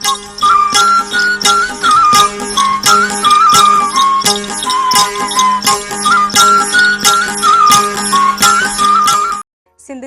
सिंध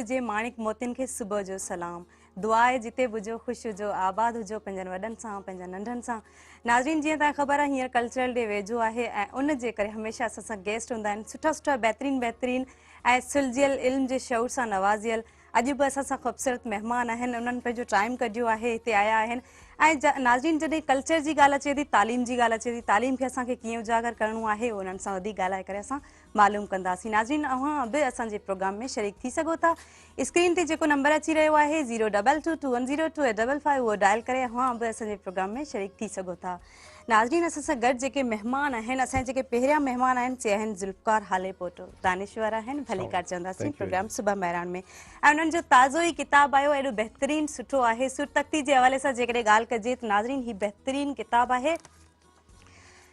जे माणिक मोतियुनि खे सुबुह जो सलाम। दुआ आहे जिते बुझो ख़ुशि हुजो, आबाद हुजो पंहिंजनि वॾनि सां, पंहिंजनि नंढनि सां। नाज़रीन, जीअं तव्हांखे ख़बर आहे हींअर कल्चरल डे वेझो आहे ऐं उन जे करे हमेशह असां सां गेस्ट हूंदा आहिनि, सुठा सुठा बहितरीन ऐं सुलझियल इल्म जे शौर सां नवाज़ियल। अॼु बि असां सां ख़ूबसूरत महिमान आहिनि, उन्हनि पंहिंजो टाइम कढियो आहे, हिते आया आहिनि। ऐं नाज़रीन, जॾहिं कल्चर जी ॻाल्हि अचे थी, तालीम जी ॻाल्हि अचे थी, तालीम खे असांखे कीअं उजागर करिणो आहे, उन्हनि सां वधीक ॻाल्हाए करे असां मालूम कंदासीं। नाज़रीन, अव्हां बि असांजे प्रोग्राम में शरीक थी सघो था। स्क्रीन ते जेको नंबर अची रहियो आहे 02221028555 उहो डायल करे अव्हां बि असांजे प्रोग्राम में शरीक थी सघो था। नाज़रीन, असां सां गॾु जेके महिमान आहिनि, असांजे जेके पहिरियां महिमान आहिनि से आहिनि ज़ुल्फ़कार हालेपोटो, दानिश्वर आहिनि, भलीकार चवंदासीं प्रोग्राम सुबह महिराण में। ऐं उन्हनि जो ताज़ो ई किताबु आयो, एॾो बहितरीनु सुठो आहे। सुरतख़्ती जे हवाले सां जेकॾहिं ॻाल्हि कजे त नाज़रीन ही बहितरीनु किताबु आहे।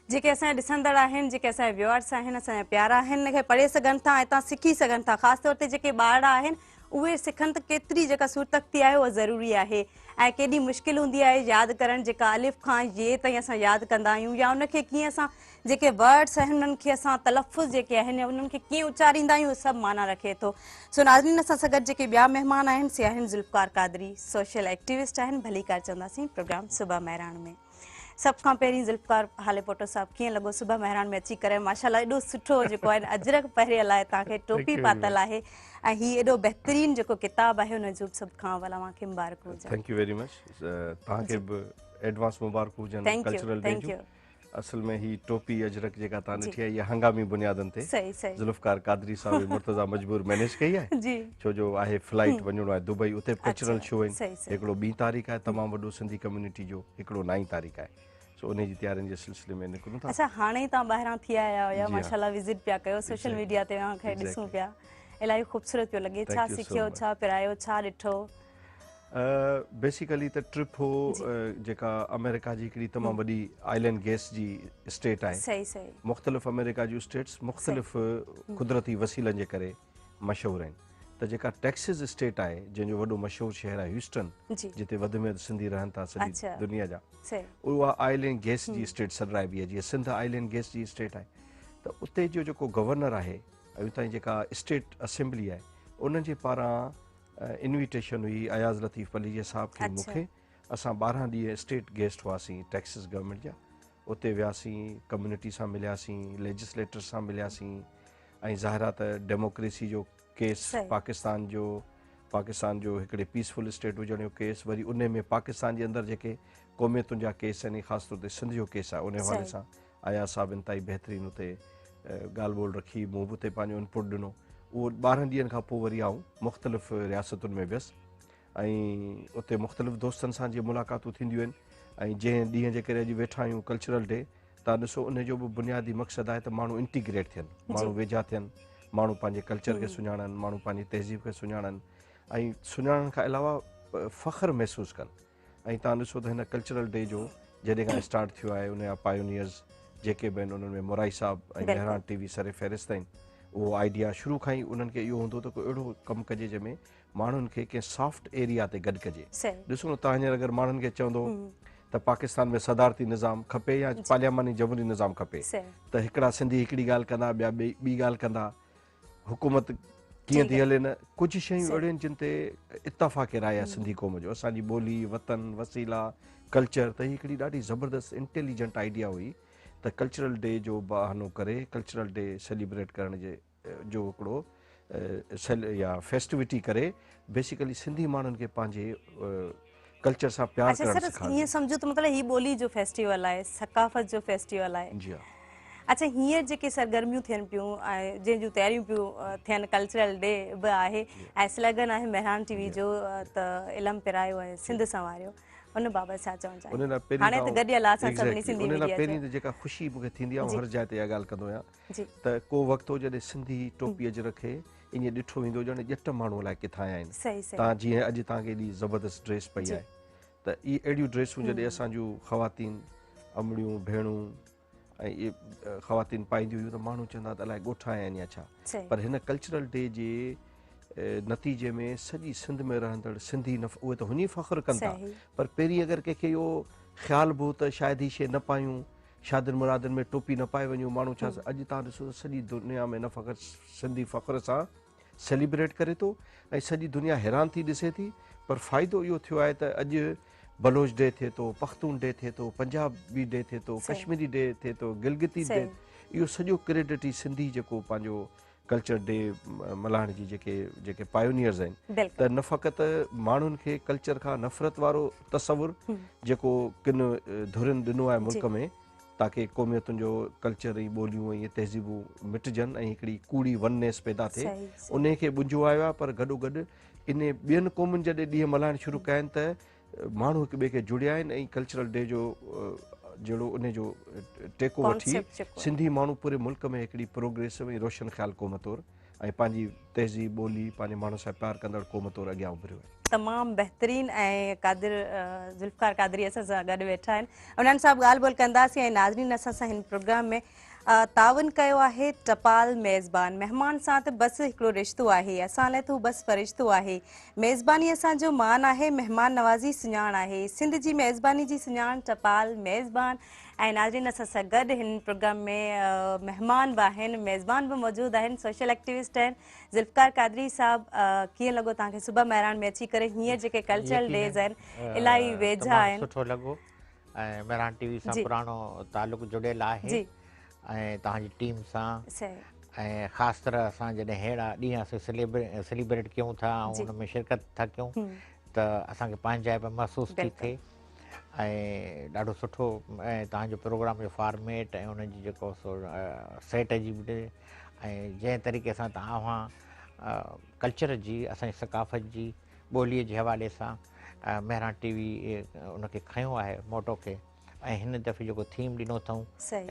जेके असांजा ॾिसंदड़ आहिनि, जेके असांजा व्यूअर्स आहिनि, असांजा प्यारा आहिनि, हिनखे पढ़े सघनि था, हितां सिखी सघनि था। ख़ासि तौर ते जेके ॿार आहिनि उहे सिखनि त केतिरी जेका सुरतख़्ती आहे उहा ज़रूरी आहे ऐं केॾी मुश्किल हूंदी आहे यादि करणु, जेका अलिफ़ खां ये ताईं असां यादि कंदा आहियूं, या उनखे कीअं असां जेके वर्ड्स आहिनि उन्हनि खे असां तलफ़ुज़ जेके आहिनि उन्हनि खे कीअं उचारींदा आहियूं, सभु माना रखे थो। सो नाज़रीन, असां सां गॾु जेके ॿिया महिमान आहिनि से आहिनि ज़ुल्फ़कार क़ादरी, सोशल एक्टिविस्ट आहिनि, भलीकार चवंदासीं प्रोग्राम सुबह महिराण में। सब खां पहिरीं ज़ुल्फ़कार हालेपोटो साहब, कीअं लॻो सुबह महिराण में अची करे? माशाल्लाह एॾो सुठो जेको आहे अजरक पहिरियल आहे, तव्हांखे टोपी पातल आहे ऐं हीउ एॾो बहितरीनु जेको किताबु आहे हुन जो सभ खां अवल तव्हांखे मुबारक हुजनि। Thank U very much. तव्हांखे बि एडवांस मुबारक हुजनि कल्चरल डे जो। असल में ही टोपी अजरक जेका तव्हां ॾिठी आहे इहा हंगामी बुनियादनि ते ज़ुल्फ़कार क़ादरी साहब मुर्तज़ा मजबूर मैनेज कई आहे, छो जो आहे फ्लाइट वञिणो आहे दुबई, उते कल्चरल शो आहिनि। हिकिड़ो 2 तारीख़ आहे तमामु वॾो सिंधी कम्युनिटी जो, हिकिड़ो 9 तारीख़ आहे। सो उन जी तयारियुनि जे सिलसिले में निकिरूं था। अच्छा, हाणे ई तव्हां ॿाहिरां थी आया हुया, माशाल्लाह विज़िट पिया कयो, सोशल मीडिया ते तव्हांखे ॾिसूं पिया, इलाही ख़ूबसूरत पियो लॻे। छा सिखियो, छा पिरायो, छा ॾिठो? बेसिकली त ट्रिप हो जेका अमेरिका जी हिकिड़ी तमामु वॾी आइलैंड गैस जी स्टेट आहे। मुख़्तलिफ़ अमेरिका जूं स्टेट्स मुख़्तलिफ़ कुदरती वसीलनि जे करे मशहूरु आहिनि। त जेका टेक्सिस स्टेट आहे, जंहिंजो वॾो मशहूरु शहर आहे ह्यूस्टन, जिते वधि में वधि सिंधी रहनि था सॼी दुनिया जा, उहा आइलैंड गैस जी स्टेट सॾाइबी आहे, जीअं सिंध आइलैंड गैस जी स्टेट आहे। त उते जो जेको गवर्नर आहे ऐं उतां जी जेका स्टेट असेंबली आहे, उन्हनि जे पारां इन्विटेशन हुई अयाज़ लतीफ़ पलीजे साहब खे, मूंखे। असां 12 ॾींहं स्टेट गेस्ट हुआसीं टेक्सिस गवर्नमेंट जा। उते वियासीं, कम्युनिटी सां मिलियासीं, लेजिस्लेटर सां मिलियासीं ऐं ज़ाहिर त डेमोक्रेसी जो केस पाकिस्तान जो हिकिड़े पीसफुल स्टेट हुजण जो केस, वरी उन में पाकिस्तान जे अंदरि जेके क़ौमियतुनि जा केस आहिनि, ख़ासि तौर ते सिंध जो केस आहे, उन हवाले सां अयाज़ साहब इंतहाई बहितरीनु उते ॻाल्हि ॿोल रखी, मूं बि उते पंहिंजो इनपुट ॾिनो। उहो 12 ॾींहंनि खां पोइ वरी आऊं मुख़्तलिफ़ रियासतुनि में वियुसि ऐं उते मुख़्तलिफ़ दोस्तनि सां जीअं मुलाक़ातूं थींदियूं आहिनि। ऐं जंहिं ॾींहं जे करे अॼु वेठा आहियूं कल्चरल डे, तव्हां ॾिसो उनजो बि बुनियादी मक़सदु आहे त माण्हू इंटीग्रेट थियनि, माण्हू वेझा थियनि, माण्हू पंहिंजे कल्चर खे सुञाणनि, माण्हू पंहिंजी तहज़ीब खे सुञाणनि ऐं सुञाणण खां अलावा फ़ख़्रु महसूसु कनि। ऐं तव्हां ॾिसो त हिन कल्चरल डे जो जॾहिं खां स्टार्ट थियो आहे, उन जा पायोनियर्स जेके बि आहिनि, उन्हनि में मुराई साहब ऐं बहिराण टीवी सरे फ़हिरिस्त आहिनि। उहो आइडिया शुरू खां ई उन्हनि खे इहो हूंदो त कोई अहिड़ो कमु कजे जंहिंमें माण्हुनि खे कंहिं सॉफ्ट एरिया ते गॾु कजे। ॾिसो न, तव्हां हींअर अगरि माण्हुनि खे चवंदो त पाकिस्तान में सदारती निज़ाम खपे या पार्लियामानी जमहूरी निज़ाम खपे, त हिकिड़ा सिंधी हिकिड़ी ॻाल्हि कंदा, ॿिया ॿी ॻाल्हि कंदा, हुकूमत कीअं थी हले न। कुझु शयूं अहिड़ियूं आहिनि जिन ते इतफ़ाक़ राय आहे सिंधी क़ौम जो, असांजी ॿोली, वतन, वसीला, कल्चर, त हीअ हिकिड़ी ॾाढी ज़बरदस्त इंटेलिजेंट आइडिया हुई त कल्चरल डे जो बहानो करे, कल्चरल डे सेलिब्रेट करण जो हिकिड़ो या फेस्टिविटी करे बेसिकली सिंधी माण्हुनि खे पंहिंजे कल्चर सां प्यार करणु सिखारियो। हीअं सम्झो त मतिलबु ही ॿोली जो फेस्टिवल आहे, सकाफ़त जो फेस्टिवल आहे। जी हा। अच्छा, हींअर जेके सरगर्मियूं थियनि पियूं ऐं जंहिंजूं तयारियूं पियूं थियनि, कल्चरल डे बि आहे ऐं स्लगन आहे महिराण टीवी जो त इलम पिरायो आहे सिंध संवारियो, उन बाबति छा चवणु चाहियो? हाणे त गॾियल आहे असां सभिनी सिंधी मीडिया जो। पहिरीं त जेका ख़ुशी मूंखे थींदी आहे, हर जाइ ते इहा ॻाल्हि कंदो आहियां त को वक़्तु हो जॾहिं सिंधी टोपी अजरक खे ईअं ॾिठो वेंदो ॼण ॼट माण्हू अलाए किथां आया आहिनि। तव्हां जीअं अॼु तव्हांखे एॾी ज़बरदस्त ड्रेस पई आहे, त इहे अहिड़ियूं ड्रेसूं जॾहिं असांजूं ख़वातीन अमड़ियूं भेणूं ऐं इहे ख़वातीन पाईंदियूं हुयूं त माण्हू चवंदा त अलाए ॻोठा आया आहिनि या छा। पर हिन कल्चरल डे जे नतीजे में सॼी सिंध में रहंदड़ सिंधी उहे त हुन फ़ख़्रु कनि था, पर पहिरीं अगरि कंहिंखे इहो ख़्याल बि त शायदि ही शइ न पायूं, शादियुनि मुरादियुनि में टोपी न पाए वञूं। माण्हू छा अॼु तव्हां ॾिसो त सॼी दुनिया में न फ़क़ति सिंधी फ़ख़्र सां सेलिब्रेट करे थो ऐं सॼी दुनिया हैरान थी ॾिसे थी। पर फ़ाइदो इहो थियो आहे त अॼु बलोच डे थिए थो, पख्तून डे थिए थो, पंजाबी डे थिए थो, सही कश्मीरी डे थिए थो, गिलगिती डे, सही इहो सॼो क्रेडिट ई सिंधी जेको पंहिंजो कल्चर डे मल्हाइण जी जेके पायोनियर्स आहिनि, त बिल्कुलु न फ़क़ति माण्हुनि खे कल्चर खां नफ़रत वारो तसवुरु जेको किन धुरिन ॾिनो आहे जी मुल्क में, ताकी क़ौमियतुनि जो कल्चर ऐं ॿोलियूं ऐं इहे तहज़ीबूं मिटिजनि ऐं हिकिड़ी कूड़ी वननेस पैदा थिए, सही सही उन खे बुंजो आयो आहे। पर गॾोगॾु इन ॿियनि क़ौमुनि जॾहिं ॾींहं मल्हाइण शुरू कया आहिनि त माण्हू हिक ॿिए खे जुड़िया आहिनि ऐं कल्चरल डे जो जहिड़ो उन जो टेको वठी कॉन्सेप्ट जेको आहे सिंधी माण्हू पूरे मुल्क में हिकिड़ी प्रोग्रेसिव ऐं रोशन ख़्याल क़ौम तौरु ऐं पंहिंजी तहज़ीब ॿोली पंहिंजे माण्हू सां प्यार कंदड़ क़ौम तौरु अॻियां उभरियो आहे। तमामु बहितरीन ऐं क़ादिर ज़ुल्फ़कार क़ादरी असां सां गॾु वेठा आहिनि, उन्हनि सां बि ॻाल्हि ॿोल कंदासीं ऐं नाज़रीन असां सां हिन प्रोग्राम में तावन कयो आहे टपाल मेज़बान। महिमान सां त बसि हिकिड़ो रिश्तो आहे, असां लाइ त हू बसि फ़रिश्तो आहे। मेज़बानी असांजो मान आहे, महिमान नवाज़ी सुञाण आहे। सिंध जी मेज़बानी जी सुञाण टपाल मेज़बान। ऐं नाज़रीन असां सां गॾु हिन प्रोग्राम में महिमान बि आहिनि, मेज़बान बि मौजूदु आहिनि, सोशल एक्टिविस्ट आहिनि। ज़ुल्फ़कार क़ादरी साहब, कीअं लॻो तव्हांखे सुबुह महिराण में अची करे? हीअं जेके कल्चरल डेज़ आहिनि इलाही वेझा आहिनि। सुठो लॻो ऐं महिराण टीवी सां जी पुराणो तालुक़ु जुड़ियल आहे जी ऐं तव्हांजी टीम सां, सही ऐं ख़ासि तरह असां जॾहिं अहिड़ा ॾींहं असीं सेलिब्रेट कयूं था ऐं जी हुन में शिरकत था कयूं त असांखे पंहिंजाइप महसूसु थी बिल्कुलु थिए ऐं ॾाढो सुठो। ऐं तव्हांजो प्रोग्राम जो फॉर्मेट ऐं उनजी जेको सो सेट जी बि ऐं जंहिं तरीक़े सां तव्हां कल्चर जी, असांजी सकाफ़त जी, ॿोलीअ जे हवाले सां महिराण टीवी उनखे खयों आहे मोटो खे, ऐं हिन दफ़े जेको थीम ॾिनो अथऊं सही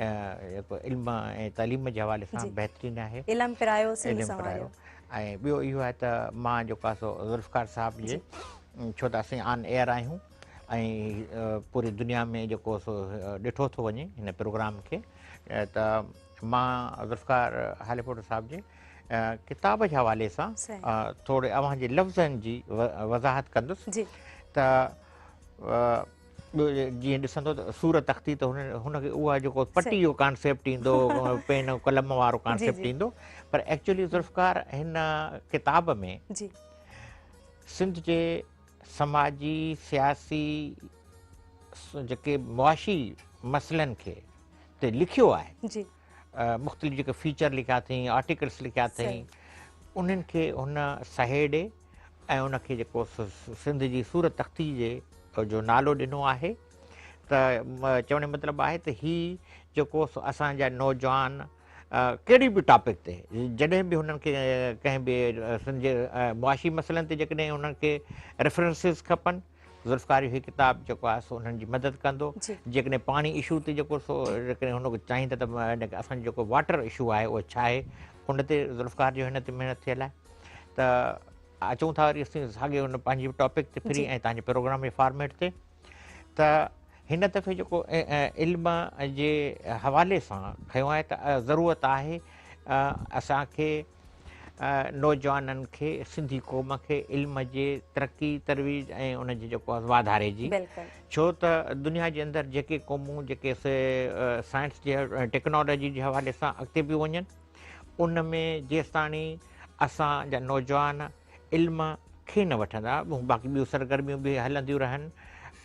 जेको इल्म ऐं तइलीम जे हवाले सां जी बहितरीनु आहे। इलम पिरायो सिंध इल्मु संवारियो। पढ़ायो। ऐं ॿियो इहो आहे त मां जेको आहे सो ज़ुल्फ़कार साहब जे, छो त असीं ऑन एयर आहियूं ऐं पूरी दुनिया में जेको सो ॾिठो थो वञे हिन प्रोग्राम खे, त मां ज़ुल्फ़कार हालीपुर साहब जे किताब जे हवाले सां सही थोरे अव्हांजे लफ़्ज़नि जी वज़ाहत कंदुसि। जी त जीअं ॾिसंदो त सूरत तख़्ती त हुनखे उहा जेको पटी जो कॉन्सेप्ट ईंदो, पेन कलम वारो कॉन्सेप्ट जी ईंदो, पर एक्चुअली ज़ुल्फ़कार हिन किताब में जी सिंध जे समाजी सियासी जेके मुआशी मसइलनि खे ते लिखियो आहे। जी मुख़्तलिफ़ जेके फीचर लिखिया अथई, आर्टिकल्स लिखिया अथई, उन्हनि खे हुन सहेड़े ऐं उनखे जेको सिंध जी सूरत तख़्ती जे जो नालो ॾिनो आहे। त चवण जो मतिलबु आहे त हीअ जेको असांजा नौजवान कहिड़ी बि टॉपिक ते जॾहिं बि हुननि खे कंहिं बि सिंध जे मुआशी मसइलनि ते जेकॾहिं उन्हनि खे रेफरेंसिस खपनि, ज़ुल्फ़कार हीअ किताबु जेको आहे सो उन्हनि जी मदद कंदो। जेकॾहिं पाणी इशू ते जेको सो जेकॾहिं हुनखे चाहींदा त असांजो जेको वाटर इशू आहे उहो छा आहे, हुन ते ज़ुल्फ़कार जो हिन ते महिनत थियल आहे। त अचूं था वरी असीं साॻियो हुन पंहिंजी टॉपिक ते फ्री ऐं तव्हांजे प्रोग्राम जे फॉर्मेट ते। त हिन दफ़े जेको इल्म जे हवाले सां खयों आहे त ज़रूरत आहे असांखे नौजवाननि खे, सिंधी क़ौम खे इल्म जे तरक़ी तरवीज ऐं उनजे जेको आहे वाधारे जी, छो त दुनिया जे अंदरि जेके क़ौमूं जेके साइंस जे टेक्नोलॉजी जे हवाले सां अॻिते पियूं वञनि, उन में जेसिताणी असांजा नौजवान इल्म खे न वठंदा, बाक़ी ॿियूं सरगर्मियूं बि हलंदियूं रहनि,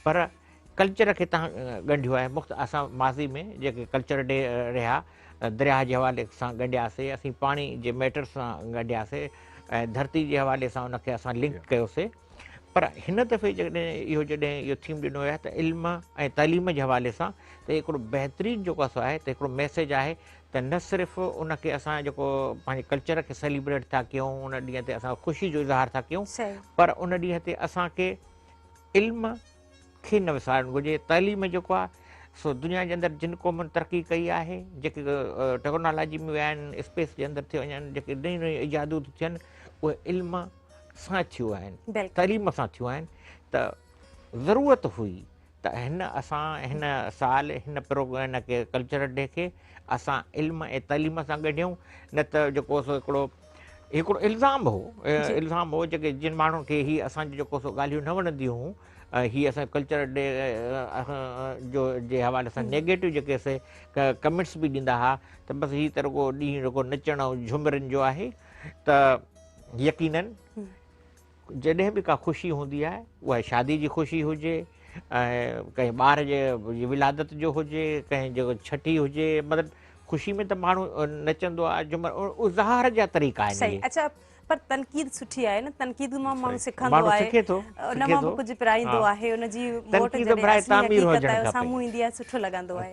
पर कल्चर खे तव्हां ॻंढियो आहे। असां माज़ी में जेके कल्चर डे रहिया, दरिया जे हवाले सां ॻंढियासीं, असीं पाणी जे मैटर सां ॻंढियासीं ऐं धरती जे हवाले सां उनखे असां लिंक कयोसीं। पर हिन दफ़े जॾहिं इहो थीम ॾिनो आहे त इल्म ऐं तइलीम जे हवाले सां, त हिकिड़ो बहितरीनु जेको आहे त हिकिड़ो मैसेज आहे त न सिर्फ़ु उनखे असां जेको पंहिंजे कल्चर खे सेलिब्रेट था कयूं, उन ॾींहं ते असां ख़ुशी जो इज़हार था कयूं, पर उन ॾींहं ते असांखे इल्म खे न विसारणु घुरिजे। तइलीम जेको आहे सो दुनिया जे अंदरि जिन क़ौमुनि तरक़ी कई आहे, जेके टेक्नोलॉजी में विया आहिनि, स्पेस जे अंदरि थी वञनि, जेके नयूं नयूं इजादूं थियूं थियनि, उहे इल्म सां थियूं आहिनि, तइलीम सां थियूं आहिनि। त ज़रूरत हुई त हिन साल हिन हिन खे कल्चर डे खे असां इल्म ऐं तइलीम सां ॻंढियूं। न त जेको सो हिकिड़ो इल्ज़ाम हो जेके जिन माण्हुनि खे हीअ असांजो जेको सो ॻाल्हियूं न वणंदियूं हुयूं, ही असां कल्चर डे जो जे हवाले सां नेगेटिव जेके से कमेंट्स बि ॾींदा हुआ त बसि हीअ त रुगो ॾींहुं रुगो नचण ऐं झुमरनि जो आहे त यकीनन जॾहिं बि का ख़ुशी हूंदी आहे उहा शादी जी ख़ुशी हुजे ऐं कंहिं ॿार जे विलादत जो हुजे कंहिं जेको छठी हुजे मतिलबु ख़ुशी में त माण्हू नचंदो आहे झुमर इज़हार जा तरीक़ा आहिनि सही इहे। अच्छा पर तनक़ीद सुठी आहे न तनक़ीद मां माण्हू सिखंदो माण्हू आहे सिखे थो उन मां बि कुझु पिराईंदो हा। आहे उनजी मोट तनक़ीद जॾहिं बराए असली तामीर हक़ीक़त हुजणु आहे खपे। साम्हूं ईंदी आहे सुठो लॻंदो आहे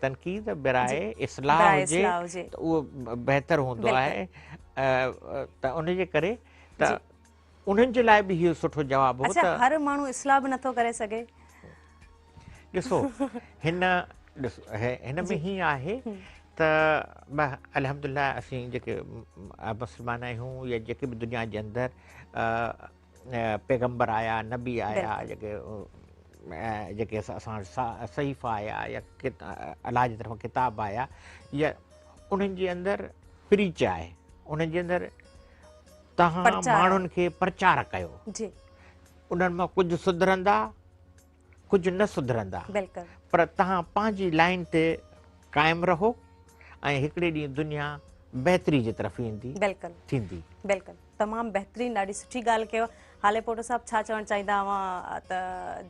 तनक़ीद बिराए इस्लाह बराए हुजे इस्लाह हुजे। त उहो बहितर हूंदो आहे त उनजे करे त उन्हनि जे लाइ बि इहो सुठो जवाबु हो अच्छा त हर माण्हू इस्लाह बि नथो करे सघे ॾिसो हिन में हीअं आहे त अल्हम्दुलिल्लाह असीं जेके मुस्लमान आहियूं या जेके बि दुनिया जे अंदरि पैगम्बर आया नबी आया जेके असां सहीफ़ा आया या अलाह जी तरफ़ां किताब आया या उन्हनि जे अंदरि प्रीच आहे उन्हनि जे अंदरि तव्हां माण्हुनि खे प्रचार कयो जी उन्हनि मां कुझु सुधरंदा कुझु न सुधरंदा पर तव्हां पंहिंजी लाइन ते क़ाइमु रहो ऐं हिकिड़े ॾींहुं दुनिया बहितरी जे तरफ़ ईंदी थींदी। बिल्कुलु तमामु बहितरीनु ॾाढी सुठी ॻाल्हि कयो। हाले पोटो साहिबु छा चवणु चाहींदा हुआ त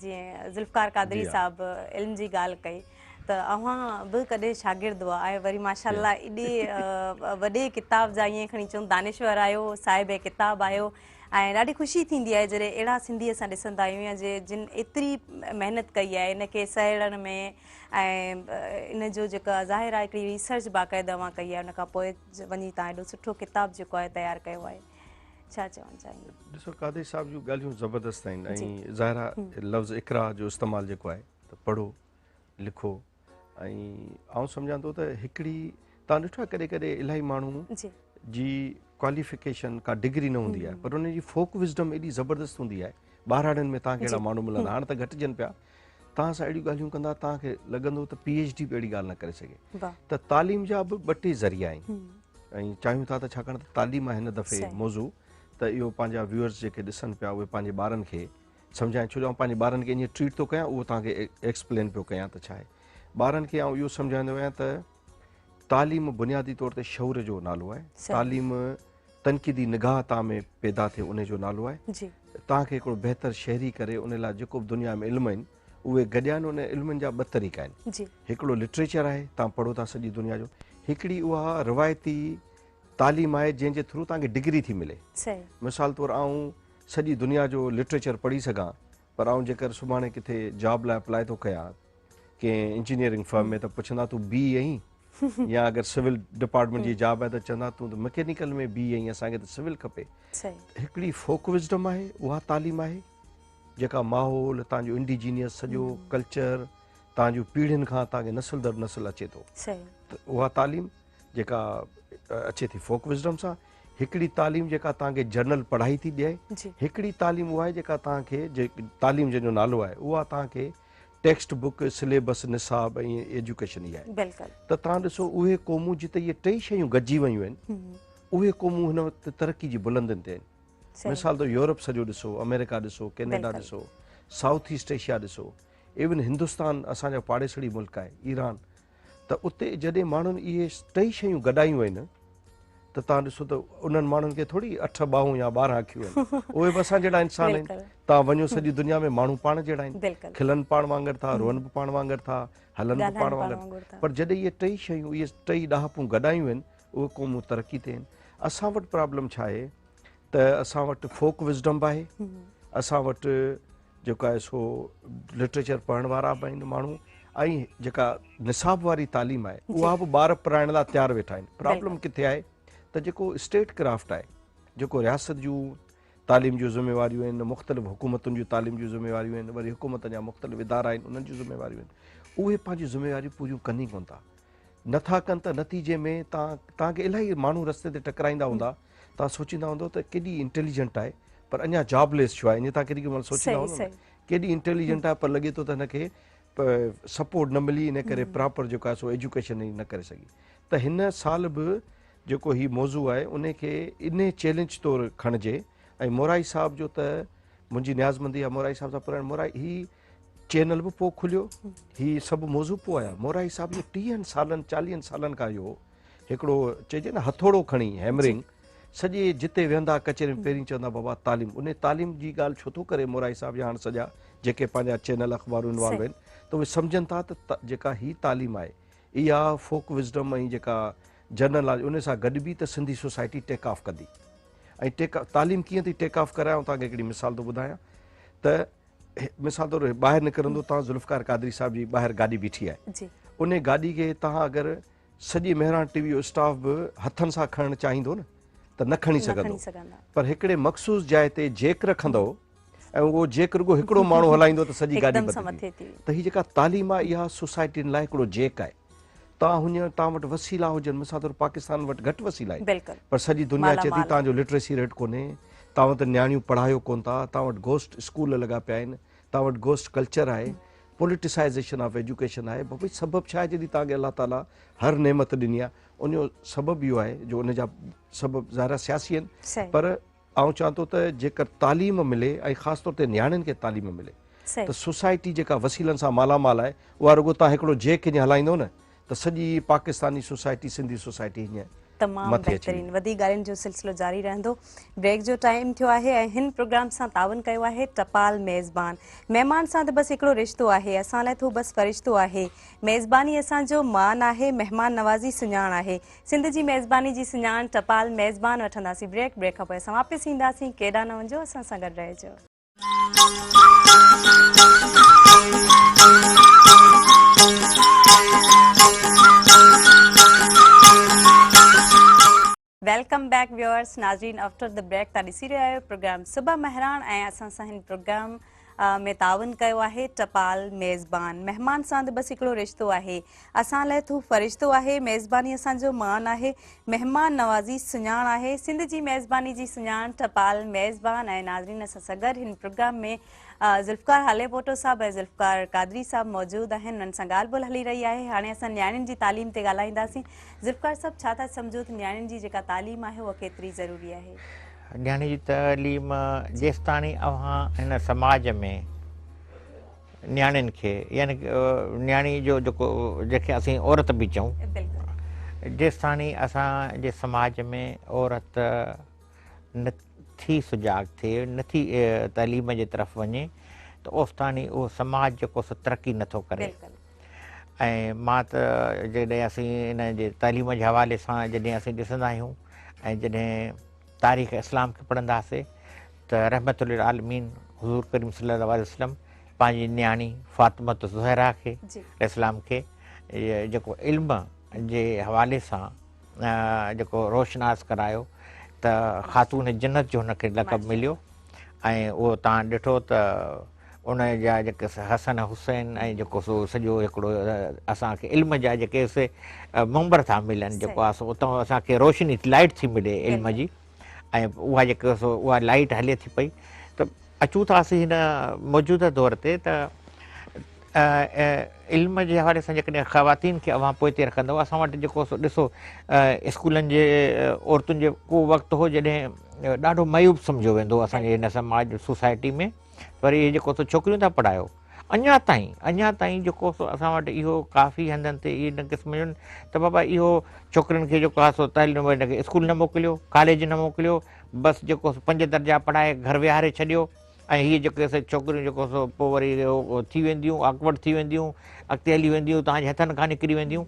जीअं ज़ुल्फ़कार क़ादरी साहिबु इल्म जी ॻाल्हि कई त अव्हां बि कॾहिं शागिर्द हुआ ऐं वरी माशाअल्लाह एॾे वॾे किताब जा ईअं खणी चऊं दानिश्वर आयो साहिब किताब आयो ऐं ॾाढी ख़ुशी थींदी आहे जॾहिं अहिड़ा सिंधी असां ॾिसंदा आहियूं या जिन एतिरी महिनत कई आहे इनखे सहेड़ण में ऐं इन जो जेका ज़ाहिर आहे हिकिड़ी रिसर्च बाक़ाइदा मां कई आहे उन खां पोइ वञी तव्हां एॾो सुठो किताबु जेको आहे तयारु कयो आहे छा चवणु चाहींदा? ॾिसो क़ादरी साहिब जूं ॻाल्हियूं ज़बरदस्त आहिनि ऐं ज़ाहिर आहे लफ़्ज़ इक़रा जो इस्तेमालु जेको आहे त पढ़ो लिखो ऐं आउं सम्झां थो त हिकिड़ी तव्हां ॾिठो आहे कॾहिं कॾहिं इलाही माण्हू जी क्वालिफिकेशन का डिग्री न हूंदी आहे पर उनजी फोक विज़डम एॾी ज़बरदस्त हूंदी आहे ॿारहाड़ियुनि में तव्हांखे अहिड़ा माण्हू मिलंदा हाणे त घटिजनि पिया तव्हां सां अहिड़ियूं ॻाल्हियूं कंदा तव्हांखे लॻंदो त PhD बि अहिड़ी ॻाल्हि न करे सघे त तालीम जा बि ॿ टे ज़रिया आहिनि ऐं चाहियूं था त छाकाणि त तालीम आहे हिन दफ़े मौज़ू त इहो पंहिंजा व्यूअर्स जेके ॾिसनि पिया उहे पंहिंजे ॿारनि खे सम्झाइनि छो जो आउं पंहिंजे ॿारनि खे ईअं ट्रीट थो कयां उहो तव्हांखे एक्सप्लेन पियो कयां त छा आहे ॿारनि खे आउं इहो सम्झाईंदो आहियां त तालीम बुनियादी तौर ते शौर जो नालो आहे तालीम तनक़ीदी निगाह तव्हां में पैदा थिए उन जो नालो आहे तव्हांखे हिकिड़ो बहितर शहरी करे उन लाइ जेको बि दुनिया में इल्म आहिनि उहे गॾिया आहिनि उन इल्मनि जा ॿ तरीक़ा आहिनि हिकिड़ो लिटरेचर आहे तव्हां पढ़ो था सॼी दुनिया जो हिकिड़ी उहा रिवायती तालीम आहे जंहिंजे थ्रू तव्हांखे डिग्री थी मिले मिसाल तौरु आउं सॼी दुनिया जो लिटरेचर पढ़ी सघां पर आउं जेकर सुभाणे किथे जॉब लाइ अप्लाई थो कयां कंहिं इंजीनियरिंग फर्म में त पुछंदा तूं बी आहीं या अगर सिविल डिपार्टमेंट जी जॉब है तो चंदा तू मैकेनिकल में बी आई असांखे त सिविल खपे हिकिड़ी फोक विज़डम आहे उहा तालीम आहे जेका माहौल तव्हांजो इंडिजीनियस सॼो कल्चर तव्हांजूं पीढ़ियुनि खां तव्हांखे नस्ल दर नस्ल अचे थो त उहा तालीम जेका अचे थी फोक विज़डम सां हिकिड़ी तालीम जेका तव्हांखे जर्नल पढ़ाई थी ॾिए हिकिड़ी तालीम उहा आहे जेका तव्हांखे तालीम जंहिंजो नालो आहे उहा तव्हांखे टेक्स्ट बुक सिलेबस निसाब ऐं एजुकेशन ई आहे त तव्हां ॾिसो उहे क़ौमूं जिते इहे टई शयूं गॾिजी वियूं आहिनि उहे क़ौमूं हिन वक़्तु तरक़ी जी बुलंदियुनि ते आहिनि मिसाल तौरु यूरोप सॼो ॾिसो अमेरिका ॾिसो कैनेडा ॾिसो साउथ ईस्ट एशिया ॾिसो इवन हिंदुस्तान असांजा पाड़ेसरी मुल्क आहे ईरान त उते जॾहिं माण्हुनि इहे टई शयूं गॾायूं आहिनि त तव्हां ॾिसो त उन्हनि माण्हुनि खे थोरी 8 ॿाहूं या 12 अखियूं आहिनि उहे बि असां जहिड़ा इंसान आहिनि तव्हां वञो सॼी दुनिया में माण्हू पाण जहिड़ा आहिनि खिलनि पाण वांगुरु था रोअनि बि पाण वांगुरु था हलनि बि पाण वांगुरु पर जॾहिं इहे टई शयूं इहे टई ॾहापूं गॾायूं आहिनि उहे क़ौमूं तरक़ी ते आहिनि असां वटि प्रॉब्लम छा आहे त असां वटि फोक विज़डम बि आहे असां वटि जेको आहे सो लिटरेचर पढ़ण वारा बि आहिनि माण्हू ऐं जेका निसाब वारी तालीम आहे उहा बि ॿार पढ़ाइण लाइ तयारु वेठा आहिनि प्रॉब्लम किथे आहे त जेको स्टेट क्राफ्ट आहे जेको रियासत जूं तालीम जूं ज़िम्मेवारियूं आहिनि मुख़्तलिफ़ हुकूमतुनि जूं तालीम जूं ज़िम्मेवारियूं आहिनि वरी हुकूमत जा मुख़्तलिफ़ इदारा आहिनि उन्हनि जूं ज़िम्मेवारियूं आहिनि उहे पंहिंजी ज़िम्मेवारियूं पूरियूं कनि ई कोन था नथा कनि त नतीजे में तव्हांखे इलाही माण्हू रस्ते ते टकराईंदा हूंदा तव्हां सोचींदा हूंदो त केॾी इंटेलिजेंट आहे पर अञा जॉबलेस छो आहे ईअं तव्हां केॾी महिल सोचींदा हूंदो केॾी इंटेलिजेंट आहे पर लॻे थो त हिनखे सपोर्ट न मिली इन करे प्रॉपर जेको आहे सो एजुकेशन ई न करे सघी त हिन साल बि जेको हीउ मौज़ू आहे उनखे इन चैलेंज तौरु खणिजे ऐं मोराई साहिब जो त मुंहिंजी न्याज़मंदी आहे मोराई साहिब सां पुराणी मोराई ही चैनल बि पोइ खुलियो, ही सभु मौज़ू पोइ आया। मोराई साहिब जो 30 सालनि 40 सालनि खां इहो हिकिड़ो चइजे न हथोड़ो खणी हैमरिंग सॼे जिते वेहंदा कचहरी में पहिरीं चवंदा बाबा तालीम, उन तालीम जी ॻाल्हि छो थो करे मोराई साहिब जा हाणे सॼा जेके पंहिंजा चैनल अख़बारूं इन्वॉल्व आहिनि त उहे सम्झनि था त जेका ही तालीम आहे इहा फोक विज़डम ऐं जेका जनरल नॉलेज उन सां गॾु बि त सिंधी सोसाइटी टेक ऑफ कंदी। ऐं तालीम कीअं थी टेक ऑफ करायां, तव्हांखे हिकिड़ी मिसाल थो ॿुधायां त मिसाल तौरु ॿाहिरि निकिरंदो तव्हां ज़ुल्फ़कार क़ादरी साहिब जी ॿाहिरि गाॾी बीठी आहे, उन गाॾी खे तव्हां अगरि सॼी मेहरान टीवी जो स्टाफ बि हथनि सां खणणु चाहींदो न त न खणी सघंदो, पर हिकिड़े मख़सूस जाइ ते जेक रखंदो ऐं उहो जेक रुगो हिकिड़ो माण्हू हलाईंदो त सॼी गाॾी बदिलजी। त हीअ जेका तालीम आहे इहा सोसाइटियुनि लाइ हिकिड़ो जेक आहे। तव्हां वटि वसीला हुजनि, मिसाल तौरु पाकिस्तान वटि घटि वसीला आहिनि, पर सॼी दुनिया चए थी तव्हांजो लिटरेसी रेट कोन्हे, तव्हां वटि नियाणियूं पढ़ायो कोन था, तव्हां वटि गोस्ट स्कूल लॻा पिया आहिनि, तव्हां वटि गोस्ट कल्चर आहे, पॉलिटिसाइज़ेशन ऑफ एजुकेशन आहे। भई सबबु छा आहे जॾहिं तव्हांखे अलाह ताला हर नेमत ॾिनी आहे, उनजो सबबु इहो आहे जो उनजा सबबु ज़ाहिर सियासी आहिनि, पर आउं चवां थो त जेकर तालीम मिले ऐं ख़ासि तौर ते नियाणियुनि खे तालीम मिले त सोसाइटी जेका वसीलनि सां मालामाल आहे उहा रुगो तव्हां हिकिड़ो जेक हीअं हलाईंदो न त सॼी पाकिस्तानी सोसाइटी सिंधी सोसाइटी हीअं तमामु बहितरीन वॾी ॻाल्हियुनि जो सिलसिलो जारी रहंदो। ब्रेक जो टाइम थियो आहे ऐं हिन प्रोग्राम सां तावन कयो आहे टपाल मेज़बान। महिमान सां त बसि हिकिड़ो रिश्तो आहे, असां लाइ थो बसि फ़रिश्तो आहे। मेज़बानी असांजो मान आहे, महिमान नवाज़ी सुञाण आहे। सिंध जी मेज़बानी जी सुञाण टपाल मेज़बान वठंदासीं। ब्रेक खां पोइ असां वापसि ईंदासीं। केॾा न वञो, असां सां गॾु रहिजो। Welcome back viewers. नाज़रीन आफ्टर द ब्रेक तव्हां ॾिसी रहिया आहियो प्रोग्राम सुबह महरान ऐं असां सां हिन प्रोग्राम में तावन कयो आहे टपाल मेज़बान। महिमान सां त बसि हिकिड़ो रिश्तो आहे, असां लाइ थू फ़रिश्तो आहे। मेज़बानी असांजो मान आहे, महिमान नवाज़ी सुञाण आहे। सिंध जी मेज़बानी जी सुञाण टपाल मेज़बान। ऐं नाज़रीन असां सां गॾु हिन प्रोग्राम में ज़ुल्फ़कार हालेपोटो साहब ऐं ज़ुल्फ़कार क़ादरी साहब मौजूदु आहिनि, उन्हनि सां ॻाल्हि ॿोल हली रही आहे। हाणे असां नियाणियुनि जी तालीम ते ॻाल्हाईंदासीं। ज़ुल्फ़कार साहब, छा था सम्झो त नियाणियुनि जी जेका तालीम आहे उहा केतिरी ज़रूरी आहे? नियाणी जी तालीम जेसि ताणी अव्हां हिन समाज में नियाणियुनि खे यानी नियाणी जो जेको जंहिंखे असीं औरत बि चऊं, जेसि ताणी असांजे समाज में औरत नथी सुजाग थिए, नथी तालीम जे तरफ़ वञे त ओसि ताणी उहो समाज जेको सो तरक़ी नथो करे। ऐं मां त जॾहिं असीं हिन जे तालीम जे हवाले सां जॾहिं असीं ॾिसंदा आहियूं ऐं जॾहिं तारीख़ इस्लाम खे पढ़ंदासीं त रहमतुल आलमीन हुज़ूर करीम सल्लल्लाहु अलैहि वसल्लम पंहिंजी नियाणी फ़ातिमत ज़ुहैरा खे इस्लाम खे जेको इल्म जे हवाले सां जेको रोशनास करायो त ख़ातून जन्नत जो हुनखे लक़ब मिलियो। ऐं उहो तव्हां ॾिठो त उन जा जेके हसन हुसैन ऐं जेको सो सॼो हिकिड़ो असांखे इल्म जा जेके मुंबर था मिलनि, जेको आहे सो उतां असांखे रोशनी लाइट थी मिले इल्म जी, ऐं उहा जेको सो उहा लाइट हले थी पई। त अचूं था असीं हिन मौजूदा दौर ते त इल्म जे हवाले सां जेकॾहिं ख़वातीन खे अव्हां पोइ ते रखंदव, असां वटि जेको सो ॾिसो स्कूलनि जे औरतुनि जो को वक़्तु हो जॾहिं ॾाढो मयूब सम्झो वेंदो असांजे हिन समाज सोसाइटी में, पर इहे जेको सो छोकिरियूं था पढ़ायो अञा ताईं जेको सो असां वटि इहो काफ़ी हंधनि ते इहे इन क़िस्म जो त बाबा इहो छोकिरियुनि खे जेको आहे सो तालीम हिनखे स्कूल न मोकिलियो, कॉलेज न मोकिलियो, बसि जेको 5 दर्जा पढ़ाए घर विहारे छॾियो। ऐं हीअ जेके छोकिरियूं जेको सो पोइ वरी थी वेंदियूं, ऑकवर्ड थी वेंदियूं, अॻिते हली वेंदियूं, तव्हांजे हथनि खां निकिरी वेंदियूं।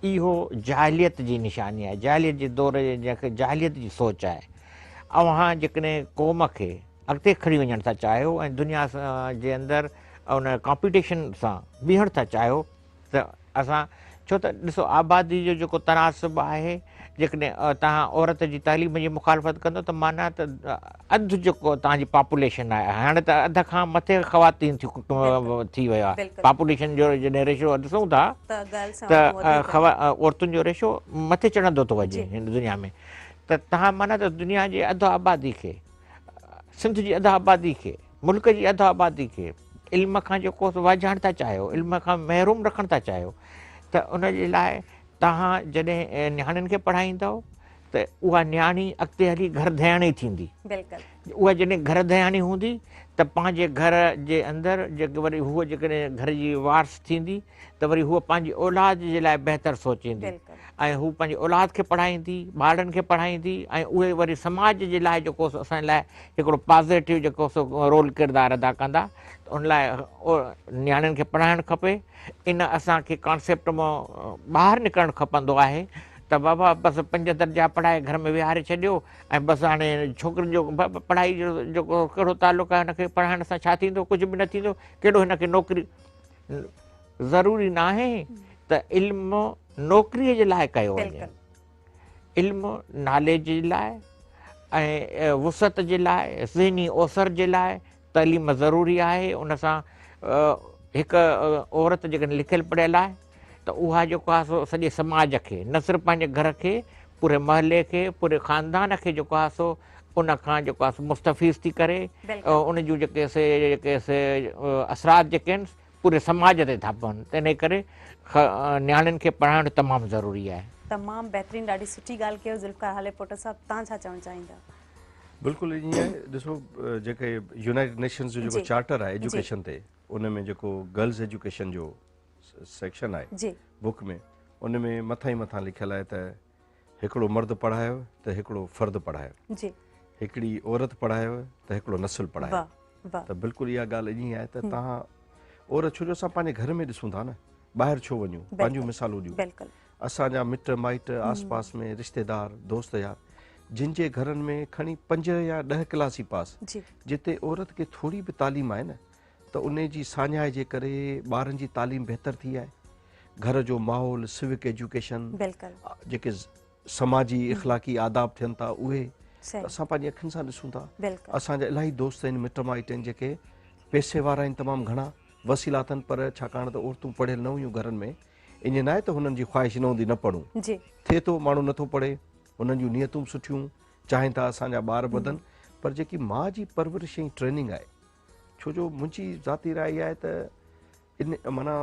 इहो जाहिलियत जी निशानी आहे, जाहिलियत जे दौर जंहिंखे जाहिलियत जी सोच आहे। अव्हां जेकॾहिं क़ौम खे अॻिते खणी वञणु था चाहियो ऐं दुनिया जे अंदरि उन कॉम्पिटिशन सां बीहणु था चाहियो त असां छो त ॾिसो आबादी जो जेको तनासुब आहे, जेकॾहिं तव्हां औरत जी तालीम जी मुखालफ़त कंदो त माना त अधु जेको तव्हांजी पॉपुलेशन आहे, हाणे त अध खां मथे ख़वातीन थी वियो आहे। पॉपुलेशन जो जॾहिं रेशो ॾिसूं था त औरतुनि जो रेशो मथे चढ़ंदो थो वञे हिन दुनिया में। त तव्हां माना त दुनिया जी अधु आबादी खे, सिंध जी अधु आबादी खे, मुल्क जी अधु आबादी खे इल्म खां जेको वाझाइण था चाहियो, इल्म खां महरूम रखणु था चाहियो। त उन जे लाइ तव्हां जॾहिं नियाणियुनि खे पढ़ाईंदव त उहा न्याणी अॻिते हली घर धयाणी थींदी। बिल्कुलु उहा जॾहिं घर धयाणी हूंदी त पंहिंजे घर जे अंदरि जेके वरी हूअ जेकॾहिं घर जी वारस थींदी त वरी हूअ पंहिंजी औलाद जे लाइ बहितर सोचींदी बिल्कुलु ऐं हू पंहिंजी औलाद खे पढ़ाईंदी, ॿारनि खे पढ़ाईंदी ऐं उहे वरी समाज जे लाइ जेको सो असांजे लाइ हिकिड़ो पॉज़िटिव जेको सो रोल किरदारु अदा कंदा। त उन लाइ नियाणियुनि खे पढ़ाइणु खपे। इन असांखे कॉन्सेप्ट मां ॿाहिरि निकिरणु खपंदो आहे त बाबा बसि 5 दर्जा पढ़ाए घर में विहारे छॾियो ऐं बसि हाणे छोकिरियुनि जो पढ़ाई जो जेको कहिड़ो तालुक़ु आहे हिनखे पढ़ाइण सां छा थींदो, कुझु बि न थींदो, कहिड़ो हिनखे नौकिरी। ज़रूरी न आहे त इल्मु नौकिरीअ जे लाइ कयो वञे। इल्मु नॉलेज जे लाइ ऐं वुसत जे लाइ, ज़हनी ओसर जे लाइ तइलीम ज़रूरी आहे। उन सां हिकु औरत जेकॾहिं लिखियलु पढ़ियलु आहे त उहा जेको आहे सो सॼे समाज खे, न सिर्फ़ु पंहिंजे घर खे, पूरे महले खे, पूरे ख़ानदान खे जेको आहे सो उन खां जेको आहे मुस्तफ़ीज़ थी करे उन जूं जेके असरात जेके आहिनि पूरे समाज ते था पवनि। त इन करे नियाणियुनि खे पढ़ाइणु तमामु ज़रूरी आहे। तमामु बहितरीनु, ॾाढी सुठी ॻाल्हि कयो ज़ुल्फ़िकार हालेपोटा साहब। तव्हां छा चवणु चाहींदा? बिल्कुलु ईअं आहे। ॾिसो जेके यूनाइटेड नेशंस जो जेको चार्टर आहे एजुकेशन ते, उन में जेको गर्ल्स एजुकेशन जो सेक्शन आहे बुक में, उन में मथां ई मथां लिखियलु आहे त हिकिड़ो मर्द पढ़ायो त हिकिड़ो फ़र्द पढ़ायो, हिकिड़ी औरत पढ़ायो त हिकिड़ो नस्ल पढ़ायो। त बिल्कुलु इहा ॻाल्हि ईअं आहे त तव्हां औरत, छो जो असां पंहिंजे घर में ॾिसूं था न, ॿाहिरि छो वञूं, पंहिंजूं मिसालूं ॾियूं। असांजा मिट माइट आस पास में रिश्तेदार दोस्त यार जिन जे घरनि में खणी 5 या 10 क्लास ई पास, जिते औरत खे थोरी बि तालीम आहे न, त उन जी साञाइ जे करे ॿारनि जी तालीम बहितर थी आहे। घर जो माहौल, सिविक एजुकेशन, जेके समाजी इख़लाक़ी आदाब थियनि था उहे असां पंहिंजी अखियुनि सां ॾिसूं था। असांजा इलाही दोस्त आहिनि, मिट माइट आहिनि जेके पैसे वारा आहिनि, तमामु घणा वसीला अथनि, पर छाकाणि त औरतूं पढ़ियल न हुयूं घरनि में, ईअं न आहे त हुननि जी ख़्वाहिश न हूंदी न पढ़ूं, थिए थो माण्हू नथो पढ़े, हुननि जूं नियतूं सुठियूं, चाहिनि था असांजा ॿार वधनि, पर जेकी माउ जी परवरिश ऐं ट्रेनिंग आहे, छो जो मुंहिंजी ज़ाती राय आहे त इन माना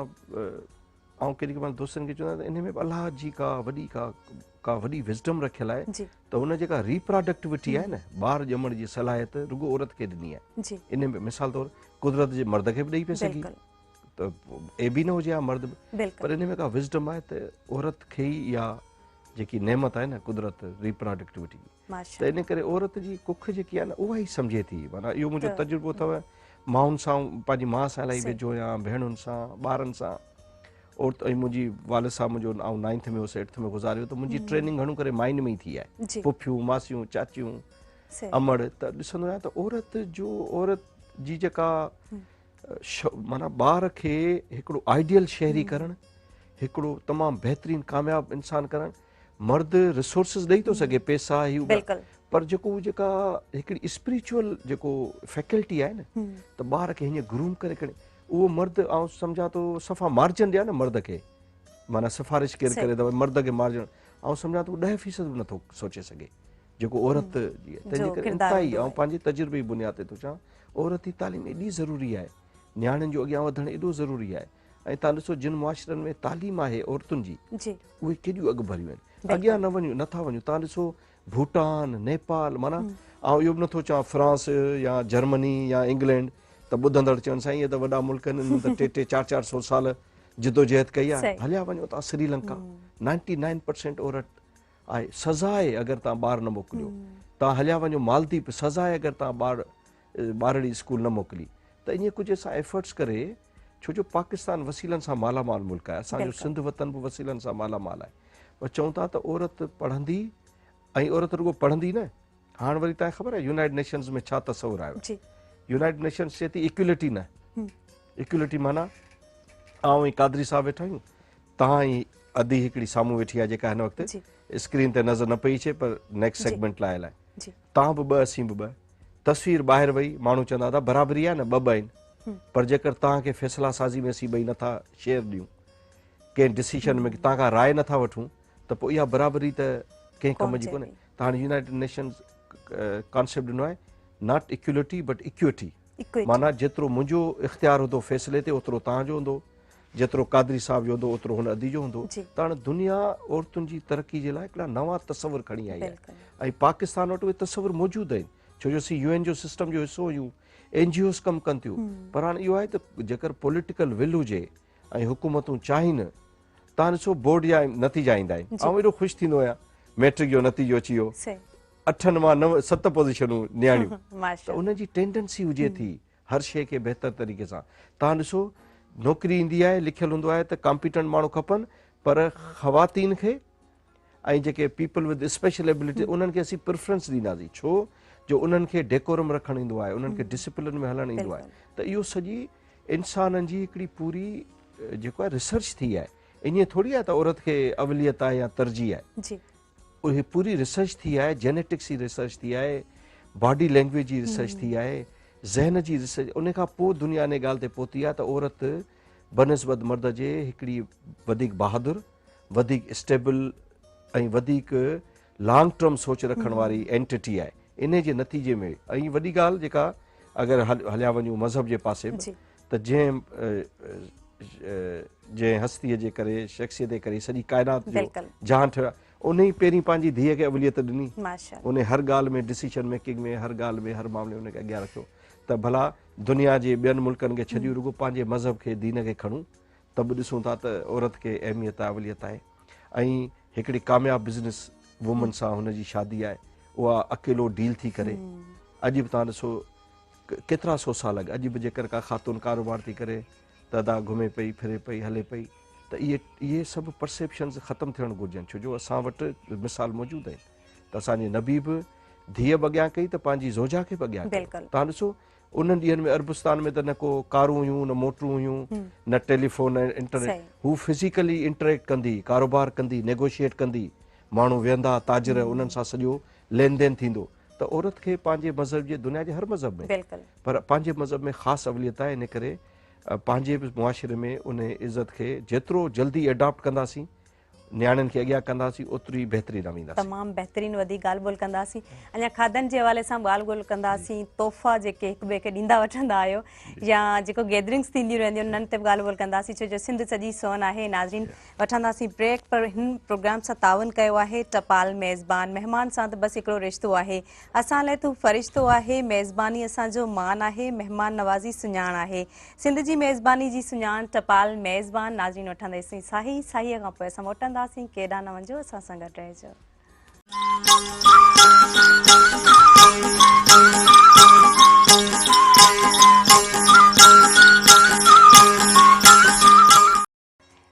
ऐं केॾी महिल दोस्तनि खे चवंदा त इन में अलाह जी का वॾी विज़डम रखियलु आहे। त हुन जेका रिप्रोडक्टिविटी आहे न, ॿार ॼमण जी सलाहियत रुॻो औरत खे ॾिनी आहे। इन में मिसाल तौरु कुदरत जे मर्द खे बि ॾेई पई सघी, त ए बि न हुजे हा मर्द बि, पर इन में का विज़डम आहे त औरत खे ई इहा जेकी नेमत आहे न कुदरत रिप्रोडक्टिविटी, त इन करे औरत जी कुख जेकी आहे न उहा ई सम्झे थी। माना इहो मुंहिंजो तजुर्बो अथव, माउनि सां, पंहिंजी माउ सां इलाही वेझो आहियां, भेणुनि सां, ॿारनि सां। और ऐं मुंहिंजी वालिद साहब मुंहिंजो ऐं 9th में हुउसि 8th में गुज़ारियो, त मुंहिंजी ट्रेनिंग घणो करे माइनि में ई थी आहे, पुफियूं, मासियूं, चाचियूं, अमड़। त ॾिसंदो आहियां त औरत जी जेका माना ॿार खे हिकिड़ो आइडियल शहरी करणु, हिकिड़ो तमामु बहितरीनु कामयाबु इंसानु करणु, मर्द रिसोर्सिस ॾेई थो सघे, पैसा ही, पर जेका हिकिड़ी स्पिरिचुअल जेको फैकल्टी आहे न, त ॿार खे हीअं ग्रूम करे करे उहो मर्द, ऐं सम्झां थो सफ़ा मार्जन ॾिया न मर्द खे, माना सिफारिश केरु करे त मर्द खे मार्जन, ऐं सम्झां थो 10% बि नथो सोचे सघे जेको औरत जी आहे। तंहिंजे करे इंतिहाई, ऐं पंहिंजे तजुर्बे जी बुनियाद ते थो चवां, औरत जी तालीम एॾी ज़रूरी आहे, नियाणियुनि जो अॻियां वधणु एॾो ज़रूरी आहे। ऐं तव्हां ॾिसो जिन मुआशिरनि में तालीम आहे औरतुनि जी, उहे केॾियूं अॻु भरियूं आहिनि, अॻियां नथा वञूं। तव्हां ॾिसो भूटान, नेपाल, माना ऐं इहो बि नथो चवां फ्रांस या जर्मनी या इंग्लैंड, त ॿुधंदड़ चवनि साईं इहे त वॾा मुल्क आहिनि, त 300-400 साल जिदोजहद कई आहे। हलिया वञो तव्हां श्रीलंका, 99% औरत आहे, सज़ा आहे अगरि तव्हां ॿार न मोकिलियो। तव्हां हलिया वञो मालदीप, सज़ा आहे अगरि तव्हां ॿारड़ी स्कूल न मोकिली। त ईअं कुझु असां एफर्ट्स करे, छो जो पाकिस्तान वसीलनि सां मालामाल मुल्क आहे, असांजो सिंध वतन बि वसीलनि सां मालामाल आहे, पर चऊं था त औरत पढ़ंदी, ऐं औरत रुॻो पढ़ंदी न, हाणे वरी तव्हांखे ख़बर आहे यूनाइटेड नेशंस में छा तस्वुरु आयो। यूनाइटेड नेशंस चए थी इक्वलिटी न, इक्वलिटी माना आउं ऐं कादरी साहब वेठा आहियूं, तव्हां ई अधी हिकिड़ी साम्हूं वेठी आहे जेका हिन वक़्तु स्क्रीन ते नज़र न पई अचे, पर नेक्स्ट सेगमेंट लाइ आहे, तव्हां बि 2 असीं बि 2, तस्वीर ॿाहिरि वई, माण्हू चवंदा था बराबरी आहे न, 2 आहिनि, पर जेकर तव्हांखे फ़ैसिला साज़ी में असीं ॿई नथा शेयर ॾियूं, कंहिं डिसीशन में तव्हां खां राय नथा वठूं, त पोइ इहा बराबरी त कंहिं कम जी कोन्हे। त हाणे यूनाइटेड नेशंस कॉन्सेप्ट ॾिनो आहे, नॉट इक्वलिटी बट इक्विटी, माना जेतिरो मुंहिंजो इख़्तियार हूंदो फ़ैसिले ते, ओतिरो तव्हांजो हूंदो, जेतिरो कादरी साहिब जो हूंदो ओतिरो हुन अदी जो हूंदो जी। त हाणे दुनिया औरतुनि जी तरक़ी जे लाइ हिकिड़ा नवां तसवुर खणी आई आहे बिल्कुलु। ऐं पाकिस्तान वटि उहे तसवुर मौजूदु आहिनि छो जो असीं UN जो सिस्टम जो हिसो हुयूं NGOs कमु कनि थियूं पर हाणे इहो आहे त जेकर पॉलिटिकल विल हुजे ऐं हुकूमतूं चाहिनि तव्हां ॾिसो बोर्ड जा नतीजा ईंदा आहिनि जी। ऐं एॾो ख़ुशि थींदो आहियां मैट्रिक जो नतीजो अची वियो सही 8 मां 9 7 पोज़ीशनूं नियाणियूं त माशा उनजी टेंडेंसी हुजे थी हर शइ खे बहितर तरीक़े सां तव्हां ॾिसो नौकिरी ईंदी आहे लिखियलु हूंदो आहे त कॉम्पिटेंट माण्हू खपनि पर ख़वातीन खे ऐं जेके पीपल विद स्पेशल एबिलिटी उन्हनि खे असीं प्रिफरेंस ॾींदासीं छो जो उन्हनि खे डेकोरम रखणु ईंदो आहे उन्हनि खे डिसिप्लिन में हलणु ईंदो आहे त इहो सॼी इंसाननि जी हिकिड़ी पूरी जेको आहे रिसर्च थी आहे ईअं थोरी आहे त औरत खे अवलियत आहे या तरजीह आहे जी। उहे पूरी रिसर्च थी आहे जेनेटिक्स जी रिसर्च थी आहे बॉडी लैंग्वेज जी रिसर्च थी आहे ज़हन जी रिसर्च उन खां पोइ दुनिया इन ॻाल्हि ते पहुती आहे त औरत बनस्बत मर्द जे हिकिड़ी वधीक बहादुर वधीक स्टेबल ऐं वधीक लॉन्ग टर्म सोच रखण वारी एंटिटी आहे इन जे नतीजे में ऐं वॾी ॻाल्हि जेका अगरि हलिया वञूं मज़हब जे पासे बि त जंहिं हस्तीअ जे करे शख़्सियत जे करे सॼी काइनात जो जहां ठहियो आहे उन ई पहिरीं पंहिंजी धीअ खे अवलियत ॾिनी उन हर ॻाल्हि में डिसीजन मेकिंग में हर ॻाल्हि में हर मामले में उनखे अॻियां रखियो त भला दुनिया जे ॿियनि मुल्कनि खे छॾियूं रुॻो पंहिंजे मज़हब खे दीन खे खणूं त बि ॾिसूं था त औरत खे अहमियत आहे अवलियत आहे ऐं हिकिड़ी कामयाबु बिज़नेस वूमन सां हुनजी शादी आहे उहा अकेलो डील थी करे अॼु बि तव्हां ॾिसो केतिरा सौ साल अॼु बि जेकर का ख़ातून कारोबार थी करे तदा घुमे पई फिरे पई हले पई त इहे सभु परसेप्शन्स ख़तमु थियणु घुरिजनि छो जो असां वटि मिसाल मौजूदु आहिनि त असांजे नबी बि धीअ बि अॻियां कई त पंहिंजी ज़ोजा खे बि अॻियां कई तव्हां ॾिसो उन्हनि ॾींहंनि में अरबस्तान में त न को कारूं हुयूं न मोटरूं हुयूं न टेलीफोन इंटरनेट हू फिज़िकली इंटरेक्ट कंदी कारोबार कंदी नेगोशिएट कंदी माण्हू वेहंदा ताजिर उन्हनि सां सॼो लेन देन थींदो त औरत खे पंहिंजे मज़हब जे दुनिया जे हर मज़हब में पर पंहिंजे मज़हब में ख़ासि अवलियत आहे इन करे पंहिंजे बि मुआशिरे में उन इज़त खे जेतिरो जल्दी एडॉप्ट कंदासीं नियाणियुनि खे अॻियां कंदासीं ओतिरी बहितरी रहंदासीं तमामु बहितरीनु वधी ॻाल्हि ॿोल कंदासीं अञा खाधनि जे हवाले सां ॻाल्हि ॿोल कंदासीं तोहफ़ा जेके हिक ॿिए खे ॾींदा वठंदा आहियो या जेको गैदरिंग्स थींदियूं रहंदियूं आहिनि उन्हनि ते बि ॻाल्हि ॿोल कंदासीं छो जो सिंध सॼी सोन आहे नाज़रीन वठंदासीं ब्रेक पर हिन प्रोग्राम सां तावन कयो आहे टपाल मेज़बान महिमान सां त बसि हिकिड़ो रिश्तो आहे असां लाइ तूं फ़रिश्तो आहे मेज़बानी असांजो मान आहे महिमान नवाज़ी सुञाण आहे सिंध जी मेज़बानी जी सुञाण टपाल मेज़बान नाज़रीन वठंदासीं साईअ खां पोइ असां मोटंदासीं केॾांहुं न वञो असां सां गॾु रहिजो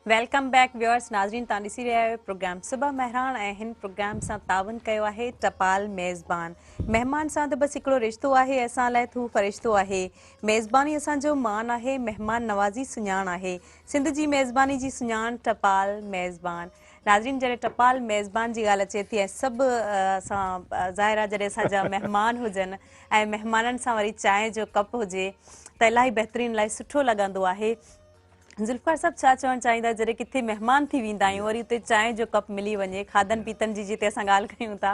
वेलकम बैक व्यूअर्स नाज़रीन तव्हां ॾिसी रहिया आहियो प्रोग्राम सुबह महरान ऐं हिन प्रोग्राम सां तावन कयो आहे टपाल मेज़बान महिमान सां त बसि हिकिड़ो रिश्तो आहे असां लाइ तूं फ़रिश्तो आहे मेज़बानी असांजो मान आहे महिमान नवाज़ी सुञाण आहे सिंध जी मेज़बानी जी सुञाण टपाल मेज़बान नाज़रीन जॾहिं टपाल मेज़बान जी ॻाल्हि अचे थी ऐं सभु असां ज़ाहिर आहे जॾहिं असांजा महिमान हुजनि ऐं महिमाननि सां वरी चांहि जो कप हुजे त इलाही बहितरीनु इलाही सुठो लॻंदो आहे ज़ुल्फ़ार साहब छा चवणु चाहींदा जॾहिं किथे महिमान थी वेंदा आहियूं वरी उते चांहि जो कप मिली वञे खाधनि पीतनि जी जिते असां ॻाल्हि कयूं था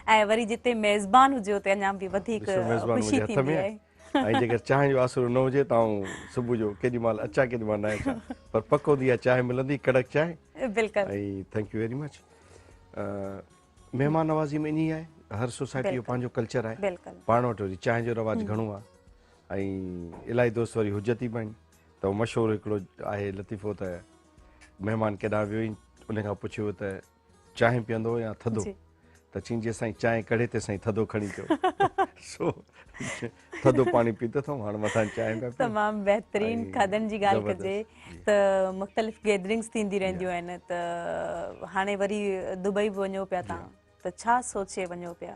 ऐं वरी जिते मेज़बान हुजे उते अञा बि वधीक ख़ुशी थींदी आहे ऐं जेकर चांहि जो आसिरो न हुजे त आउं सुबुह जो केॾी महिल अचां केॾी महिल न अचां पर पको हूंदी आहे चांहि मिलंदी कड़क चांहि बिल्कुलु ऐं थैंक यू वेरी मच महिमान नवाज़ी में इन ई आहे हर सोसाइटी जो पंहिंजो कल्चर आहे पाण वटि वरी चांहि जो रवाजु घणो आहे ऐं इलाही दोस्त वरी हुजती बि आहिनि त उहो मशहूरु हिकिड़ो आहे लतीफ़ो त महिमान केॾांहुं वियो ई उन खां पुछियो त चांहि पीअंदो या थधो त चईं साईं चांहि कढ़े ते साईं थधो खणी अचो सो थधो पाणी पीतो अथऊं हाणे मथां चांहि पिया तमामु बहितरीनु खाधनि जी ॻाल्हि कजे त मुख़्तलिफ़ गैदरिंग्स थींदी रहंदियूं आहिनि त हाणे वरी दुबई बि वञो पिया तव्हां त छा सोचे वञो पिया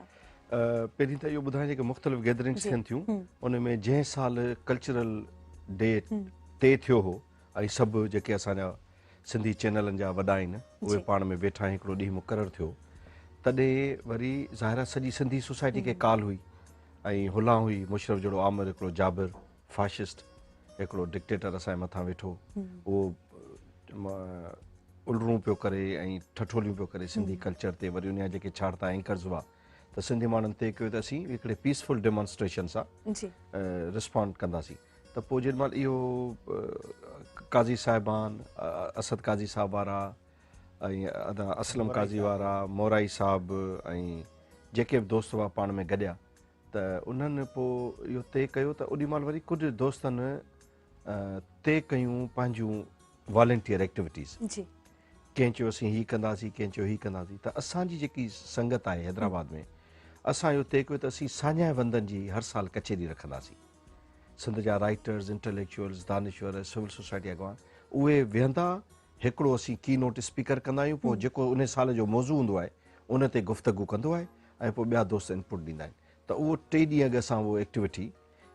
पहिरीं त इहो ॿुधायां जेके मुख़्तलिफ़ गैदरिंग्स थियनि थियूं उन में जंहिं साल कल्चरल डे ते थियो हो ऐं सभु जेके असांजा सिंधी चैनलनि जा वॾा आहिनि उहे पाण में वेठा हिकिड़ो ॾींहुं मुक़ररु थियो तॾहिं वरी ज़ाहिर सॼी सिंधी सोसाइटी खे काल हुई ऐं हुला हुई मुशरफ जहिड़ो आमिर हिकिड़ो जाबिर फाशिस्ट हिकिड़ो डिक्टेटर असांजे मथां वेठो उहो उलरूं पियो करे ऐं ठठोलियूं पियो करे सिंधी कल्चर ते वरी उन जा जेके छाड़ता एंकर्स हुआ त सिंधी माण्हुनि ते कयो त असीं हिकिड़े पीसफुल डेमॉन्स्ट्रेशन सां रिस्पॉन्ड कंदासीं त पोइ जेॾी महिल इहो काज़ी साहिबान, असद काज़ी साहब वारा ऐं असलम काज़ी वारा, मोराई साहब ऐं जेके बि दोस्त हुआ पाण में गॾिया त उन्हनि पोइ इहो तइ कयो त ओॾी महिल वरी कुझु दोस्तनि तइ कयूं पंहिंजूं वॉलंटियर एक्टिविटीज़। जी कंहिं चयो असीं हीअ कंदासीं, कंहिं चयो हीअ कंदासीं। त असांजी जेकी संगत आहे हैदराबाद में, असां इहो तइ कयो त असीं साञाए वंदनि जी हर साल कचेरी रखंदासीं। सिंध जा राइटर्स, इंटेलेक्चुअल्स, दानिश्वर, सिविल सोसाइटी अॻवान उहे वेहंदा, हिकिड़ो असीं की नोट स्पीकर कंदा आहियूं, पोइ जेको उन साल जो मौज़ू हूंदो आहे उन ते गुफ़्तगू कंदो आहे ऐं पोइ ॿिया दोस्त इनपुट ॾींदा आहिनि। त उहो 3 ॾींहं अॻु असां उहो एक्टिविटी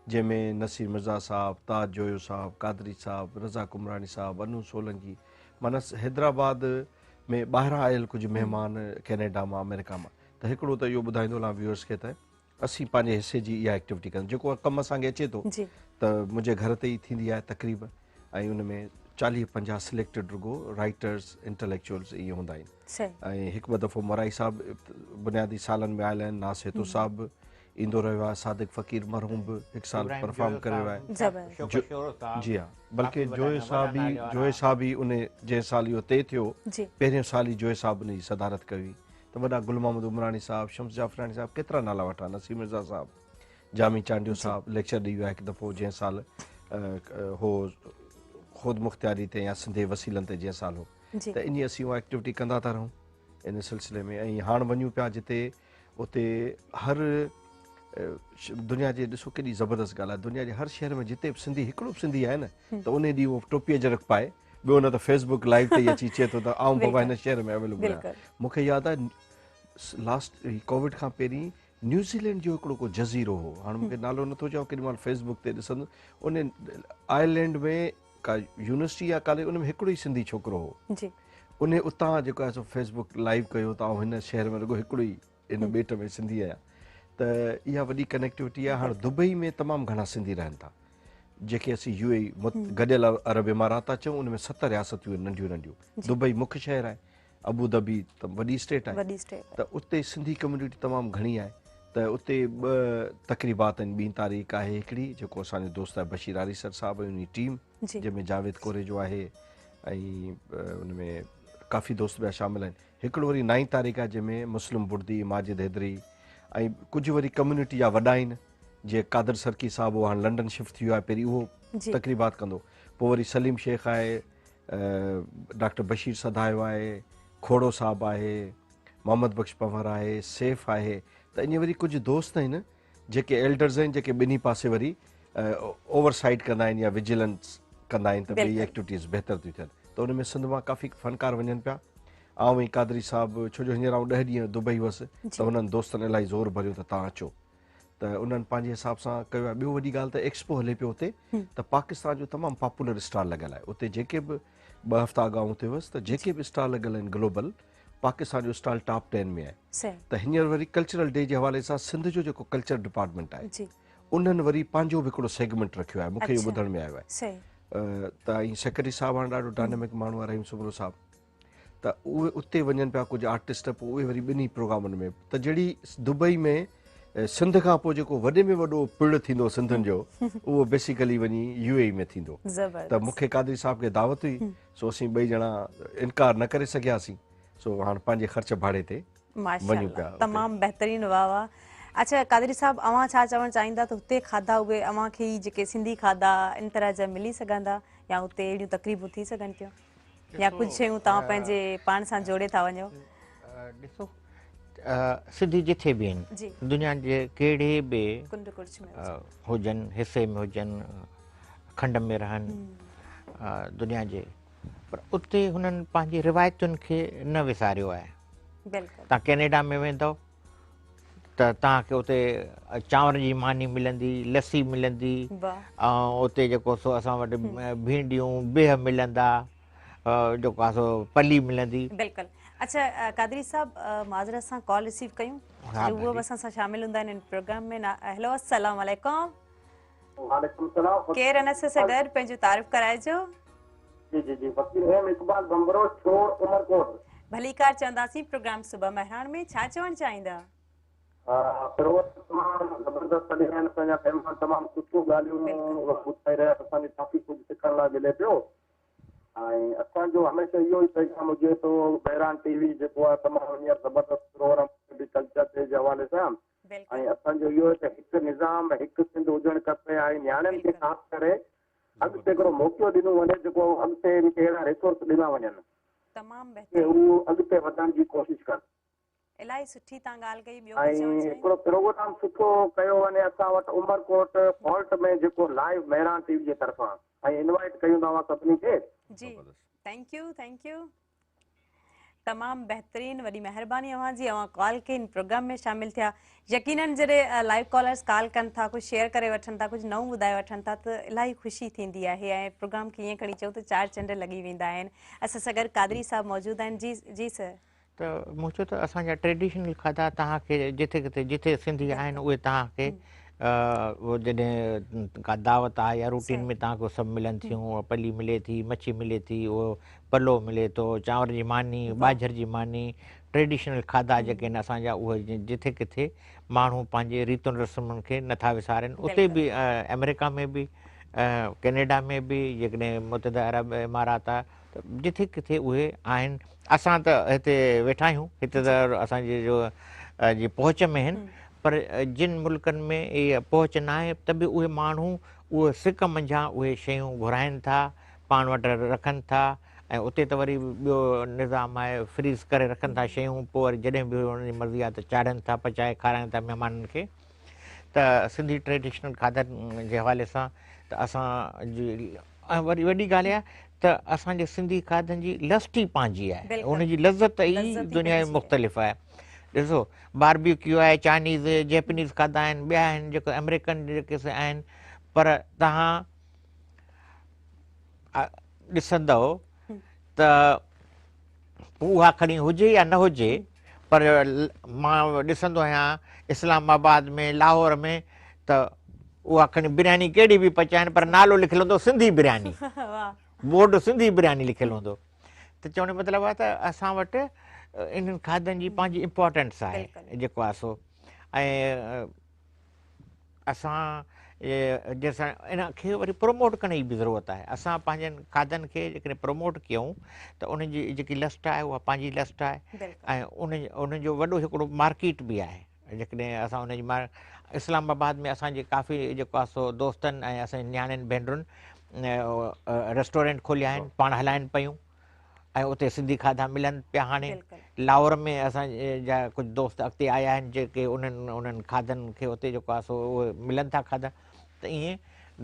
जंहिंमें नसीर मिर्ज़ा साहब, ताज जोयो साहब, कादरी साहब, रज़ा कुमरानी साहब, अनू सोलंकी, माना हैदराबाद में ॿाहिरां आयल कुझु महिमान, कैनेडा मां, अमेरिका मां। त हिकिड़ो त इहो ॿुधाईंदो हलां व्यूअर्स खे त असीं पंहिंजे हिसे जी इहा एक्टिविटी कंदा, जेको कमु असांखे अचे थो त मुंहिंजे घर ते ई थींदी आहे तक़रीब, ऐं उन में 40-50 सिलेक्टेड रुगो राइटर्स, इंटेलेक्चुअल्स इहे हूंदा आहिनि। ऐं हिकु ॿ दफ़ो मोराई साहब बुनियादी सालनि में आयल आहिनि, नासितो साहब ईंदो रहियो आहे, सादिक फ़क़ीर मरहूम बि हिकु साल परफॉर्म करे वियो आहे। जी हा, बल्कि जोए साहब ई उन जंहिं साल इहो तइ थियो पहिरियों साल ई जोए साहब उन जी सदारत कई हुई। त वॾा गुल मोहम्मद उमरानी साहब, शम्स जाफ़रानी साहब, केतिरा नाला वठा, नसीर मिर्ज़ा साहब, जामी चांडियो साहब लेक्चर ॾेई विया हिकु दफ़ो जंहिं साल हो ख़ुदि मुख़्तियारी ते या सिंधे वसीलनि ते जंहिं साल हो। त इन असीं उहा एक्टिविटी कंदा था रहूं इन सिलसिले में। ऐं हाणे वञूं पिया जिते उते हर दुनिया जे, ॾिसो केॾी ज़बरदस्त ॻाल्हि आहे, दुनिया जे हर शहर में जिते बि सिंधी, हिकिड़ो बि सिंधी आहे न त उन ॾींहुं उहो टोपीअ जरक पाए, ॿियो न त फेसबुक लाइव ते ई अची चए थो त आऊं बाबा हिन शहर में अवेलेबल आहियां। मूंखे यादि आहे लास्ट कोविड खां पहिरीं न्यूज़ीलैंड जो हिकिड़ो को जज़ीरो हो, हाणे मूंखे नालो नथो चवां, केॾी महिल फेसबुक ते ॾिसंदुमि, उन आयरलैंड में का यूनिवर्सिटी या कॉलेज, उन में हिकिड़ो ई सिंधी छोकिरो हो, उन उतां जेको आहे सो फेसबुक लाइव कयो त आऊं हिन शहर में रुगो हिकिड़ो ई इन ॿेट में सिंधी आहियां। त इहा वॾी कनेक्टिविटी आहे। हाणे दुबई में तमामु घणा सिंधी रहनि था, जेके असीं UAE गॾियल अरब इमारात था चऊं, उन में 7 रियासतूं आहिनि नंढियूं नंढियूं। दुबई मुख्य शहर आहे, अबू धाबी त वॾी स्टेट आहे, त उते सिंधी कम्यूनिटी तमामु घणी आहे। त उते 2 तक़रीबात आहिनि। 2 तारीख़ आहे हिकिड़ी, जेको असांजो दोस्त आहे बशीर आरीसर साहब ऐं उन टीम, जंहिंमें जावेद कोरे जो आहे ऐं उन में काफ़ी दोस्त ॿिया शामिल आहिनि। हिकिड़ो वरी 9 तारीख़ आहे, जंहिंमें मुस्लिम बुर्दी, माजिद हैदरी ऐं कुझु वरी कम्यूनिटी जा वॾा आहिनि, जीअं कादर सरकी साहब उहो हाणे लंडन शिफ्ट थी वियो आहे, पहिरीं उहो तक़रीबात कंदो। पोइ वरी सलीम शेख आहे, डॉक्टर बशीर सदायो आहे, खोड़ो साहब आहे, मोहम्मद बख्श पंवर आहे, सैफ़ आहे। त ईअं वरी कुझु दोस्त आहिनि जेके एल्डर्स आहिनि, जेके ॿिन्ही पासे वरी ओवरसाइट कंदा आहिनि या विजिलेंस कंदा आहिनि त ॿई एक्टिविटीज़ बहितर थियूं थियनि। त उन में सिंध मां काफ़ी फ़नकार वञनि पिया। आउं ऐं कादरी साहब, छो जो हींअर आउं 10 ॾींहं दुबई हुअसि, त हुननि दोस्तनि इलाही ज़ोर भरियो त तव्हां अचो, त उन्हनि पंहिंजे हिसाब सां कयो आहे। ॿियो वॾी ॻाल्हि त एक्सपो हले पियो उते, त पाकिस्तान जो तमामु पॉपुलर स्टॉल लॻियल आहे उते। जेके बि 2 हफ़्ता अॻु उते हुअसि, त जेके बि स्टॉल लॻियल आहिनि ग्लोबल, पाकिस्तान जो स्टॉल टॉप 10 में आहे। त हींअर वरी कल्चरल डे जे हवाले सां सिंध जो जेको कल्चर डिपार्टमेंट आहे, उन्हनि वरी पंहिंजो बि हिकिड़ो सेगमेंट रखियो आहे, मूंखे इहो ॿुधण में आयो आहे। त ऐं सेक्रेटरी साहब हाणे ॾाढो डायनेमिक माण्हू आहे, रहीम सुमरो साहब, त उहे उते वञनि पिया कुझु आर्टिस्ट, पोइ उहे वरी ॿिन्ही प्रोग्रामनि में। त जहिड़ी दुबई में सिंध खां पोइ जेको वॾे में वॾो पिड़ थींदो सिंधियुनि जो, उहो बेसिकली वञी UAE में थींदो। त मूंखे कादरी साहब खे दावत हुई, सो असीं 2 ॼणा इनकार न करे सघियासीं, सो हाणे पंहिंजे ख़र्च भाड़े ते वञूं पिया। तमामु बहितरीनु, वाह वाह। अच्छा कादरी साहब, अवां छा चवणु चाहींदा त हुते खाधा उहे अवां खे ई जेके सिंधी खाधा इन तरह जा मिली सघंदा, या हुते अहिड़ियूं तकरीबूं थी सघनि थियूं, या कुझु शयूं तव्हां पंहिंजे पाण सां जोड़े था वञो? ॾिसो, सिंधी जिथे बि आहिनि, दुनिया जे कहिड़े बि हुजनि, हिसे में हुजनि, खंड में रहनि, दुनिया जे, पर उते हुननि पंहिंजी रिवायतुनि खे न विसारियो आहे। तव्हां कैनेडा में वेंदव त तव्हांखे उते चांवर जी मानी मिलंदी, लस्सी मिलंदी, ऐं उते जेको सो असां वटि भींडियूं, बिह मिलंदा, जेको आहे सो पली मिलंदी। बिल्कुलु। अच्छा कादरी साहब, माज़रत सां कॉल रिसीव कयूं, उहो बि असां सां शामिल हूंदा आहिनि इन प्रोग्राम में। हेलो, अस्सलाम वालेकुम। वालेकुम सलाम। केर अन से गॾु, पंहिंजो तारीफ़ कराइजो। जी जी जी, वकील एम इकबाल बंबरो, छोड़ उमरकोट। भलीकार चवंदासीं प्रोग्राम सुबह महरान में, छा चवणु चाहींदा? तमामु ज़बरदस्त आहिनि, पंहिंजा महिमान तमामु सुठियूं ॻाल्हियूं ॿुधाए रहिया, असांखे काफ़ी कुझु सिखण लाइ मिले पियो। ऐं असांजो हमेशह इहो ई पैगाम हुजे थो बहिरान टीवी जेको आहे तमामु हींअर ज़बरदस्त प्रोग्राम कल्चर जे हवाले सां ऐं असांजो इहो त हिकु निज़ाम हिकु सिंध हुजणु खपे ऐं नियाणियुनि खे ख़ासि करे अॻिते हिकिड़ो मौक़ो ॾिनो वञे जेको अॻिते मूंखे अहिड़ा रिसोर्स ॾिना वञनि तमामु कि बहितरीन उहो अॻिते वधण जी कोशिशि कनि इलाही सुठी तव्हां ॻाल्हि कई ॿियो कुझु चवणु ऐं चाहियो? हिकिड़ो प्रोग्राम सुठो कयो वञे असां वटि उमरकोट फॉल्ट में जेको लाइव महिरान टीवी जे तरफ़ां ऐं इनवाइट कयूं तव्हां सभिनी खे जी थैंक यू तमामु बहितरीन वॾी महिरबानी अव्हां जी अव्हां कॉल कई इन प्रोग्राम में शामिल थिया यकीनन जॾहिं लाइव कॉलर्स कॉल कनि था कुझु शेयर करे वठनि था कुझु नओं ॿुधाए वठनि था त इलाही ख़ुशी थींदी आहे ऐं प्रोग्राम खे ईअं खणी चऊं त चार चंड लॻी वेंदा आहिनि असां सां गॾु कादरी साहब मौजूदु आहिनि जी सर त मूं चयो त असांजा ट्रेडिशनल खाधा तव्हांखे जिथे किथे जिथे सिंधी आहिनि उहे तव्हांखे उहो जॾहिं का दावत आहे या रूटीन में तव्हांखे सभु मिलनि थियूं पली मिले थी मच्छी मिले थी उहो पलो मिले थो चांवर जी मानी ॿाझर जी मानी ट्रेडिशनल खाधा जेके आहिनि असांजा उहे जिथे किथे माण्हू पंहिंजे रीतुनि रस्मुनि खे नथा विसारनि उते बि अमेरिका में बि कैनेडा में बि जेकॾहिं मुतहदा अरब इमारात आहे त जिथे किथे उहे आहिनि असां त हिते वेठा आहियूं हिते त असांजे जो जी पहुच में आहिनि पर जिन मुल्कनि में इहा पहुच न आहे त बि उहे माण्हू उहे सिक मंझां उहे शयूं घुराइनि था पाण वटि रखनि था ऐं उते त वरी ॿियो निज़ाम आहे फ्रीज़ करे रखनि था शयूं पोइ वरी जॾहिं बि उन्हनि जी मर्ज़ी आहे त चाढ़नि था पचाए खाराइनि था महिमाननि खे त सिंधी ट्रेडिशनल खाधनि जे हवाले सां त असांजी ऐं वरी वॾी ॻाल्हि आहे त असांजे सिंधी खाधनि जी लस्ट ई पंहिंजी आहे उनजी लज़त ई दुनिया में मुख़्तलिफ़ आहे ॾिसो बारबीक्यू आहे चाइनीज़ जैपनीज़ खाधा आहिनि ॿिया आहिनि जेके अमेरिकन जेके आहिनि पर तव्हां ॾिसंदव त उहा खणी हुजे या न हुजे पर मां ॾिसंदो आहियां इस्लामाबाद में लाहौर में त उहा खणी बिरयानी कहिड़ी बि पचाइनि पर नालो लिखियलु हूंदो सिंधी बिरयानी बोर्ड सिंधी बिरयानी लिखियलु हूंदो त चवण जो मतिलबु आहे त असां वटि इन्हनि खाधनि जी पंहिंजी इम्पोर्टेंस आहे जेको आहे सो ऐं असां जंहिंसां इन खे वरी प्रमोट करण जी बि ज़रूरत आहे असां पंहिंजनि खाधनि खे जेकॾहिं प्रमोट कयूं त उनजी जेकी लस्ट आहे उहा पंहिंजी लस्ट आहे ऐं उनजो वॾो हिकिड़ो मार्केट बि आहे जेकॾहिं असां उनजी इस्लामाबाद में असांजे काफ़ी जेको आहे सो दोस्तनि ऐं असांजे नियाणियुनि भेनरुनि रेस्टोरेंट खोलिया आहिनि पाण हलाइनि पियूं ऐं उते सिंधी खाधा मिलनि पिया हाणे लाहौर में असांजा कुझु दोस्त अॻिते आया आहिनि जेके उन्हनि खाधनि खे उते जेको आहे सो उहे मिलनि था खाधा त ईअं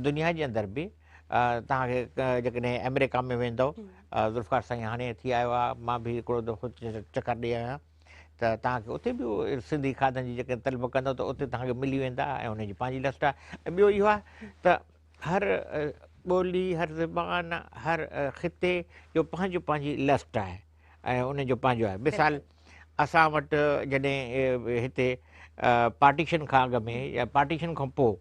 दुनिया जे अंदरि बि तव्हांखे जेकॾहिं अमेरिका में वेंदव ज़ुल्फ़ार साईं हाणे थी आयो आहे मां बि हिकिड़ो दफ़ो चकर ॾेई आहियां त तव्हांखे उते बि उहे सिंधी खाधनि जी जेके तलब कंदव त उते तव्हांखे मिली वेंदा ऐं उनजी पंहिंजी लिस्ट आहे ऐं ॿियो इहो आहे त हर ॿोली हर ज़बान हर ख़िते जो पंहिंजो पंहिंजी लिस्ट आहे ऐं उनजो पंहिंजो आहे मिसाल असां वटि जॾहिं हिते पार्टीशन खां अॻु में या पार्टीशन खां पोइ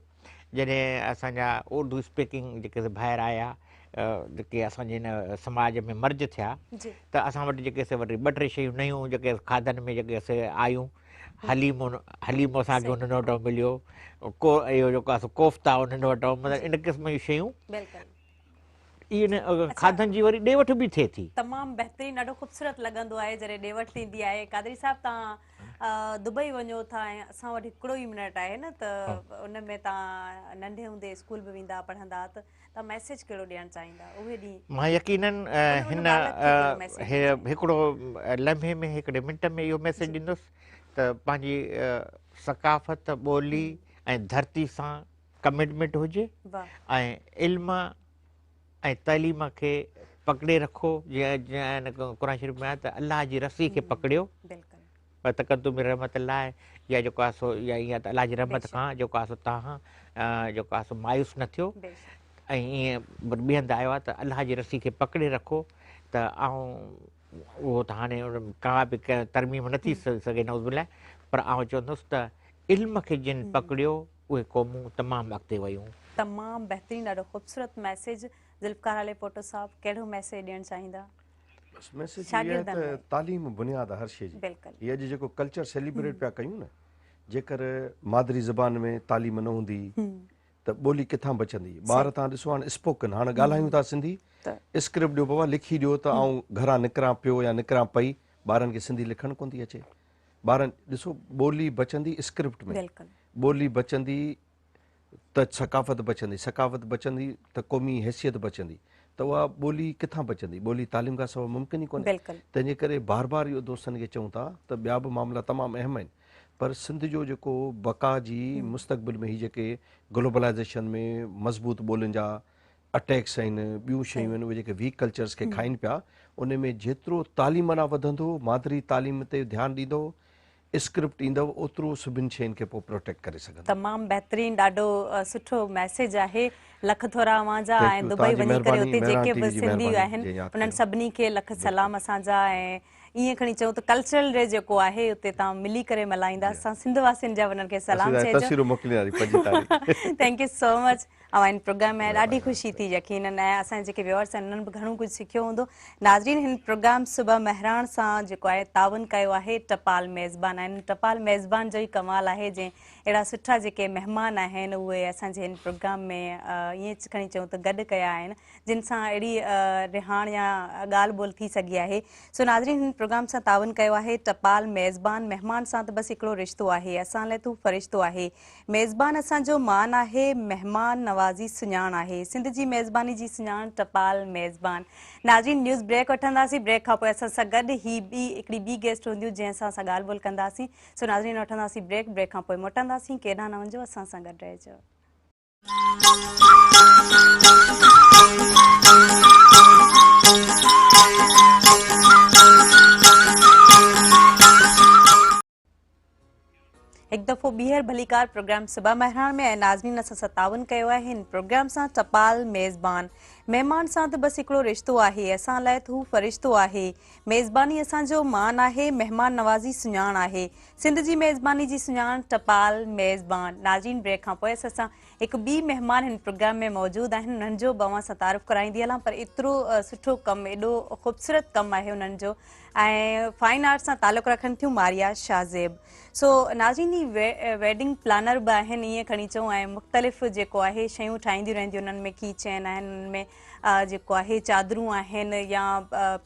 जॾहिं असांजा उर्दू स्पीकिंग जेके ॿाहिरि आया जेके असांजे हिन समाज में मर्ज थिया त असां वटि जेके वरी ॿ टे शयूं नयूं जेके खाधनि में जेके आयूं हलीमो असांखे उन्हनि वटां मिलियो इहो जेको आहे कोफ़्ता उन्हनि वटां मतिलबु इन क़िस्म जूं शयूं इन खाधनि जी वरी ॾे वठि बि थिए थी तमामु बहितरीनु ॾाढो ख़ूबसूरत लॻंदो आहे जॾहिं ॾे वठि थींदी आहे कादरी साहिबु तव्हां दुबई वञो था ऐं असां वटि हिकिड़ो ई मिनट आहे न त उन में तव्हां नंढे हूंदे स्कूल बि वेंदा पढ़ंदा त तव्हां मैसेज कहिड़ो ॾियणु चाहींदा उहे ॾींहुं मां यकीनन हिन हिकिड़ो लम्हे में हिकिड़े मिंट में इहो मैसेज ॾींदुसि त पंहिंजी सकाफ़त ॿोली ऐं धरती सां कमिटमेंट हुजे ऐं इल्म ऐं तइलीम खे पकड़े रखो जीअं क़ुर शरीफ़ में आहे त अलाह जी रसी खे पकड़ियो पर तक़द्दुम रहमत लाइ या जेको आहे सो या ईअं त अलाह जी रहमत खां जेको आहे सो तव्हां जेको आहे सो मायूस न थियो ऐं ईअं ॿिहंदा आयो आहे त अलाह जी रसी खे पकड़े रखो त उहो त हाणे का बि तरमीम न थी सघे नौज़ बिल्लाह पर आउं चवंदुसि त इल्म खे जिन पकड़ियो उहे क़ौमूं तमामु अॻिते वयूं तमामु बहितरीनु ॾाढो ख़ूबसूरत मैसेज ज़ुल्फ़कार अली पोटो साहब कहिड़ो मैसेज ॾियणु चाहींदा मैसेज इहा आहे त तालीम बुनियाद आहे हर शइ जी इहा अॼु जेको कल्चर सेलिब्रेट पिया कयूं न जेकर मादरी ज़बान में तालीम न हूंदी त ॿोली किथां बचंदी ॿार तव्हां ॾिसो हाणे स्पोकन हाणे ॻाल्हायूं था सिंधी स्क्रिप्ट ॾियो बाबा लिखी ॾियो त आउं घरां निकिरां पियो या निकिरां पई, ॿारनि खे सिंधी लिखणु कोन थी अचे। ॿारनि ॾिसो ॿोली बचंदी स्क्रिप्ट में, ॿोली बचंदी त सकाफ़त बचंदी, सकाफ़त बचंदी त क़ौमी हैसियत बचंदी, त उहा ॿोली किथां बचंदी? ॿोली तालीम खां सवाइ मुमकिन ई कोन्हे। तंहिंजे करे बार बार इहो दोस्तनि खे चऊं था त ॿिया बि मामला तमामु अहम आहिनि, पर सिंध जो जेको बका जी मुस्तक़बिल में ही जेके ग्लोबलाइज़ेशन में मज़बूत ॿोलियुनि जा अटैक्स आहिनि, ॿियूं शयूं आहिनि, उहे जेके वीक कल्चर्स खे खाइनि पिया, उन में जेतिरो तालीम अञा वधंदो, मादरी तालीम ते ध्यानु ॾींदो, स्क्रिप्ट ईंदव, ओतिरो सभिनी शयुनि खे पोइ प्रोटेक्ट करे सघंदो। तमामु बहितरीनु, ॾाढो सुठो मैसेज आहे। लख थोरा अवांजा ऐं दुबई वञी करे उते जेके बि सिंधी आहिनि उन्हनि सभिनी खे लख सलाम असांजा। ऐं ईअं खणी चऊं त कल्चरल डे जेको आहे उते तव्हां मिली करे मल्हाईंदा, असां सिंध वासियुनि जा उन्हनि खे सलाम चइजो। Thank you so much. ऐं हिन प्रोग्राम में ॾाढी ख़ुशी थी यकीनन, ऐं असांजे जेके व्यूअर्स आहिनि उन्हनि बि घणो कुझु सिखियो हूंदो। नाज़रीन, हिन प्रोग्राम सुबह महराण सां जेको आहे ताउन कयो आहे टपाल मेज़बान आहिनि। टपाल मेज़बान जो ई कमाल आहे, जंहिं अहिड़ा सुठा जेके महिमान आहिनि उहे असांजे हिन प्रोग्राम में ईअं खणी चऊं त गॾु कया आहिनि, जिन सां अहिड़ी रिहाण या ॻाल्हि ॿोल थी सघी आहे। सो नाज़रीन, हिन प्रोग्राम सां ताउन कयो आहे टपाल मेज़बान। महिमान सां त बसि हिकिड़ो रिश्तो आहे, असां लाइ तू फ़रिश्तो आहे। मेज़बान असांजो मान आहे, महिमान नवाज़ी सुञाण आहे। सिंध जी मेज़बानी जी सुञाण टपाल मेज़बान। नाज़रीन, न्यूज़ ब्रेक वठंदासीं, ब्रेक खां पोइ असां सां गॾु ही हिकिड़ी ॿी गेस्ट हूंदियूं जंहिं सां असां ॻाल्हि ॿोल कंदासीं। सो नाज़रीन, वठंदासीं ब्रेक, ब्रेक खां पोइ मोटंदासीं। केॾांहुं न वञिजो, असां सां गॾु रहिजो। एक दफ़ो ॿीहर भलीकार प्रोग्राम सुबह महरान में, ऐं नाज़रीन असां सां ताउन कयो आहे हिन प्रोग्राम सां टपाल मेज़बान। महिमान सां त बसि हिकिड़ो रिश्तो आहे, असां लाइ त हू फ़रिश्तो आहे। मेज़बानी असांजो मान आहे, महिमान नवाज़ी सुञाण आहे। सिंध जी मेज़बानी जी सुञाण टपाल मेज़बान। नाज़रीन, ब्रेक खां पोइ असां सां हिकु ॿी महिमान हिन प्रोग्राम में मौजूदु आहिनि, उन्हनि जो बि अवां सां तारीफ़ कराईंदी हलां, पर एतिरो सुठो कमु, एॾो ख़ूबसूरत कमु आहे उन्हनि जो, ऐं फाइन आर्ट सां तालुक़ु रखनि थियूं मारिया शाज़ेब। सो नाज़रीन, ही वेडिंग प्लानर बि आहिनि, ईअं खणी चऊं, ऐं मुख़्तलिफ़ जेको आहे शयूं ठाहींदियूं रहंदियूं। उन्हनि में की चैन आहिनि, उन्हनि में जेको आहे चादरूं आहिनि, या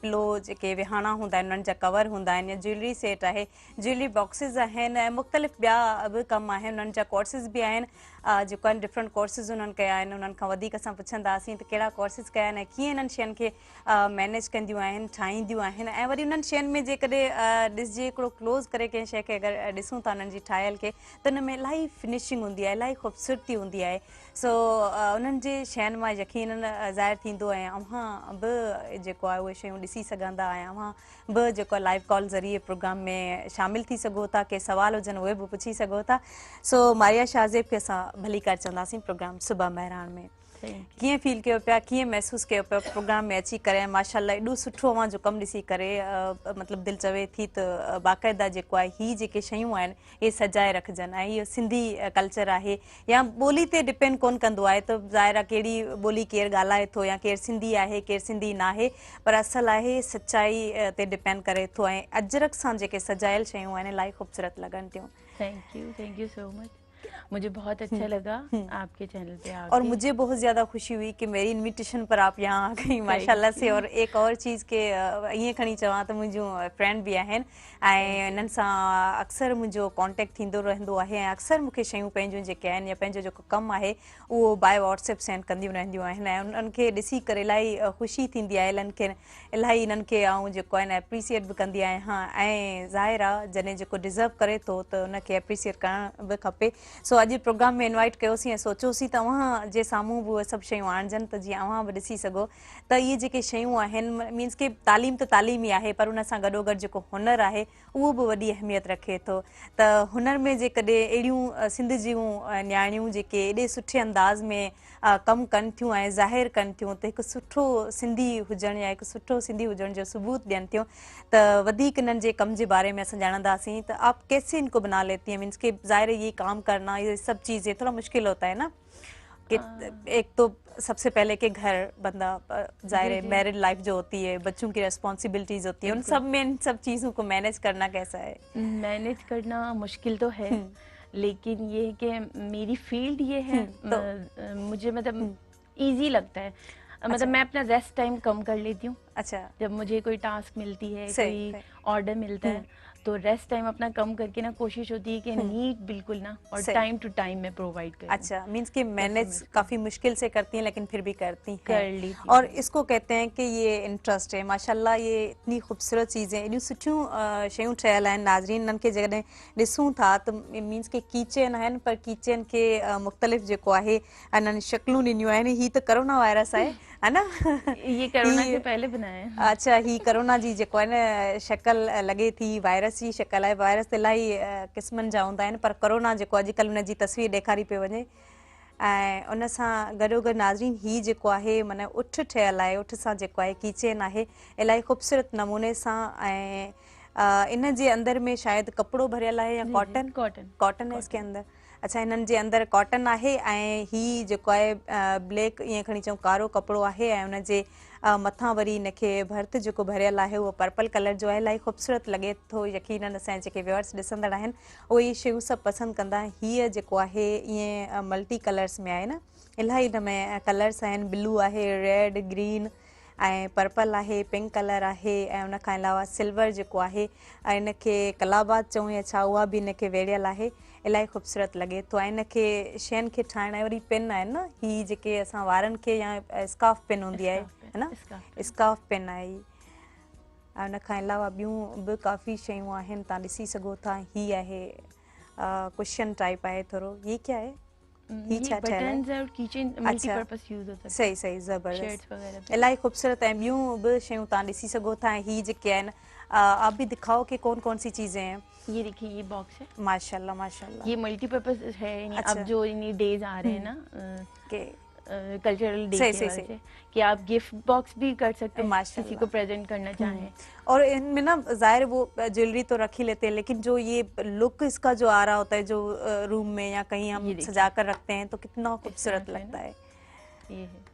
पिलो जेके विहाणा हूंदा आहिनि उन्हनि जा कवर हूंदा आहिनि, या ज्वेलरी सेट आहे, ज्वेलरी बॉक्सिस आहिनि, ऐं मुख़्तलिफ़ ॿिया बि कम आहिनि। उन्हनि जा कोर्सिस बि आहिनि, जेको आहिनि डिफरेंट कोर्सिस उन्हनि कया आहिनि। उन्हनि खां वधीक असां पुछंदासीं त कहिड़ा कोर्सिस कया आहिनि ऐं कीअं इन्हनि शयुनि खे मैनेज कंदियूं आहिनि, ठाहींदियूं आहिनि। ऐं वरी उन्हनि शयुनि में जेकॾहिं ॾिसजे, हिकिड़ो क्लोज़ करे कंहिं शइ खे अगरि ॾिसूं था उन्हनि जी ठाहियल खे, त उन में इलाही फिनिशिंग हूंदी आहे, इलाही ख़ूबसूरती हूंदी आहे। सो उन्हनि जे शयुनि मां यकीनन ज़ाहिर थींदो, ऐं अव्हां बि जेको आहे उहे शयूं ॾिसी सघंदा, ऐं अव्हां बि जेको आहे लाइव कॉल ज़रिए प्रोग्राम में शामिलु थी सघो था, के सवाल हुजनि उहे बि पुछी सघो था। सो मारिया शाज़ेब खे असां भली कर चवंदासीं प्रोग्राम सुबह महरान में। कीअं फील कयो पिया, कीअं महसूसु कयो पिया प्रोग्राम में अची करे? माशाल्लाह एॾो सुठो अव्हां जो कमु ॾिसी करे मतिलबु दिलि चवे थी त बाक़ाइदा जेको आहे ही जेके शयूं आहिनि इहे सजाए रखजनि, ऐं इहो सिंधी कल्चर आहे। या ॿोली ते डिपेंड कोन कंदो आहे त ज़ाहिर आहे कहिड़ी ॿोली केरु ॻाल्हाए थो, या केरु सिंधी आहे केरु सिंधी न आहे, पर असुलु आहे सचाई ते डिपेंड करे थो, ऐं अजरक सां जेके सजायल शयूं आहिनि इलाही ख़ूबसूरत लॻनि थियूं। Thank you so much. मुझे बहुत अच्छा लगा आपके चैनल पे आके, और मुझे बहुत ज़्यादा खुशी हुई कि मेरी इनविटेशन पर आप यहाँ आ गई माशाल्लाह से। और एक और चीज़ के ये खणी चवां त मुंहिंजूं फ्रेंड भी आहिनि, ऐं इन्हनि सां अक्सर मुंहिंजो कॉन्टेक्ट थींदो रहंदो आहे, ऐं अक्सर मूंखे शयूं पंहिंजूं जेके आहिनि या पंहिंजो जेको कमु आहे उहो बाय व्हाट्सएप सेंड कंदियूं रहंदियूं आहिनि, ऐं उन्हनि खे ॾिसी करे इलाही ख़ुशी थींदी आहे। इलाही इन्हनि खे आउं जेको आहे न एप्रिसिएट बि कंदी आहियां, ऐं ज़ाहिर आहे जॾहिं जेको डिज़र्व करे थो त उनखे एप्रिसिएट करणु बि खपे। सो अॼु प्रोग्राम में इनवाइट कयोसीं ऐं सोचियोसीं त अव्हां जे साम्हूं बि उहे सभु शयूं आणजनि, त जीअं अव्हां बि ॾिसी सघो त इहे जेके शयूं आहिनि, मीन्स के तालीम त तालीम ई आहे, पर उन सां गॾोगॾु जेको हुनर आहे उहो बि वॾी अहमियत रखे थो। त हुनर में जेकॾहिं अहिड़ियूं सिंध जूं न्याणियूं जेके एॾे सुठे अंदाज़ में कमु कनि थियूं ऐं ज़ाहिर कनि थियूं, त हिकु सुठो सिंधी हुजणु या हिकु सुठो सिंधी हुजण जो सबूत ॾियनि थियूं, त वधीक इन्हनि जे कम जे बारे में असां ॼाणंदासीं। त आप कैसे इनको बना लेती हैं, मीन्स के ज़ाहिर ये काम करना, ये सब चीज़ें थोड़ा मुश्किल होता है ना, कि एक तो सबसे पहले के घर बंदा ज़ाहिर मैरिड लाइफ जो होती है, बच्चों की रिस्पॉन्सिबिलिटीज होती है, उन सब में इन सब चीज़ों को मैनेज करना कैसा है? मैनेज करना मुश्किल तो है, लेकिन ये है कि मेरी फील्ड ये है, मुझे मतलब इजी लगता है। मतलब मैं अपना रेस्ट टाइम कम कर लेती हूँ। अच्छा जब मुझे कोई टास्क मिलती है, सही, कोई ऑर्डर मिलता है, तो रेस्ट टाइम अपना कम करके ना कोशिश होती है कि नीट बिल्कुल ना और सही। टाइम टू टाइम मैं प्रोवाइड करूँ। अच्छा मीन्स कि मैनेज काफी मुश्किल से करती हैं लेकिन फिर भी करती हैं। कर लेती और हूँ। इसको कहते हैं कि ये इंटरेस्ट है। माशाल्लाह ये इतनी खूबसूरत चीज़ें एॾियूं सुठियूं शयूं ठहियल आहिनि। नाज़रीन इन्हनि खे जॾहिं ॾिसूं था त मीन्स कि कीचेन आहिनि, पर कीचेन खे मुख़्तलिफ़ जेको आहे इन्हनि शक्लूं ॾिनियूं आहिनि। ही त करोना वायरस है ना? ये कोरोना ही- से पहले बनाया है। अच्छा ही कोरोना जी जेको आहे न शक्ल लॻे थी वायरस जी शक्ल आहे। वायरस त इलाही क़िस्मनि जा हूंदा आहिनि, पर कोरोना जेको अॼुकल्ह उन जी तस्वीर ॾेखारी पई वञे। ऐं उन सां गॾोगॾु नाज़रीन ही जेको आहे माना उठ ठहियल आहे। उठ सां जेको आहे कीचेन आहे इलाही ख़ूबसूरत नमूने सां। ऐं इन जे अंदर में शायदि कपिड़ो भरियल आहे या जी, कॉटन कॉटन कॉटन है इसके अंदर। अच्छा हिननि जे अंदर कॉटन आहे ऐं ही जेको आहे ब्लैक ईअं खणी चऊं कारो कपिड़ो आहे ऐं उन जे मथां वरी इनखे भर्त जेको भरियल आहे उहो पर्पल कलर जो आहे। इलाही ख़ूबसूरत लॻे थो। यकीनन असांजे जेके व्यूअर्स ॾिसंदड़ आहिनि उहे इहे शयूं सभु पसंदि कंदा। हीअ जेको आहे ईअं मल्टी कलर्स में आहे न, इलाही हिन में कलर्स आहिनि। ब्लू आहे, रेड, ग्रीन ऐं पर्पल आहे, पिंक कलर आहे ऐं उन खां अलावा सिल्वर जेको आहे ऐं इनखे कलाबाद चऊं या छा उहा बि इनखे वेड़ियल आहे। इलाही ख़ूबसूरत लॻे थो। ऐं इनखे शयुनि खे ठाहिण ऐं वरी पिन आहिनि न, ही जेके असां वारनि खे या स्काफ पिन हूंदी आहे है न, स्काफ पिन आहे ही। ऐं उन खां अलावा ॿियूं बि काफ़ी शयूं आहिनि, तव्हां ॾिसी सघो था। ही आहे कुशन टाइप आहे थोरो। ये क्या है? ही छा ठहियल आहे? बटन्स और कीचेन मल्टीपर्पस यूज हो सकता है। सही सही शर्ट्स ज़बरदस्त वगैरह पे। इलाही ख़ूबसूरत। ऐं ॿियूं बि शयूं तव्हां ॾिसी सघो था। ही जेके आहिनि आप भी दिखाओ कि कौन कौन सी चीज़ें हैं। ये देखिए ये बॉक्स है, माशाल्लाह माशाल्लाह। ये मल्टीपर्पस है। यानी अच्छा। अब जो इन्हीं डेज आ रहे हैं ना के कल्चरल डे सही, के सही, वजह सही। से, कि आप गिफ्ट बॉक्स भी कर सकते हैं किसी माशाल्लाह। को प्रेजेंट करना चाहें। और इनमें ना ज़ाहिर वो ज्वेलरी तो रख ही लेते हैं, लेकिन जो ये लुक इसका जो आ रहा होता है जो रूम में या कहीं हम ये देखिए। सजा कर रखते हैं तो कितना इस खूबसूरत तरह से लगता ना। है। ये है।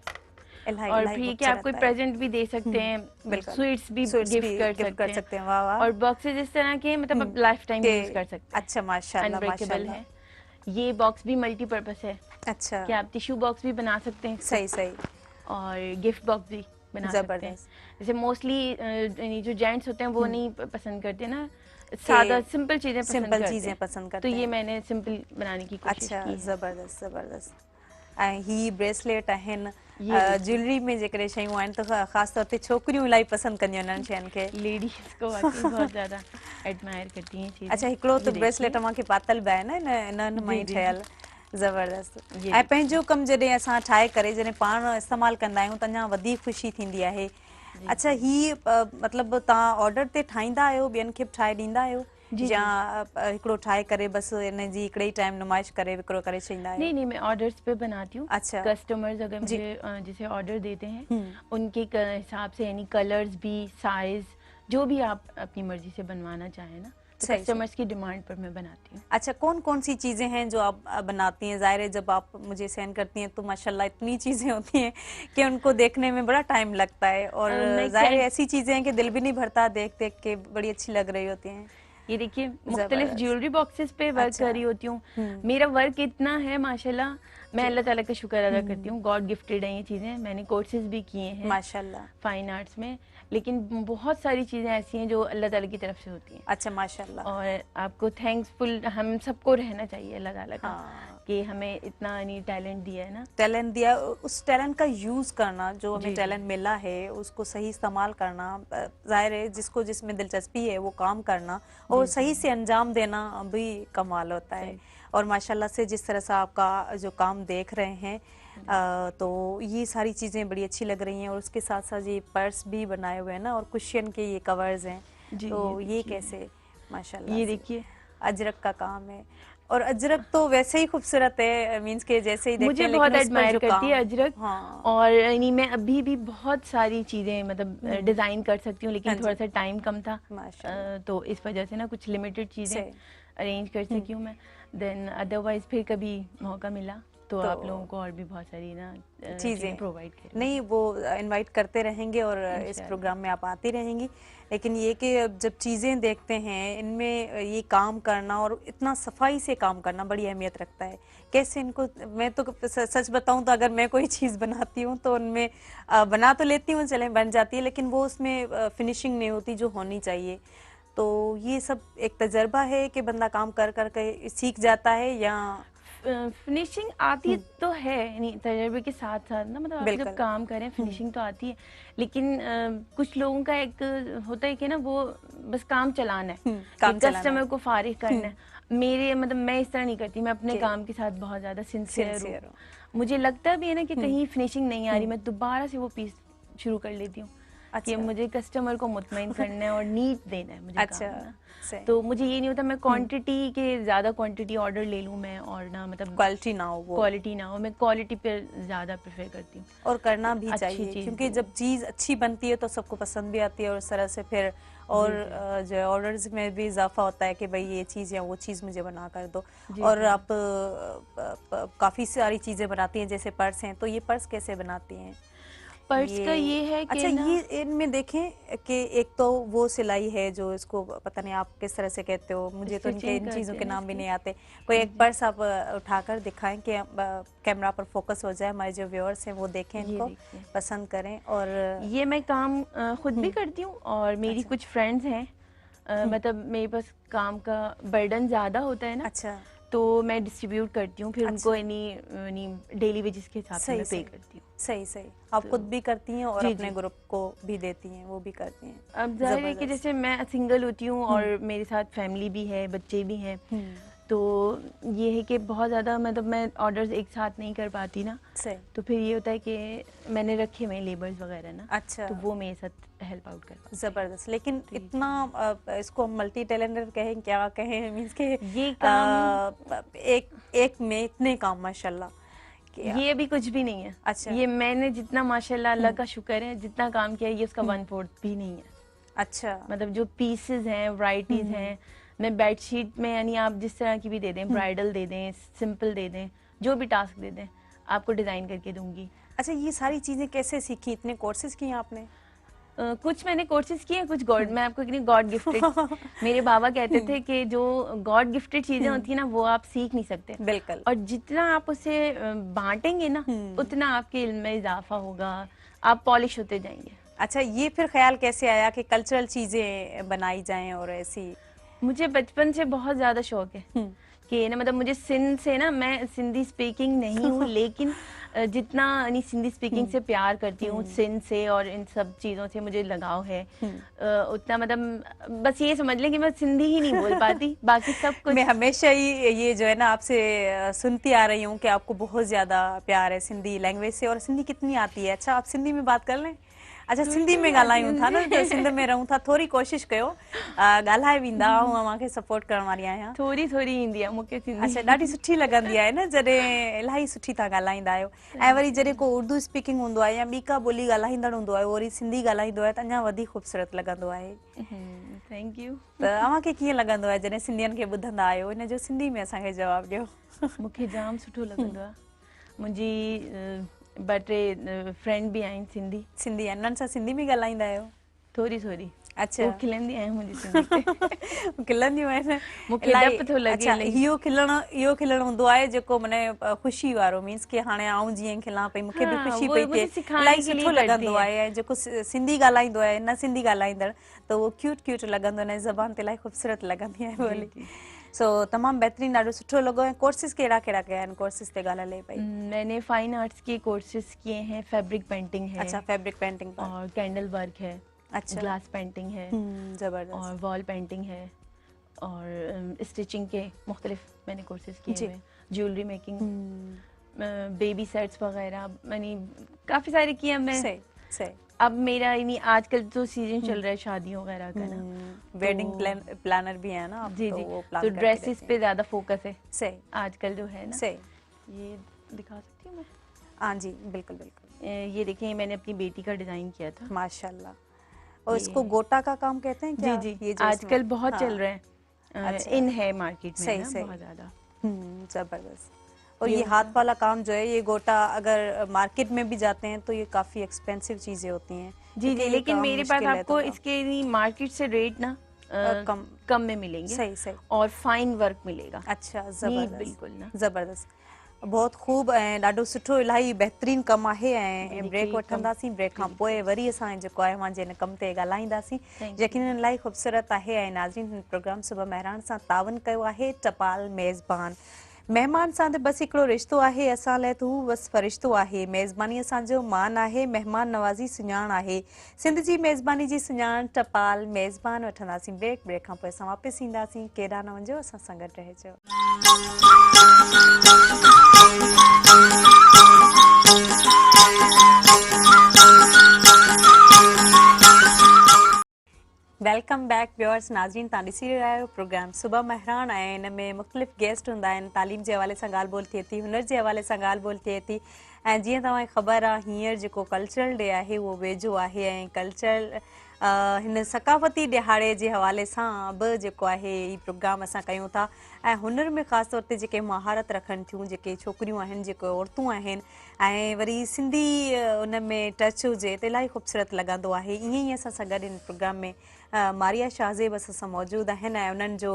इलाही और इलाही फिर ये कि आप कोई खूबसूरत है। प्रेजेंट भी दे सकते हैं, बिल्कुल। स्वीट्स भी स्वीट्स गिफ्ट भी कर गिफ्ट कर सकते सकते हैं। हैं। वाह वाह। और बॉक्सेज इस तरह के मतलब आप लाइफ टाइम के यूज कर सकते हैं। अच्छा माशाल्लाह अनब्रेकेबल माशाल्लाह। है। ये बॉक्स भी मल्टीपर्पस है अच्छा कि आप टिश्यू बॉक्स भी बना सकते हैं इसको, सही सही और गिफ्ट बॉक्स भी बना सकते हैं। जबरदस्त। जैसे मोस्टली जो जेंट्स होते हैं वो नहीं पसंद करते ना, सादा सिंपल चीजें पसंद सिंपल करते चीज़ें हैं। पसंद तो करते ये हैं। मैंने सिंपल बनाने की कोशिश अच्छा की है। ज़बरदस्त ज़बरदस्त। ऐं ही ब्रेसलेट आहिनि। ये देखिए। ज्वेलरी में जेकॾहिं शयूं आहिनि त ख़ासि तौर ते छोकिरियूं इलाही पसंद कंदियूं आहिनि इन्हनि शयुनि खे। लेडीज को वाकई बहुत ज्यादा एडमायर करती हैं चीजें। अच्छा हिकिड़ो ये त देखिए। ब्रेसलेट मूंखे पातल बि आहे न इन्हनि मां ई जी, जी, ठहियल। ज़बरदस्त। ये ऐं पंहिंजो कमु जॾहिं असां ठाहे करे जॾहिं पाण इस्तेमालु कंदा आहियूं त अञा वधीक ख़ुशी थींदी आहे। अच्छा ही मतिलबु तव्हां ऑर्डर ते ठाहींदा आहियो, ॿियनि खे बि ठाहे ॾींदा आहियो जी, या हिकिड़ो ठाहे करे बसि इन जी हिकिड़े ई टाइम नुमाइश करे विकिरो करे छॾींदा आहियो? नहीं नहीं, मैं ऑर्डर्स पे बनाती हूँ। अच्छा। कस्टमर्स अगर मुझे जैसे ऑर्डर देते हैं उनके हिसाब से, यानी कलर्स भी, साइज जो भी आप अपनी मर्जी से बनवाना चाहें ना, तो सही, कस्टमर्स की डिमांड पर मैं बनाती हूँ। अच्छा कौन कौन सी चीज़ें हैं जो आप बनाती हैं? ज़ाहिर है जब आप मुझे सेंड करती हैं तो माशाल्लाह इतनी चीज़ें होती हैं कि उनको देखने में बड़ा टाइम लगता है। और मैं ज़ाहिर है क्या- ऐसी चीज़ें हैं कि दिल भी नहीं भरता देख देख के, बड़ी अच्छी लग रही होती हैं। ये देखिए मुख्तलिफ जबरदस्त। ज्वेलरी बॉक्सेस पे वर्क अच्छा। कर रही होती हूँ। मेरा वर्क इतना है माशाल्लाह, मैं अल्लाह ताला का शुक्र अदा करती हूँ। गॉड गिफ्टेड है ये चीज़ें। मैंने कोर्सेज भी किए हैं माशाल्लाह। फाइन आर्ट्स में, लेकिन बहुत सारी चीज़ें ऐसी हैं जो अल्लाह ताला की तरफ से होती हैं। अच्छा माशाल्लाह। और आपको थैंक्सफुल हम सबको रहना चाहिए अल्लाह ताला का, हाँ। कि हमें इतना नहीं टैलेंट दिया है ना। टैलेंट दिया, उस टैलेंट का यूज़ करना, जो हमें जी, जी। टैलेंट मिला है उसको सही इस्तेमाल करना। ज़ाहिर है जिसको जिसमें दिलचस्पी है वो काम करना और सही से अंजाम देना भी कमाल होता है। और माशाल्लाह से जिस तरह से आपका जो काम देख रहे हैं तो ये सारी चीज़ें बड़ी अच्छी लग रही हैं। और उसके साथ साथ ये पर्स भी बनाए हुए हैं ना, और कुशन के ये कवर्स हैं। जी, तो ये ये देखिए। कैसे माशाल्लाह ये से। देखिए अजरक का काम है, और अजरक तो वैसे ही खूबसूरत है, मीन्स के जैसे ही देखते मुझे हैं बहुत लेकिन उस पर एडमायर जो करती है काम। अजरक। हाँ। और यानी मैं अभी भी बहुत सारी चीज़ें मतलब डिज़ाइन कर सकती हूँ, लेकिन हाँ जी। थोड़ा सा टाइम कम था, माशाल्लाह। तो इस वजह से ना कुछ लिमिटेड चीज़ें सही। अरेंज कर सकी हूँ मैं। देन अदरवाइज फिर कभी मौका मिला तो आप लोगों को और भी बहुत सारी ना चीज़ें प्रोवाइड करें। नहीं, वो इनवाइट करते रहेंगे और इस प्रोग्राम में आप आती रहेंगी। लेकिन ये कि अब जब चीज़ें देखते हैं इनमें ये काम करना और इतना सफाई से काम करना बड़ी अहमियत रखता है। कैसे इनको, मैं तो सच बताऊं तो अगर मैं कोई चीज़ बनाती हूँ तो उनमें बना तो लेती हूँ, चले बन जाती है, लेकिन वो उसमें फिनिशिंग नहीं होती जो होनी चाहिए। तो ये सब एक तजर्बा है कि बंदा काम कर कर के सीख जाता है, या फिनिशिंग आती तो है, नहीं तजर्बे के साथ साथ ना, मतलब आप बिल्कुल। जब काम करें फिनिशिंग तो आती है, लेकिन कुछ लोगों का एक होता है कि ना वो बस काम चलाना है, काम चलाना कस्टमर को फारिग करना है। मेरे मतलब मैं इस तरह नहीं करती, मैं अपने कि काम के साथ बहुत ज़्यादा सिंसियर सिंसियर हूँ। हो। मुझे लगता भी है ना कि कहीं फिनिशिंग नहीं आ रही, मैं दोबारा से वो पीस शुरू कर लेती हूँ कि अच्छा। मुझे कस्टमर को मुतमईन करना है और नीट देना है मुझे अच्छा, काम ना। सही। तो मुझे ये नहीं होता मैं क्वांटिटी के ज़्यादा क्वांटिटी ऑर्डर ले लूँ मैं, और ना मतलब क्वालिटी ना हो वो, क्वालिटी ना हो, मैं क्वालिटी पे ज़्यादा प्रेफर करती हूँ। और करना भी अच्छी चाहिए, चीज़ क्योंकि दो। जब चीज़ अच्छी बनती है तो सबको पसंद भी आती है और इस तरह से फिर और जो ऑर्डर्स में भी इजाफा होता है कि भाई ये चीज़ या वो चीज़ मुझे बना कर दो। और आप काफ़ी सारी चीज़ें बनाती हैं, जैसे पर्स हैं, तो ये पर्स कैसे बनाती हैं? पर्स का ये है कि अच्छा, ना, ये इनमें देखें कि एक तो वो सिलाई है जो इसको पता नहीं आप किस तरह से कहते हो, मुझे तो इनके इन चीज़ों के नाम भी नहीं आते। कोई एक पर्स आप उठाकर दिखाएं कि कैमरा पर फोकस हो जाए, हमारे जो व्यूअर्स हैं वो देखें, इनको पसंद करें। और ये मैं काम खुद भी करती हूँ और मेरी कुछ फ्रेंड्स हैं, मतलब मेरे पास काम का बर्डन ज़्यादा होता है ना, अच्छा, तो मैं डिस्ट्रीब्यूट करती हूँ, फिर उनको यानी डेली वेजेस के हिसाब से मैं पे करती हूँ। सही सही। आप खुद भी करती हैं और जी, अपने ग्रुप को भी देती हैं, वो भी करती हैं। अब जाहिर है कि जैसे मैं सिंगल होती हूँ और मेरे साथ फैमिली भी है, बच्चे भी हैं, तो ये है कि बहुत ज़्यादा मतलब मैं ऑर्डर्स एक साथ नहीं कर पाती ना, सही। तो फिर ये होता है कि मैंने रखे हुए लेबर्स वगैरह ना, अच्छा, तो वो मेरे साथ हेल्प आउट कर। जबरदस्त। लेकिन इतना इसको हम मल्टी टैलेंटेड कहें, क्या कहें, मींस के ये काम एक में इतने काम माशाल्लाह। ये अभी कुछ भी नहीं है। अच्छा, ये मैंने जितना माशाल्लाह अल्लाह का शुक्र है जितना काम किया है, ये उसका 1/4 भी नहीं है। अच्छा, मतलब जो पीसेस हैं, वैरायटीज हैं, मैं बेडशीट में यानी आप जिस तरह की भी दे दें, ब्राइडल दे दें, सिंपल दे दें, जो भी टास्क दे दें, आपको डिज़ाइन करके दूंगी। अच्छा, ये सारी चीज़ें कैसे सीखी? इतने कोर्सेज किए आपने? कुछ मैंने कोर्सेज किए हैं, कुछ गॉड, मैं आपको कितनी गॉड गिफ्टेड मेरे बाबा कहते थे कि जो गॉड गिफ्टेड चीजें होती है ना, वो आप सीख नहीं सकते। बिल्कुल। और जितना आप उसे बांटेंगे ना, उतना आपके इल्म में इजाफा होगा, आप पॉलिश होते जाएंगे। अच्छा, ये फिर ख्याल कैसे आया कि कल्चरल चीज़ें बनाई जाएं और ऐसी? मुझे बचपन से बहुत ज्यादा शौक है कि ना, मतलब मुझे सिंध से ना, मैं सिंधी स्पीकिंग नहीं हूँ, लेकिन जितना नहीं सिंधी स्पीकिंग से प्यार करती हूँ, सिंध से और इन सब चीज़ों से मुझे लगाव है, उतना मतलब बस ये समझ लें कि मैं सिंधी ही नहीं बोल पाती, बाकी सब कुछ। मैं हमेशा ही ये जो है ना आपसे सुनती आ रही हूँ कि आपको बहुत ज़्यादा प्यार है सिंधी लैंग्वेज से, और सिंधी कितनी आती है? अच्छा, आप सिंधी में बात कर लें? अच्छा, सिंधी में ॻाल्हायूं था न, जो सिंध में रहूं था, थोरी कोशिश कयो, ॻाल्हाए वेंदा, ऐं मांखे सपोर्ट करण वारी आहियां। थोरी थोरी ईंदी आहे मूंखे सिंधी। अच्छा, ॾाढी सुठी लॻंदी आहे न जॾहिं इलाही सुठी था ॻाल्हाईंदा आहियो। ऐं वरी जॾहिं को उर्दू स्पीकिंग हूंदो आहे या ॿी का ॿोली ॻाल्हाईंदड़ हूंदो आहे, वरी सिंधी ॻाल्हाईंदो आहे, त अञा वधीक ख़ूबसूरत लॻंदो आहे। Thank U. त अव्हांखे कीअं लॻंदो आहे जॾहिं सिंधियुनि खे ॿुधंदा आहियो? इन जो सिंधी में असांखे जवाबु ॾियो। मूंखे जाम सुठो लॻंदो आहे। मुंहिंजी ॿ टे फ्रेंड बि आहिनि सिंधी। सिंधी उन्हनि सां सिंधी में ॻाल्हाईंदा आहियो? थोरी थोरी। अच्छा, वो खिलंदी आहियां मुंहिंजी सिंधी ते। खिलंदियूं आहिनि मूंखे डपु थो लॻे अच्छा, इलाही। इहो खिलण हूंदो आहे जेको माने ख़ुशी वारो, मींस कि हाणे आऊं जीअं खिलां पई, मूंखे बि ख़ुशी पई थिए, इलाही सुठो लॻंदो आहे। ऐं जेको सिंधी ॻाल्हाईंदो आहे, न सिंधी ॻाल्हाईंदड़, त उहो क्यूट क्यूट लॻंदो आहे, ज़बान ते इलाही ख़ूबसूरत लॻंदी आहे ॿोली। सो तमामु बहितरीनु, ॾाढो सुठो लॻो। ऐं कोर्सिस कहिड़ा कहिड़ा कया आहिनि? कोर्सिस ते ॻाल्हि हले पई। मैंने फाइन आर्ट्स के कोर्सेज किए हैं, फैब्रिक पेंटिंग है, अच्छा, फैब्रिक पेंटिंग पर, और कैंडल वर्क है, अच्छा, ग्लास पेंटिंग है, जबरदस्त, और वॉल पेंटिंग है, और स्टिचिंग के मुख्तलिफ मैंने कोर्सेज किए हुए हैं, ज्वेलरी मेकिंग, बेबी सेट्स वगैरह, मैंने काफ़ी सारे किए मैं। सही सही। अब मेरा यानी आजकल तो सीजन चल रहा है शादियों वगैरह का ना, वेडिंग प्लानर भी है ना आप? जी तो जी, वो प्लान तो करके ड्रेसेस देते पे हैं। ज़्यादा फोकस है सही आजकल जो है ना। सही। ये दिखा सकती हूँ मैं? हाँ जी, बिल्कुल बिल्कुल। ये देखिए, मैंने अपनी बेटी का डिज़ाइन किया था। माशाल्लाह। और इसको गोटा का काम कहते हैं क्या? जी जी, ये जो आजकल बहुत चल रहा है, अच्छा, इन है मार्केट में सही ना सही, बहुत ज़्यादा। जबरदस्त। और ये हाथ वाला काम जो है, ये गोटा अगर मार्केट में भी जाते हैं तो ये काफी एक्सपेंसिव चीजें होती हैं। जी क्योंकि जी, ये लेकिन काम मेरे पास मुश्किल है आपको थोड़ा। इसके मार्केट से रेट ना कम कम में मिलेंगे। सही सही। और फाइन वर्क मिलेगा। अच्छा, नीट ज़बरदस्त बिल्कुल ना। ज़बरदस्त, बहुत खूब ऐं ॾाढो सुठो, इलाही बहितरीनु कमु आहे। ऐं ब्रेक देखिए कम वठंदासीं, ब्रेक खां पोइ वरी असां जेको आहे मां जिन कम ते ॻाल्हाईंदासीं। Thank you. यकीनन इलाही ख़ूबसूरत आहे। ऐं नाज़रीन, हिन प्रोग्राम सुबह महिराण सां तावन कयो आहे टपाल मेज़बान। महिमान सां त बसि हिकिड़ो रिश्तो आहे, असां लाइ त हू बसि फ़रिश्तो आहे। मेज़बानी असांजो मान आहे, महिमान नवाज़ी सुञाण आहे। सिंध जी मेज़बानी जी सुञाण टपाल मेज़बान। वठंदासीं ब्रेक, ब्रेक खां पोइ असां वापसि ईंदासीं। केॾांहुं न वञो, असां सां गॾु रहिजो। Welcome back viewers. नाज़रीन, तव्हां ॾिसी रहिया आहियो प्रोग्राम सुबह महिराण। ऐं इन में मुख़्तलिफ़ गेस्ट हूंदा आहिनि। तालीम जे हवाले सां ॻाल्हि ॿोल थिए थी, हुनर जे हवाले सां ॻाल्हि ॿोल थिए थी। ऐं जीअं तव्हांखे ख़बर आहे, हींअर जेको कल्चरल डे आहे उहो वेझो आहे। ऐं कल्चरल हिन सकाफ़ती ॾिहाड़े जे हवाले सां बि जेको आहे ही प्रोग्राम असां कयूं था। ऐं हुनर में ख़ासि तौर ते जेके महारत रखनि थियूं, जेके छोकिरियूं आहिनि, जेके औरतूं आहिनि, ऐं वरी सिंधी उन में टच हुजे त इलाही ख़ूबसूरत लॻंदो आहे। ईअं ई असां सां गॾु हिन प्रोग्राम में मारिया शाहज़ेब असां सां मौजूदु आहिनि। ऐं उन्हनि जो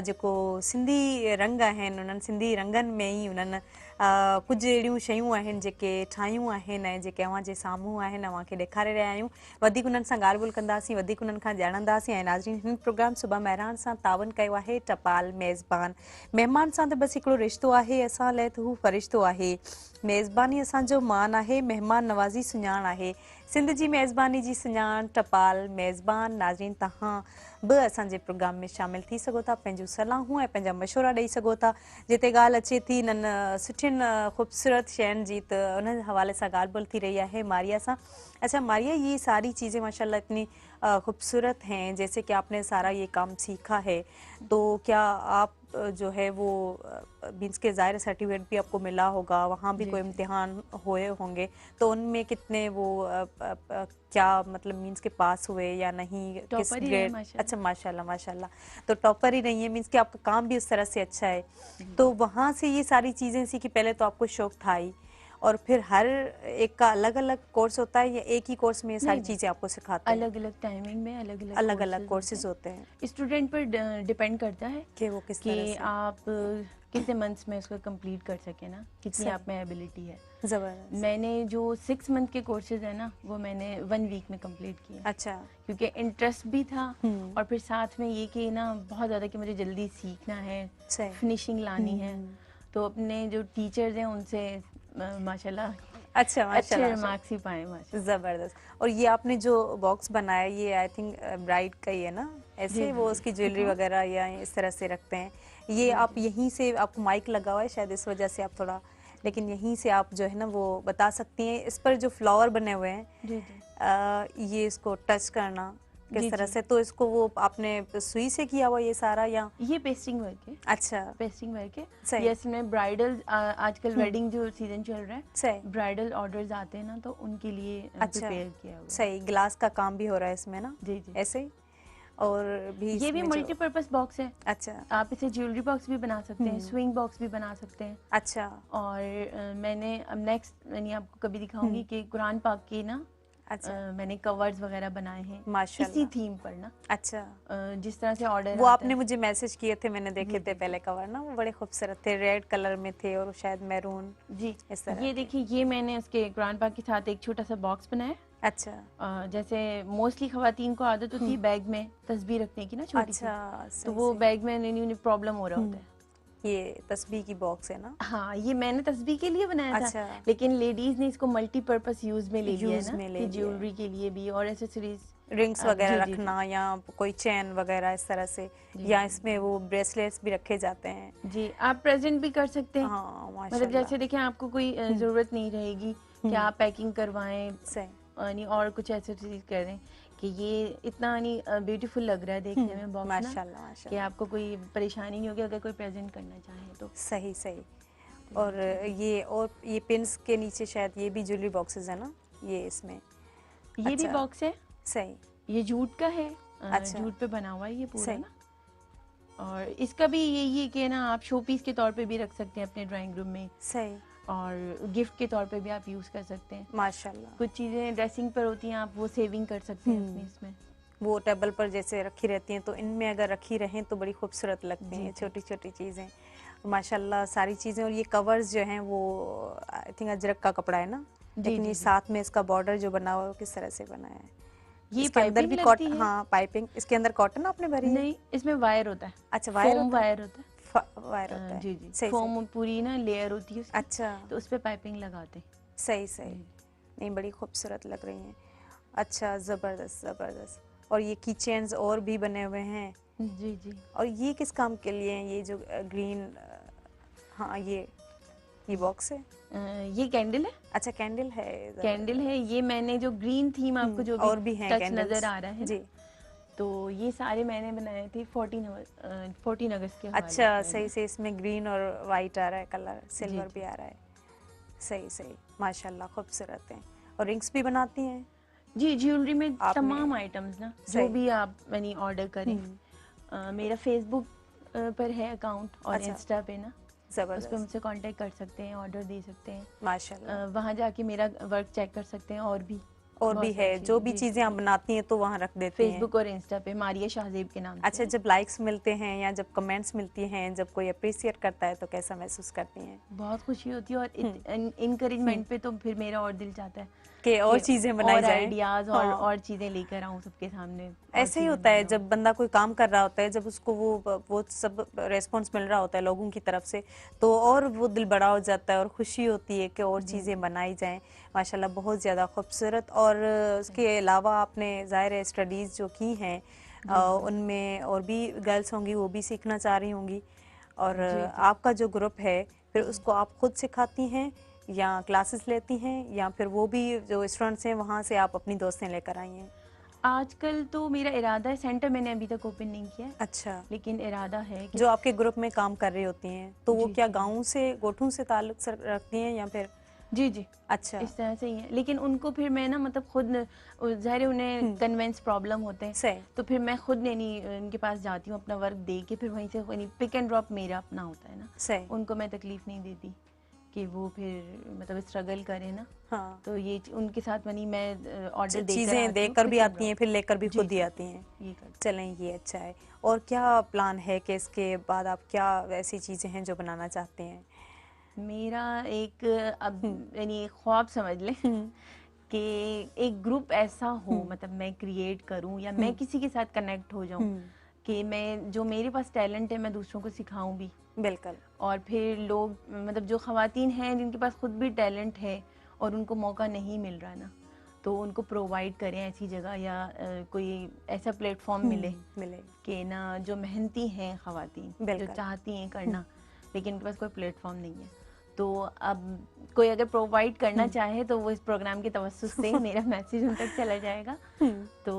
जेको सिंधी रंग आहिनि, उन्हनि सिंधी रंगनि में ई उन्हनि कुझु अहिड़ियूं शयूं आहिनि जेके ठाहियूं आहिनि ऐं जेके अव्हां जे साम्हूं आहिनि, अव्हांखे ॾेखारे रहिया आहियूं। वधीक उन्हनि सां ॻाल्हि ॿोल कंदासीं, वधीक उन्हनि खां ॼाणंदासीं। ऐं नाज़रीन, हिन प्रोग्राम सुबह महिराण सां तावन कयो आहे टपाल मेज़बान। महिमान सां त बसि हिकिड़ो रिश्तो आहे, असां लाइ त हू फ़रिश्तो आहे। मेज़बानी असांजो मान आहे, महिमान नवाज़ी सुञाण आहे। सिंध जी मेज़बानी जी सुञाण टपाल मेज़बान। नाज़रीन, तव्हां बि असांजे प्रोग्राम में शामिलु थी सघो था, पंहिंजूं सलाहूं ऐं पंहिंजा मशवरा ॾेई सघो था। जिते ॻाल्हि अचे थी इन्हनि सुठियुनि ख़ूबसूरत शयुनि जी, त उन हवाले सां ॻाल्हि ॿोल थी रही है मारिया सां। अच्छा मारिया, ये सारी चीज़ें माशाल्लाह इतनी खूबसूरत हैं, जैसे कि आपने सारा ये काम सीखा है, तो क्या आप जो है वो मीन्स के ज़ाहिर सर्टिफिकेट भी आपको मिला होगा, वहाँ भी कोई इम्तिहान हुए होंगे, तो उनमें कितने वो क्या मतलब मीन्स के पास हुए या नहीं, किस टॉपर ही है ग्रेड? माशाल्लाह। अच्छा माशाल्लाह माशाल्लाह, तो टॉपर ही नहीं है, मीन्स कि आपका काम भी उस तरह से अच्छा है। तो वहाँ से ये सारी चीज़ें सीखी, पहले तो आपको शौक था ही, और फिर हर एक का अलग अलग कोर्स होता है या एक ही कोर्स में ये सारी नहीं, चीज़ें आपको सिखाते हैं? अलग अलग टाइमिंग में अलग अलग अलग कोर्सेज होते हैं स्टूडेंट पर डिपेंड करता है कि वो किस तरह कि से। आप कितने मंथ्स में उसको कंप्लीट कर सके ना, कितनी सही। आप में एबिलिटी है। ज़बरदस्त। मैंने जो 6 मंथ के कोर्सेज है ना, वो मैंने 1 वीक में कंप्लीट किए, अच्छा। क्योंकि इंटरेस्ट भी था और फिर साथ में ये कि ना बहुत ज़्यादा कि मुझे जल्दी सीखना है, सही। फिनिशिंग लानी है। तो अपने जो टीचर्स हैं उनसे माशाल्लाह अच्छा अच्छे माशाल्लाह रिमार्क्स ही पाए माशाल्लाह। ज़बरदस्त। और ये आपने जो बॉक्स बनाया, ये आई थिंक ब्राइड का ही है ना, ऐसे जी, वो जी, उसकी ज्वेलरी वगैरह या इस तरह से रखते हैं। ये आप यहीं से, आपको माइक लगा हुआ है शायद इस वजह से आप थोड़ा, लेकिन यहीं से आप जो है ना वो बता सकती हैं। इस पर जो फ्लावर बने हुए हैं, जी जी ये इसको टच करना किस जी, तरह जी। से, तो इसको वो आपने सुई से किया हुआ ये सारा या? ये पेस्टिंग वर्क है। अच्छा पेस्टिंग वर्क है। सही। यस, मैं ब्राइडल आजकल वेडिंग जो सीजन चल रहा है, सही। ब्राइडल ऑर्डर्स आते हैं ना, तो उनके लिए अच्छा प्रिपेयर किया हुआ है। सही, ग्लास का काम भी हो रहा है इसमें ना, जी जी। ऐसे ही। और भी ये भी इसमें जो- मल्टीपर्पज बॉक्स है। अच्छा आप इसे ज्वेलरी बॉक्स भी बना सकते हैं, स्विंग बॉक्स भी बना सकते हैं। अच्छा और मैंने अब नेक्स्ट मैंने आपको कभी दिखाऊंगी कि कुरान पाक के ना अच्छा मैंने कवर्स वगैरह बनाए हैं माशाल्लाह। इसी थीम पर ना। अच्छा, जिस तरह से ऑर्डर वो आपने मुझे मैसेज किए थे, मैंने देखे थे पहले कवर ना, वो बड़े खूबसूरत थे, रेड कलर में थे और शायद मैरून जी इस तरह ये के। देखिए, ये मैंने उसके कुरान पाक के साथ एक छोटा सा बॉक्स बनाया। अच्छा जैसे मोस्टली खवातीन को आदत होती है बैग में तस्बीह रखने की ना, छोटी सी, अच्छा तो सही, वो सही। बैग में नहीं प्रॉब्लम हो रहा होता है। ये तस्बीह की बॉक्स है ना? हाँ, ये मैंने तस्बीह के लिए बनाया था, अच्छा। लेकिन लेडीज ने इसको मल्टीपर्पज यूज में ले लिया यूज है में ना, ले कि लिया है। ज्वेलरी के लिए भी और एसेसरीज, रिंग्स वगैरह जी, जी, जी। रखना या कोई चेन वगैरह इस तरह से, या इसमें वो ब्रेसलेट्स भी रखे जाते हैं। जी आप प्रेजेंट भी कर सकते हैं। हाँ मतलब माशाल्लाह। जैसे देखें, आपको कोई जरूरत नहीं रहेगी कि आप पैकिंग करवाएं सही। यानी और कुछ ऐसे चीज करें कि ये इतना ब्यूटीफुल लग रहा है देखने में बॉक्स ना, माशाल्लाह कि माशाल्लाह। आपको कोई परेशानी नहीं होगी अगर कोई प्रेजेंट करना चाहे तो। सही सही। और ये पिन्स के नीचे शायद ये भी ज्वेलरी बॉक्सेस है ना, ये इसमें ये भी अच्छा। बॉक्स है, सही। ये जूट का है। अच्छा। जूट पे बना हुआ है ये पूरा सही। ना, और इसका भी यही है कि ना आप शो पीस के तौर पे भी रख सकते हैं अपने ड्राइंग रूम में, सही, और गिफ्ट के तौर पे भी आप यूज़ कर सकते हैं। माशाल्लाह। कुछ चीज़ें ड्रेसिंग पर होती हैं, आप वो सेविंग कर सकते हैं अपनी इसमें। वो टेबल पर जैसे रखी रहती हैं तो इनमें अगर रखी रहें तो बड़ी खूबसूरत लगती हैं, छोटी छोटी चीज़ें माशाल्लाह सारी चीज़ें। और ये कवर्स जो हैं वो आई थिंक अजरक का कपड़ा है ना, लेकिन ये साथ में इसका बॉर्डर जो बना हुआ है वो किस तरह से बना है? ये इसके अंदर भी लगती कॉटन, है। हाँ पाइपिंग, इसके अंदर कॉटन आपने भरी है? नहीं, इसमें वायर होता है। अच्छा, वायर फोम होता है? वायर होता है। वायर होता है, जी जी, सही फोम पूरी ना लेयर होती है उसकी, अच्छा, तो उस पे पाइपिंग लगाते हैं। सही सही, नहीं बड़ी खूबसूरत लग रही हैं। अच्छा, ज़बरदस्त ज़बरदस्त। और ये की चेन्स और भी बने हुए हैं। जी जी। और ये किस काम के लिए हैं? ये जो ग्रीन, हाँ ये बॉक्स है, ये कैंडल है। अच्छा कैंडल है, कैंडल है ये, मैंने जो ग्रीन थीम आपको जो और भी हैं टच कैंडल्स नजर आ रहा है जी, तो ये सारे मैंने बनाए थे 14 अगस्त के हवाले अच्छा से। सही से इसमें ग्रीन और वाइट आ रहा है कलर, सिल्वर भी आ रहा है, सही सही माशाल्लाह खूबसूरत है। और रिंग्स भी बनाती हैं? जी, ज्वेलरी में आपने- तमाम आइटम्स ना जो सही। भी आप यानी ऑर्डर करें, मेरा फेसबुक पर है अकाउंट और अच्छा। इंस्टा पे ना, उस ज़बरदस्त, पर मुझसे कांटेक्ट कर सकते हैं, ऑर्डर दे सकते हैं, माशाल्लाह। वहाँ जाके मेरा वर्क चेक कर सकते हैं। और भी बहुत है सारी जो भी जी, चीज़ें आप बनाती हैं तो वहाँ रख देती हैं? फेसबुक और इंस्टा पे मारिया शाहजेब के नाम अच्छा, से। जब लाइक्स मिलते हैं या जब कमेंट्स मिलती हैं, जब कोई अप्रिशिएट करता है तो कैसा महसूस करती हैं? बहुत खुशी होती है, और इनकरेजमेंट पे तो फिर मेरा और दिल चाहता है कि और कि चीज़ें बनाई और जाएं, आइडियाज हाँ। और चीजें लेकर आऊं सबके सामने। और ऐसे ही चीज़ें होता है बनाऊं। जब बंदा कोई काम कर रहा होता है, जब उसको वो सब रेस्पॉन्स मिल रहा होता है लोगों की तरफ से, तो और वो दिल बड़ा हो जाता है और खुशी होती है कि और चीज़ें बनाई जाएं। माशाल्लाह बहुत ज़्यादा खूबसूरत। और उसके अलावा आपने ज़ाहिर है स्टडीज़ जो की हैं उनमें और भी गर्ल्स होंगी, वो भी सीखना चाह रही होंगी। और आपका जो ग्रुप है फिर उसको आप खुद सिखाती हैं या क्लासेस लेती हैं, या फिर वो भी जो स्टूडेंट्स हैं वहाँ से आप अपनी दोस्तें लेकर आई हैं? आजकल तो मेरा इरादा है, सेंटर मैंने अभी तक ओपन नहीं किया है, अच्छा, लेकिन इरादा है कि जो आपके ग्रुप में काम कर रही होती हैं तो वो जी, क्या जी। गाँव से, गोठों से ताल्लुक रखती हैं या फिर? जी जी, अच्छा, इस तरह से ही है। लेकिन उनको फिर मैं ना मतलब खुद ज़ाहिर है उन्हें कन्वेंस प्रॉब्लम होते हैं, सही, तो फिर मैं खुद यानी उनके पास जाती हूँ, अपना वर्क दे के फिर वहीं से यानी पिक एंड ड्रॉप मेरा अपना होता है ना, सही, उनको मैं तकलीफ नहीं देती कि वो फिर मतलब स्ट्रगल करें ना। हाँ। तो ये उनके साथ वनी मैं ऑर्डर देकर चीज़ें आती हूँ, देकर भी pick and आती हैं drop। फिर लेकर भी जी, खुद ही जी, आती हैं? ये करती चलें, ये अच्छा है। और क्या प्लान है कि इसके बाद आप क्या ऐसी चीज़ें हैं जो बनाना चाहते हैं? हूँ। मेरा एक अब यानी एक ख्वाब समझ लें कि एक ग्रुप ऐसा हो, मतलब मैं क्रिएट करूं या मैं किसी के साथ कनेक्ट हो जाऊं कि मैं जो मेरे पास टैलेंट है मैं दूसरों को सिखाऊं भी, बिल्कुल, और फिर लोग मतलब जो ख़वातीन हैं जिनके पास खुद भी टैलेंट है और उनको मौका नहीं मिल रहा ना, तो उनको प्रोवाइड करें ऐसी जगह या कोई ऐसा प्लेटफॉर्म मिले कि ना जो मेहनती हैं ख़वातीन जो चाहती हैं करना लेकिन उनके पास कोई प्लेटफॉर्म नहीं है, तो अब कोई अगर प्रोवाइड करना चाहे तो वो इस प्रोग्राम के तवस्सुस से मेरा मैसेज उन तक चला जाएगा, तो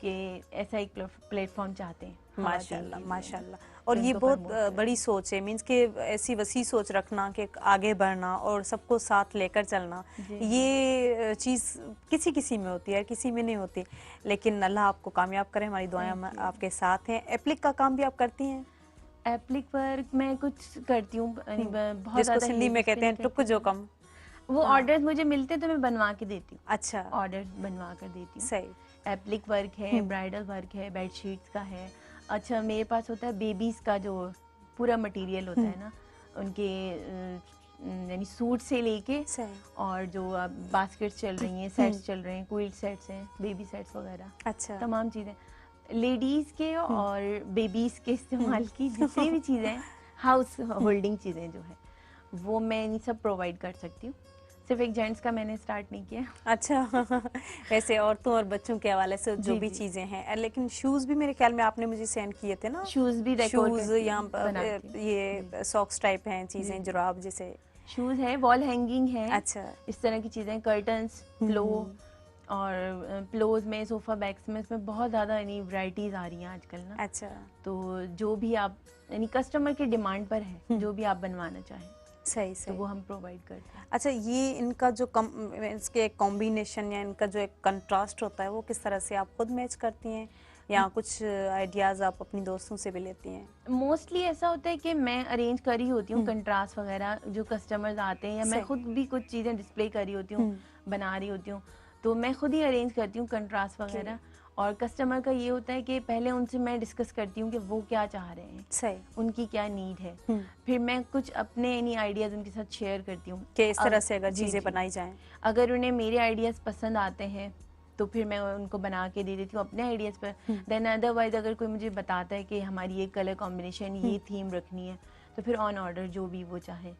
कि ऐसा एक प्लेटफॉर्म चाहते हैं। माशाल्लाह माशाल्लाह। और ये बहुत बड़ी सोच है, मीन्स कि ऐसी वसी सोच रखना कि आगे बढ़ना और सबको साथ लेकर चलना, ये चीज़ किसी किसी में होती है, किसी में नहीं होती, लेकिन अल्लाह आपको कामयाब करे, हमारी दुआएं आपके साथ हैं। एप्लिक का काम भी आप करती हैं? एप्लिक वर्क मैं कुछ करती हूँ, बहुत जिसको सिंधी में कहते हैं टुक जो कम, वो ऑर्डर्स मुझे मिलते तो मैं बनवा के देती हूँ। अच्छा, ऑर्डर बनवा कर देती हूँ। सही। एप्लिक वर्क है, ब्राइडल वर्क है, बेडशीट्स का है। अच्छा, मेरे पास होता है बेबीज का जो पूरा मटेरियल होता है ना, उनके यानी सूट से लेके और जो बास्केट्स चल रही हैं, सेट्स चल रहे हैं, क्विल्ट सेट्स हैं, बेबी सेट्स वगैरह, अच्छा, तमाम चीज़ें लेडीज़ के और बेबीज़ के इस्तेमाल की जितनी भी चीज़ें, हाउस होल्डिंग चीज़ें जो है वो मैं इन सब प्रोवाइड कर सकती हूँ। सिर्फ एक जेंट्स का मैंने स्टार्ट नहीं किया। अच्छा वैसे औरतों और बच्चों के हवाले से जो भी चीज़ें हैं, लेकिन शूज़ भी मेरे ख्याल में आपने मुझे सेंड किए थे ना? शूज़ भी शूज़ या ये सॉक्स टाइप हैं चीज़ें, जुराब जैसे शूज़ है, वॉल हैंगिंग है, अच्छा, इस तरह की चीज़ें, कर्टन्स, प्लो और प्लोज में, सोफ़ा बैग्स में, इसमें बहुत ज़्यादा यानी वैरायटीज़ आ रही हैं आजकल ना। अच्छा, तो जो भी आप यानी कस्टमर की डिमांड पर है, जो भी आप बनवाना चाहें सही तो वो हम प्रोवाइड करते हैं। अच्छा, ये इनका जो इसके कॉम्बिनेशन या इनका जो एक कंट्रास्ट होता है वो किस तरह से आप खुद मैच करती हैं? या कुछ आइडियाज आप अपनी दोस्तों से भी लेती हैं? मोस्टली ऐसा होता है कि मैं अरेंज कर रही होती हूँ कंट्रास्ट वगैरह, जो कस्टमर्स आते हैं, या मैं सही। खुद भी कुछ चीज़ें डिस्प्ले कर रही होती हूँ, बना रही होती हूँ, तो मैं खुद ही अरेंज करती हूँ कंट्रास्ट वगैरह। और कस्टमर का ये होता है कि पहले उनसे मैं डिस्कस करती हूँ कि वो क्या चाह रहे हैं, सही। उनकी क्या नीड है, फिर मैं कुछ अपने एनी आइडियाज़ उनके साथ शेयर करती हूँ कि इस तरह से अगर जी, चीज़ें जी। बनाई जाएं। अगर उन्हें मेरे आइडियाज़ पसंद आते हैं तो फिर मैं उनको बना के दे देती हूँ अपने आइडियाज़ पर। देन अदरवाइज अगर कोई मुझे बताता है कि हमारी ये कलर कॉम्बिनेशन, ये थीम रखनी है, तो फिर ऑन ऑर्डर जो भी वो चाहे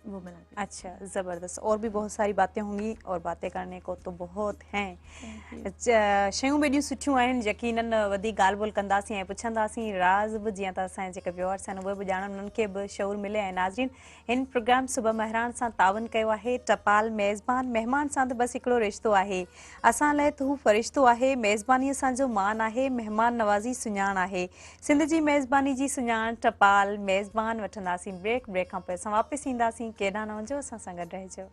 वो बना के। अच्छा, ज़बरदस्त। और भी बहुत सारी बातें होंगी और बातें करने को तो बहुत हैं। शयूं बेॾियूं सुठियूं आहिनि, यकीनन वधीक ॻाल्हि ॿोल कंदासीं ऐं पुछंदासीं राज़ बि, जीअं त असांजे जेके व्यूअर्स आहिनि उहे बि ॼाणनि, उन्हनि खे बि शऊर मिले। ऐं नाज़रीन, हिन प्रोग्राम सुबह महरान सां तावन कयो आहे टपाल मेज़बान। महिमान सां त बसि हिकिड़ो रिश्तो आहे, असां लाइ त हू फ़रिश्तो आहे। मेज़बानी असांजो मान आहे, महिमान नवाज़ी सुञाण आहे। सिंध जी मेज़बानी जी सुञाण टपाल मेज़बान। वठंदासीं ब्रेक खां पोइ असां वापसि ईंदासीं। केॾांहुं न वञो, असां सां गॾु रहिजो।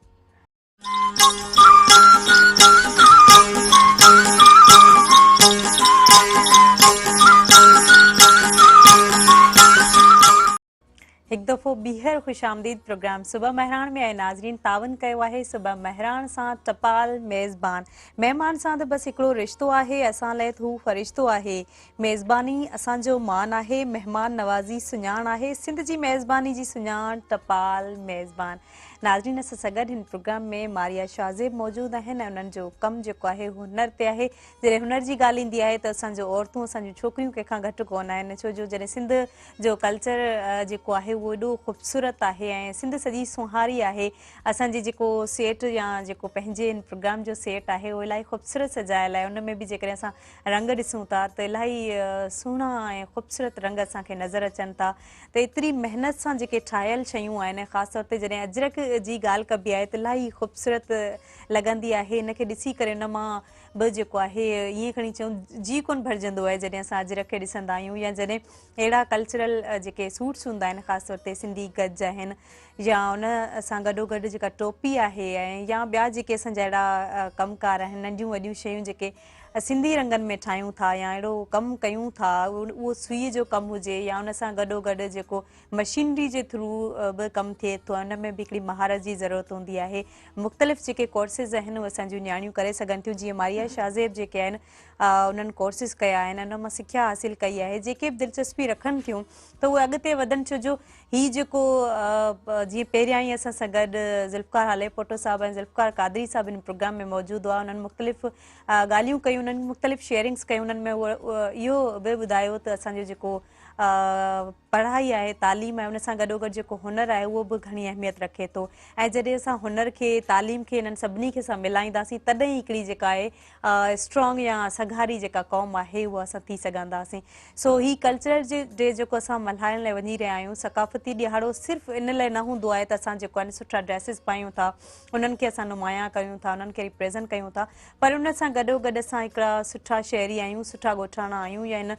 हिकु दफ़ो ॿीहर ख़ुशि आमदीद प्रोग्राम सुबह महरान में ऐं नाज़रीन तावन कयो आहे सुबह महरान सां टपाल मेज़बान। महिमान सां त बसि हिकिड़ो रिश्तो आहे, असां लाइ त हू फ़रिश्तो आहे। मेज़बानी असांजो मान आहे, महिमान नवाज़ी सुञाण आहे। सिंध जी मेज़बानी जी सुञाण टपाल मेज़बान। नाज़रीन, असां सां गॾु हिन प्रोग्राम में मारिया शाज़ेब मौजूदु आहिनि ऐं उन्हनि जो कमु जेको आहे हुनर ते आहे। जॾहिं हुनर जी ॻाल्हि ईंदी आहे त असांजो औरतूं, असांजूं छोकिरियूं कंहिंखां घटि कोन आहिनि, छो जो जॾहिं सिंध जो कल्चर जेको आहे उहो एॾो ख़ूबसूरत आहे ऐं सिंध सॼी सुहारी आहे। असांजी जेको सेट या जेको पंहिंजे हिन प्रोग्राम जो सेट आहे उहो इलाही ख़ूबसूरत सजायल आहे। उन में बि जेकॾहिं असां रंग ॾिसूं था त इलाही सुहिणा ऐं ख़ूबसूरत रंग असांखे नज़र अचनि था। त एतिरी महिनत सां जेके ठाहियल शयूं आहिनि, ख़ासि तौर ते जॾहिं अजरक जी ॻाल्हि कबी आहे त इलाही ख़ूबसूरत लॻंदी आहे। इनखे ॾिसी करे उन मां बि जेको आहे ईअं खणी चऊं जी कोन भरिजंदो आहे जॾहिं असां अजरक खे ॾिसंदा आहियूं, या जॾहिं अहिड़ा कल्चरल जेके सूट्स हूंदा आहिनि, ख़ासि तौर ते सिंधी गज आहिनि, या उन सां गॾोगॾु जेका टोपी आहे, ऐं या ॿिया जेके असांजा अहिड़ा कमकार आहिनि, नंढियूं वॾियूं शयूं जेके सिंधी रंगनि में ठाहियूं था या अहिड़ो कमु कयूं था, उहो सुईअ जो कमु हुजे या उन सां गॾोगॾु जेको मशीनरी जे थ्रू बि कमु थिए थो, उन में बि हिकिड़ी महारत जी ज़रूरत हूंदी आहे। मुख़्तलिफ़ जेके कोर्सिस आहिनि उहे असांजूं नियाणियूं करे सघनि थियूं। जीअं मारिया शाज़ेब जेके आहिनि उन्हनि कोर्सिस कया आहिनि, उन मां सिख्या हासिलु कई आहे। जेके बि दिलचस्पी रखनि थियूं त उहे अॻिते वधनि, छो जो हीअ जेको जीअं पहिरियां ई असां सां गॾु ज़ुल्फ़कार हाले पोटो साहिबु ऐं ज़ुल्फ़कार कादरी साहिबु हिन प्रोग्राम में मौजूदु हुआ। उन्हनि मुख़्तलिफ़ ॻाल्हियूं कयूं, उन्हनि मुख़्तलिफ़ शेयरिंग्स कयूं। उन्हनि में इहो बि ॿुधायो त असांजो जेको पढ़ाई आहे, तालीम आहे, उन सां गॾोगॾु जेको हुनर आहे उहो बि घणी अहमियत रखे थो। ऐं जॾहिं असां हुनर खे, तालीम खे इन्हनि सभिनी खे असां मिलाईंदासीं, तॾहिं हिकिड़ी जेका आहे स्ट्रॉन्ग या सघारी जेका क़ौम आहे उहा असां थी सघंदासीं। सो ही कल्चर जे डे जेको असां मल्हाइण लाइ वञी रहिया आहियूं, सकाफ़ती ॾियारो सिर्फ़ु इन लाइ न हूंदो आहे त असां जेको आहे सुठा ड्रेसिस पायूं था, उन्हनि खे असां नुमायां कयूं था, उन्हनि खे रिप्रेज़ेंट कयूं था, पर उन सां गॾोगॾु असां हिकिड़ा सुठा शहरी आहियूं, सुठा ॻोठाणा आहियूं, या इन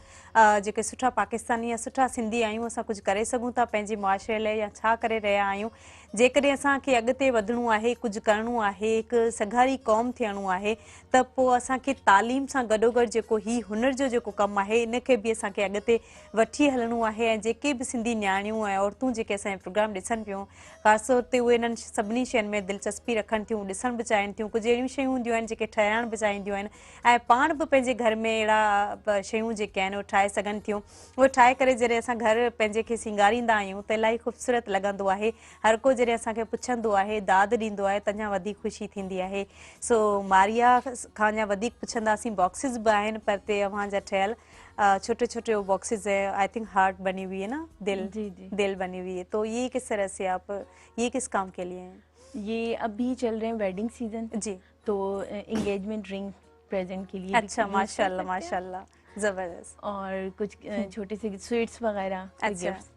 जेके सुठा पाकिस्तानी या सुठा सिंधी आहियूं, असां कुझु करे सघूं था पंहिंजे मुआशरे लाइ, या छा करे रहिया आहियूं। जेकॾहिं असांखे अॻिते वधिणो आहे, कुझु करिणो आहे, हिकु सघारी क़ौम थियणो आहे, त पोइ असांखे तालीम सां गॾोगॾु जेको ही हुनर जो जेको कमु आहे इनखे बि असांखे अॻिते वठी हलणो आहे। ऐं जेके बि सिंधी नियाणियूं ऐं औरतूं जेके असांजे प्रोग्राम ॾिसनि पियूं, ख़ासि तौर ते उहे इन्हनि सभिनी शयुनि में दिलचस्पी रखनि थियूं, ॾिसण बि चाहिनि थियूं। कुझु अहिड़ियूं शयूं हूंदियूं आहिनि जेके ठाहिण बि चाहींदियूं आहिनि, ऐं पाण बि पंहिंजे घर में अहिड़ा शयूं जेके आहिनि उहे ठाहे सघनि थियूं। उहे ठाहे करे जॾहिं असां घर पंहिंजे खे सिंगारींदा आहियूं त इलाही ख़ूबसूरत लॻंदो आहे। हर को जॾहिं असांखे पुछंदो आहे, दाद ॾींदो आहे, त अञा वधीक ख़ुशी थींदी आहे। सो मारिया खां अञा वधीक पुछंदासीं। बॉक्सिस भी आहिनि पर ते अव्हां जा ठहियल छोटे छोटे वो बॉक्सेस है, आई थिंक हार्ट बनी हुई है ना, दिल, जी जी दिल बनी हुई है। तो ये किस तरह से आप, ये किस काम के लिए हैं? ये अभी चल रहे हैं वेडिंग सीजन जी, तो एंगेजमेंट रिंग प्रेजेंट के लिए अच्छा, use कर माशाल्लाह सकते हैं। माशाल्लाह, जबरदस्त। और कुछ छोटे से स्वीट्स वगैरह, अच्छा। गिफ्ट्स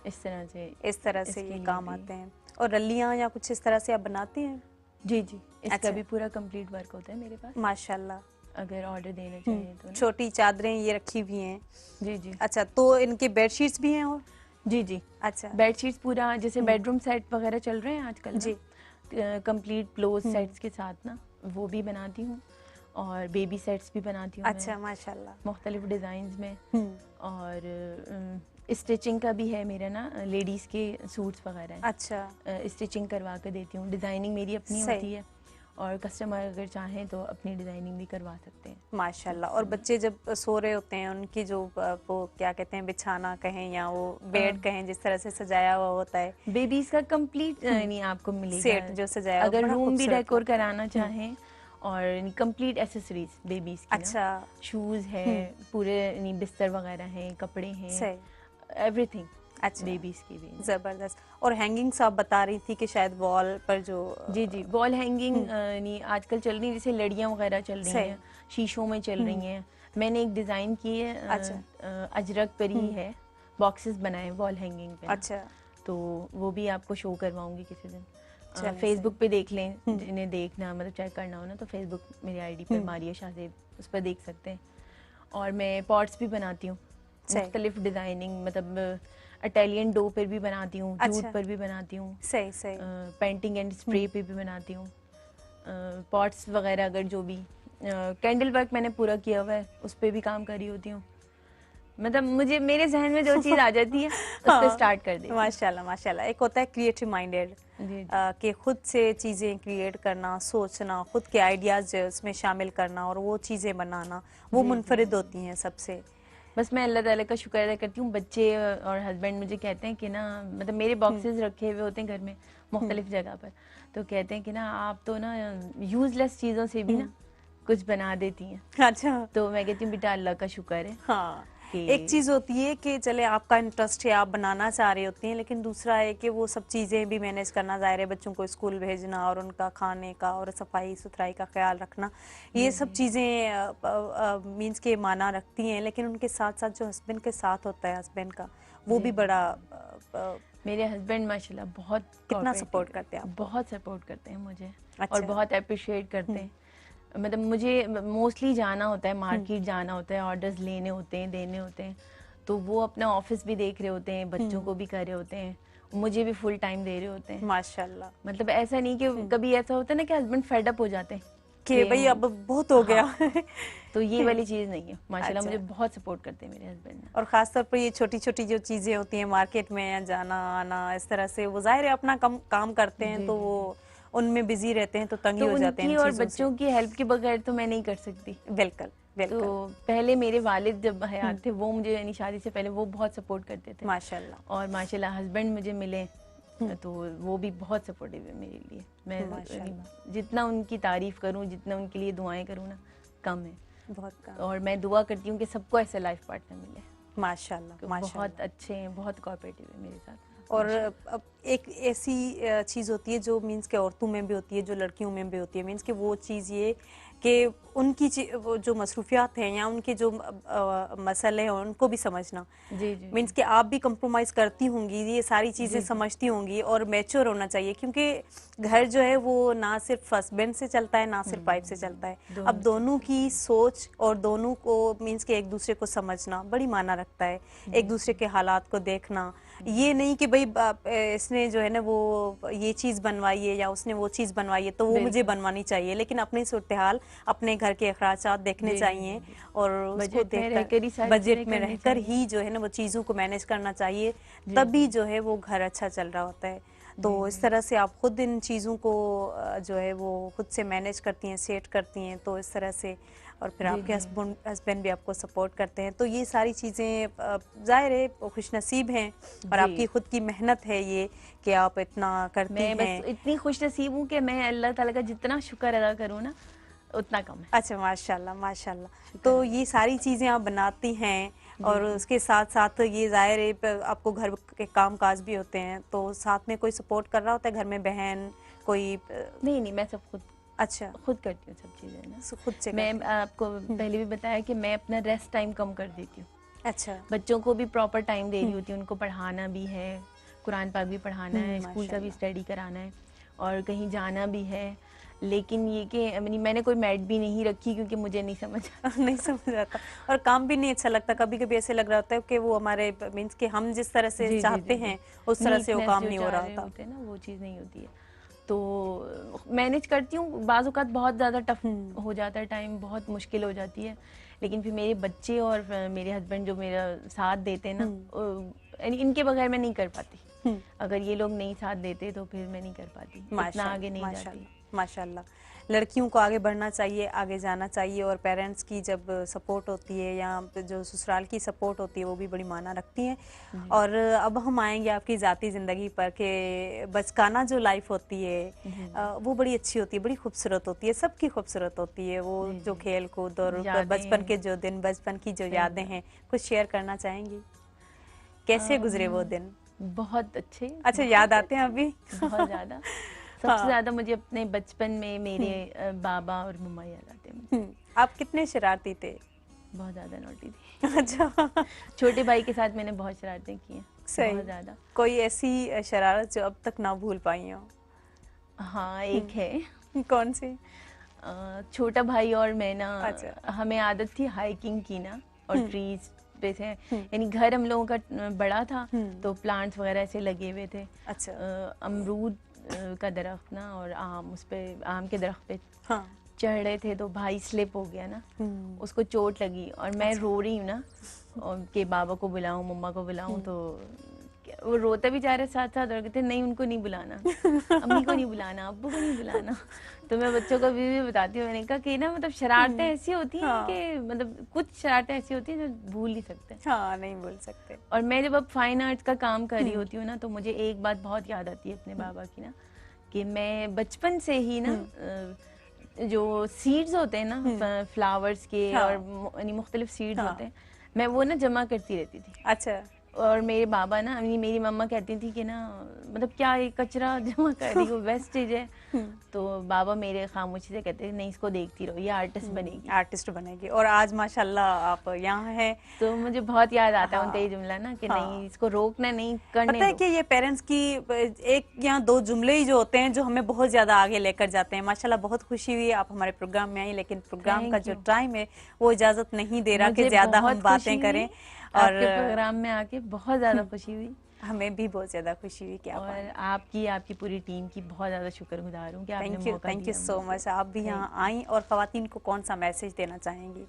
इस तरह से इस तरह से इसके ये लिए काम भी। आते हैं। और रलियां या कुछ इस तरह से आप बनाती हैं? जी जी, इसका अच्छा। भी पूरा कंप्लीट वर्क होता है मेरे पास, माशाल्लाह। अगर ऑर्डर देना चाहिए तो ना। छोटी चादरें ये रखी हुई हैं। जी जी अच्छा, तो इनके बेडशीट्स भी हैं? और जी जी, अच्छा, बेडशीट्स पूरा जैसे बेडरूम सेट वगैरह चल रहे हैं आजकल जी। ना, कंप्लीट क्लोज सेट्स के साथ ना, वो भी बनाती हूँ। और बेबी सेट्स भी बनाती हूँ अच्छा माशाल्लाह। मुख्तलिफ डिज़ाइंस में। और स्टिचिंग का भी है मेरा ना, लेडीज़ के सूट्स वगैरह हैं। अच्छा स्टिचिंग करवा कर देती हूँ, डिज़ाइनिंग मेरी अपनी सही। होती है और कस्टमर अगर चाहें तो अपनी डिज़ाइनिंग भी करवा सकते हैं। माशाल्लाह। और बच्चे जब सो रहे होते हैं उनकी जो वो क्या कहते हैं बिछाना कहें या वो बेड कहें जिस तरह से सजाया हुआ होता है, बेबीज़ का कंप्लीट नहीं आपको मिलेगा सेट जो सजाया हुआ अगर बड़ा रूम भी खूबसूरत डेकोर लगता है। कराना चाहें, और कंप्लीट एसेसरीज बेबीज़ की ना, अच्छा शूज़ है, पूरे बिस्तर वगैरह हैं, कपड़े हैं, सही। एवरीथिंग अच्छा बेबीज़ की भी। जबरदस्त। और हैंगिंग्स आप बता रही थी कि शायद वॉल पर जो जी जी, वॉल हैंगिंग नहीं आजकल चल रही है, जैसे लड़ियाँ वगैरह चल रही सही। हैं, शीशों में चल रही हैं। मैंने एक डिज़ाइन की है, अजरक पर ही है, बॉक्सेस बनाए वॉल हैंगिंग पे ना। अच्छा तो वो भी आपको शो करवाऊंगी किसी दिन। चलें, फेसबुक पे देख लें, जिन्हें देखना मतलब चेक करना हो ना, तो फेसबुक मेरी आईडी पर मारिया शाहजेब, उस पर देख सकते हैं। और मैं पॉट्स भी बनाती हूँ, सही। मुख्तलिफ डिज़ाइनिंग, मतलब इटालियन डो पर भी बनाती हूँ, अच्छा। जूट पर भी बनाती हूँ, सही सही। पेंटिंग एंड स्प्रे पे भी बनाती हूँ, पॉट्स वगैरह अगर जो भी कैंडल वर्क मैंने पूरा किया हुआ है, उस पर भी काम कर रही होती हूँ। मतलब मुझे मेरे जहन में जो चीज़ आ जाती है उस पर स्टार्ट कर देती हूँ। माशाल्लाह माशाल्लाह। एक होता है क्रिएटिव माइंडेड जी कि खुद से चीज़ें क्रिएट करना, सोचना, खुद के आइडियाज़ जो है उसमें शामिल करना और वो चीज़ें बनाना, वो मुनफरिद होती हैं सबसे। बस मैं अल्लाह ताला का शुक्र अदा करती हूँ। बच्चे और हस्बैंड मुझे कहते हैं कि ना, मतलब मेरे बॉक्सेस रखे हुए होते हैं घर में मुख्तलिफ जगह पर, तो कहते हैं कि ना आप तो ना यूजलेस चीज़ों से भी ना कुछ बना देती हैं। अच्छा। तो मैं कहती हूँ बेटा अल्लाह का शुक्र है। हाँ, कि एक चीज़ होती है कि चले आपका इंटरेस्ट है, आप बनाना चाह रही होती हैं, लेकिन दूसरा है कि वो सब चीज़ें भी मैनेज करना, ज़ाहिर है बच्चों को स्कूल भेजना और उनका खाने का और सफाई सुथराई का ख्याल रखना, ये सब चीज़ें मीन्स के माना रखती हैं। लेकिन उनके साथ साथ जो हस्बैंड के साथ होता है, हस्बैंड का वो भी बड़ा मेरे हस्बैंड माशाल्लाह बहुत कितना cooperative सपोर्ट है, करते हैं आपको? बहुत सपोर्ट करते हैं मुझे। अच्छा। और बहुत अप्रिशिएट करते हैं। मतलब मुझे मोस्टली जाना होता है, मार्केट जाना होता है, ऑर्डर्स लेने होते हैं, देने होते हैं, तो वो अपना ऑफिस भी देख रहे होते हैं, बच्चों को भी कर रहे होते हैं, मुझे भी फुल टाइम दे रहे होते हैं। माशाल्लाह। मतलब ऐसा नहीं कि कभी ऐसा होता है ना कि हस्बैंड फेड अप हो जाते हैं कि भाई अब बहुत हो गया। तो ये वाली चीज़ नहीं है माशाल्लाह। अच्छा। मुझे बहुत सपोर्ट करते हैं मेरे हस्बैंड। और ख़ास तौर पर ये छोटी छोटी जो चीज़ें होती हैं मार्केट में जाना आना, इस तरह से वो ज़ाहिर है अपना काम करते हैं, तो वो उनमें बिजी रहते हैं, तो तंग ही तो हो जाते हैं उनकी इन और चीज़ों बच्चों की हेल्प के बगैर तो मैं नहीं कर सकती। से। बिल्कुल बिल्कुल। तो पहले मेरे वालिद जब हयात थे, वो मुझे यानी शादी से पहले वो बहुत सपोर्ट करते थे माशाल्लाह। और माशाल्लाह हस्बैंड मुझे मिले तो वो भी बहुत सपोर्टिव है मेरे लिए। मैं माशाल्लाह। जितना उनकी तारीफ करूं, जितना उनके लिए दुआएं करूं ना, कम है। बहुत कम। और मैं दुआ करती हूँ कि सबको ऐसा लाइफ पार्टनर मिले। माशाल्लाह माशाल्लाह। बहुत अच्छे हैं, बहुत कोऑपरेटिव है मेरे साथ। और अब एक ऐसी चीज़ होती है जो मीन्स के औरतों में भी होती है, जो लड़कियों में भी होती है, मीन्स के वो चीज़ ये कि उनकी वो जो मसरूफियात हैं या उनके जो मसले हैं उनको भी समझना। जी जी मीन्स कि आप भी कंप्रोमाइज़ करती होंगी, ये सारी चीज़ें समझती होंगी और मैच्योर होना चाहिए, क्योंकि घर जो है वो ना सिर्फ हस्बैंड से चलता है ना सिर्फ वाइफ से चलता है। अब दोनों की सोच और दोनों को मीन्स के एक दूसरे को समझना बड़ी माना रखता है, एक दूसरे के हालात को देखना। ये नहीं कि भाई इसने जो है ना वो ये चीज़ बनवाई है या उसने वो चीज़ बनवाई है तो वो मुझे बनवानी चाहिए, लेकिन अपनी सूरत हाल, अपने घर के अखराजात देखने चाहिए और उसको देखकर बजट में रहकर ही जो है ना वो चीज़ों को मैनेज करना चाहिए, तभी जो है वो घर अच्छा चल रहा होता है। तो इस तरह से आप खुद इन चीज़ों को जो है वो खुद से मैनेज करती हैं, सेट करती हैं, तो इस तरह से और फिर आपके हस्बैंड भी आपको सपोर्ट करते हैं, तो ये सारी चीज़ें ज़ाहिर है खुशनसीब हैं और आपकी खुद की मेहनत है ये कि आप इतना करती हैं। मैं बस इतनी खुशनसीब हूँ कि मैं अल्लाह ताला का जितना शुक्र अदा करूँ ना उतना कम है। अच्छा माशाल्लाह माशाल्लाह। तो ये सारी चीज़ें आप बनाती हैं और उसके साथ साथ ये ज़ाहिर है आपको घर के काम काज भी होते हैं, तो साथ में कोई सपोर्ट कर रहा होता है घर में, बहन कोई? नहीं मैं सब खुद अच्छा खुद करती हूँ सब चीज़ें ना, खुद से मैं आपको पहले भी बताया कि मैं अपना रेस्ट टाइम कम कर देती हूँ। अच्छा। बच्चों को भी प्रॉपर टाइम दे रही होती हूँ, उनको पढ़ाना भी है, कुरान पाक भी पढ़ाना है, स्कूल का भी स्टडी कराना है और कहीं जाना भी है। लेकिन ये कि मैंने कोई मैट भी नहीं रखी क्योंकि मुझे नहीं समझ नहीं समझ आता और काम भी नहीं अच्छा लगता। कभी कभी ऐसे लग रहा होता है कि वो हमारे मीन्स कि हम जिस तरह से चाहते हैं उस तरह से वो काम नहीं हो रहा होता ना, वो चीज़ नहीं होती है। तो मैनेज करती हूँ। बाज़ औक़ात बहुत ज़्यादा टफ हो जाता है, टाइम बहुत मुश्किल हो जाती है, लेकिन फिर मेरे बच्चे और मेरे हस्बैंड जो मेरा साथ देते हैं ना, यानी इनके बगैर मैं नहीं कर पाती। अगर ये लोग नहीं साथ देते तो फिर मैं नहीं कर पाती, इतना आगे नहीं जाती। माशाल्लाह, लड़कियों को आगे बढ़ना चाहिए, आगे जाना चाहिए, और पेरेंट्स की जब सपोर्ट होती है या जो ससुराल की सपोर्ट होती है वो भी बड़ी माना रखती हैं। और अब हम आएंगे आपकी ज़ाती ज़िंदगी पर कि बचकाना जो लाइफ होती है वो बड़ी अच्छी होती है, बड़ी खूबसूरत होती है, सबकी खूबसूरत होती है। वो जो खेल कूद और बचपन के जो दिन, बचपन की जो यादें हैं, कुछ शेयर करना चाहेंगी? कैसे गुजरे वो दिन? बहुत अच्छे। अच्छा, याद आते हैं अभी? बहुत ज़्यादा। सबसे ज़्यादा मुझे अपने बचपन में मेरे बाबा और मम्मा याद आते हैं। आप कितने शरारती थे? बहुत ज़्यादा नोटी थी। अच्छा। छोटे भाई के साथ मैंने बहुत शरारतें की हैं, बहुत ज़्यादा। कोई ऐसी शरारत जो अब तक ना भूल पाई हो? हाँ, एक है। कौन सी? छोटा भाई और मैं ना, अच्छा। हमें आदत थी हाइकिंग की ना, और ट्रीज पे थे, यानी घर हम लोगों का बड़ा था तो प्लांट्स वगैरह ऐसे लगे हुए थे। अच्छा। अमरूद का दरख्त ना, और आम, उस पे आम के दरख्त पे हाँ। चढ़ रहे थे तो भाई स्लिप हो गया ना, उसको चोट लगी, और मैं रो रही हूँ ना, और के बाबा को बुलाऊं, मम्मा को बुलाऊं, तो वो रोता भी जा रहे साथ साथ, और कहते नहीं उनको नहीं बुलाना, अम्मी को नहीं बुलाना, अब्बू को नहीं बुलाना। तो मैं बच्चों को भी बताती हूँ, मैंने कहा कि ना मतलब शरारतें ऐसी होती हैं कि मतलब कुछ शरारतें ऐसी होती हैं जो भूल नहीं सकते। हाँ, नहीं भूल सकते। और मैं जब अब फाइन आर्ट्स का काम कर रही होती हूँ ना, तो मुझे एक बात बहुत याद आती है अपने बाबा की ना, कि मैं बचपन से ही ना जो सीड्स होते हैं ना फ्लावर्स के, हाँ। और मुख्तलिफ सीड्स होते हैं, मैं वो ना जमा करती रहती थी। अच्छा। और मेरे बाबा ना, मेरी मम्मा कहती थी कि ना मतलब क्या ये कचरा जमा कर रही हो, वेस्टेज है। तो बाबा मेरे खामोशी से कहते नहीं, इसको देखती रहो, ये आर्टिस्ट बनेगी, आर्टिस्ट बनेगी। और आज माशाल्लाह आप यहाँ हैं। तो मुझे बहुत याद आता है उनका ये जुमला ना, कि नहीं इसको रोकना नहीं, करने पता है कि ये पेरेंट्स की एक या दो जुमले ही जो होते हैं जो हमें बहुत ज्यादा आगे लेकर जाते हैं। माशाल्लाह, बहुत खुशी हुई आप हमारे प्रोग्राम में आई, लेकिन प्रोग्राम का जो टाइम है वो इजाजत नहीं दे रहा कि ज्यादा हम बातें करें। और आपके प्रोग्राम में आके बहुत ज्यादा खुशी हुई। हमें भी बहुत ज्यादा खुशी हुई कि और आपकी पूरी टीम की बहुत ज्यादा शुक्रगुजार हूँ कि आपने मौका दिया। Thank you so much. आप भी यहाँ आई, और खवातीन को कौन सा मैसेज देना चाहेंगी?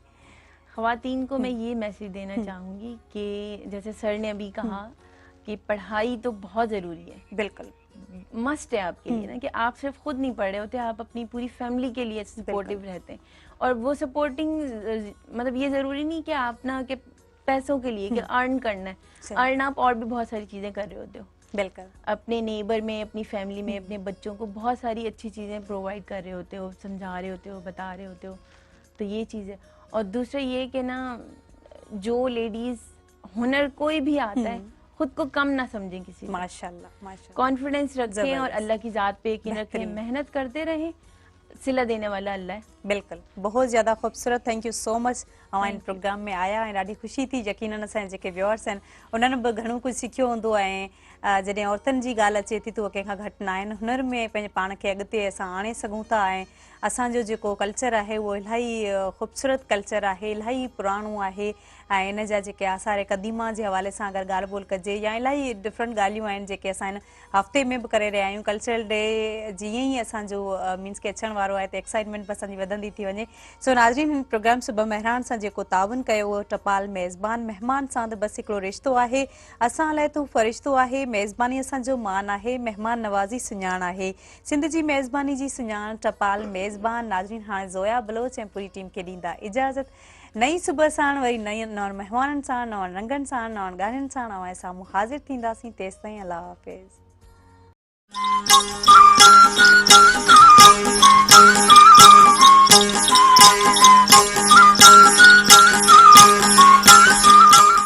खवातीन को मैं ये मैसेज देना चाहूँगी कि जैसे सर ने अभी कहा कि पढ़ाई तो बहुत ज़रूरी है, बिल्कुल मस्ट है आपके लिए ना, कि आप सिर्फ खुद नहीं पढ़ रहे होते, आप अपनी पूरी फैमिली के लिए सपोर्टिव रहते हैं। और वो सपोर्टिंग मतलब ये ज़रूरी नहीं कि आप ना कि पैसों के लिए कि अर्न करना है, अर्न आप और भी बहुत सारी चीज़ें कर रहे होते हो। बिल्कुल, अपने नेबर में, अपनी फैमिली में, अपने बच्चों को बहुत सारी अच्छी चीज़ें प्रोवाइड कर रहे होते हो, समझा रहे होते हो, बता रहे होते हो, तो ये चीज़ है। और दूसरा ये कि ना, जो लेडीज़ हुनर कोई भी आता है, खुद को कम ना समझें किसी से, माशाल्लाह माशाल्लाह, कॉन्फिडेंस रखें और अल्लाह की ज़ात पे यकीन रखें, मेहनत करते रहें, सिला देने वाला अल्लाह है। बिल्कुल, बहुत ज़्यादा खूबसूरत। थैंक यू सो मच हमारे प्रोग्राम में आया ऐं ॾाढी ख़ुशी थी। यकीनन असांजे जेके व्यूअर्स आहिनि उन्हनि बि घणो कुझु सिखियो हूंदो ऐं जॾहिं औरतुनि जी ॻाल्हि अचे थी त उहे कंहिंखां घटि न आहिनि। हुनर में पंहिंजे पाण खे अॻिते असां आणे सघूं था ऐं असांजो जेको कल्चर आहे उहो इलाही ख़ूबसूरत कल्चर आहे, इलाही पुराणो आहे ऐं इन जा जेके आसार क़दीमा जे हवाले सां अगरि ॻाल्हि ॿोल कजे या इलाही डिफरेंट ॻाल्हियूं आहिनि जेके असां हिन हफ़्ते में बि करे रहिया आहियूं। कल्चरल डे जीअं ई असांजो मीन्स के अचण वारो आहे त एक्साइटमेंट बि असांजी वधंदी थी वञे। सो नाज़रीन, हिन प्रोग्राम सुबह मेहरान सां जेको ताउन कयो उहो टपाल मेज़बान महिमान सां त बसि हिकिड़ो रिश्तो आहे। असां लाइ तूं फ़रिश्तो आहे, मेज़बानी असांजो मान आहे, महिमान नवाज़ी सुञाण आहे, सिंध जी मेज़बानी जी सुञाण टपाल मेज़बान। नाज़रीन, हाणे ज़ोया बलोच ऐं पूरी टीम खे ॾींदा इजाज़त। नई सुबह साण वरी नवनि महिमाननि सां, नवनि रंगनि सां, नवनि ॻाल्हियुनि सां ऐं साम्हूं हाज़िर थींदासीं। तेसिताईं अल्लाह हाफ़िज़।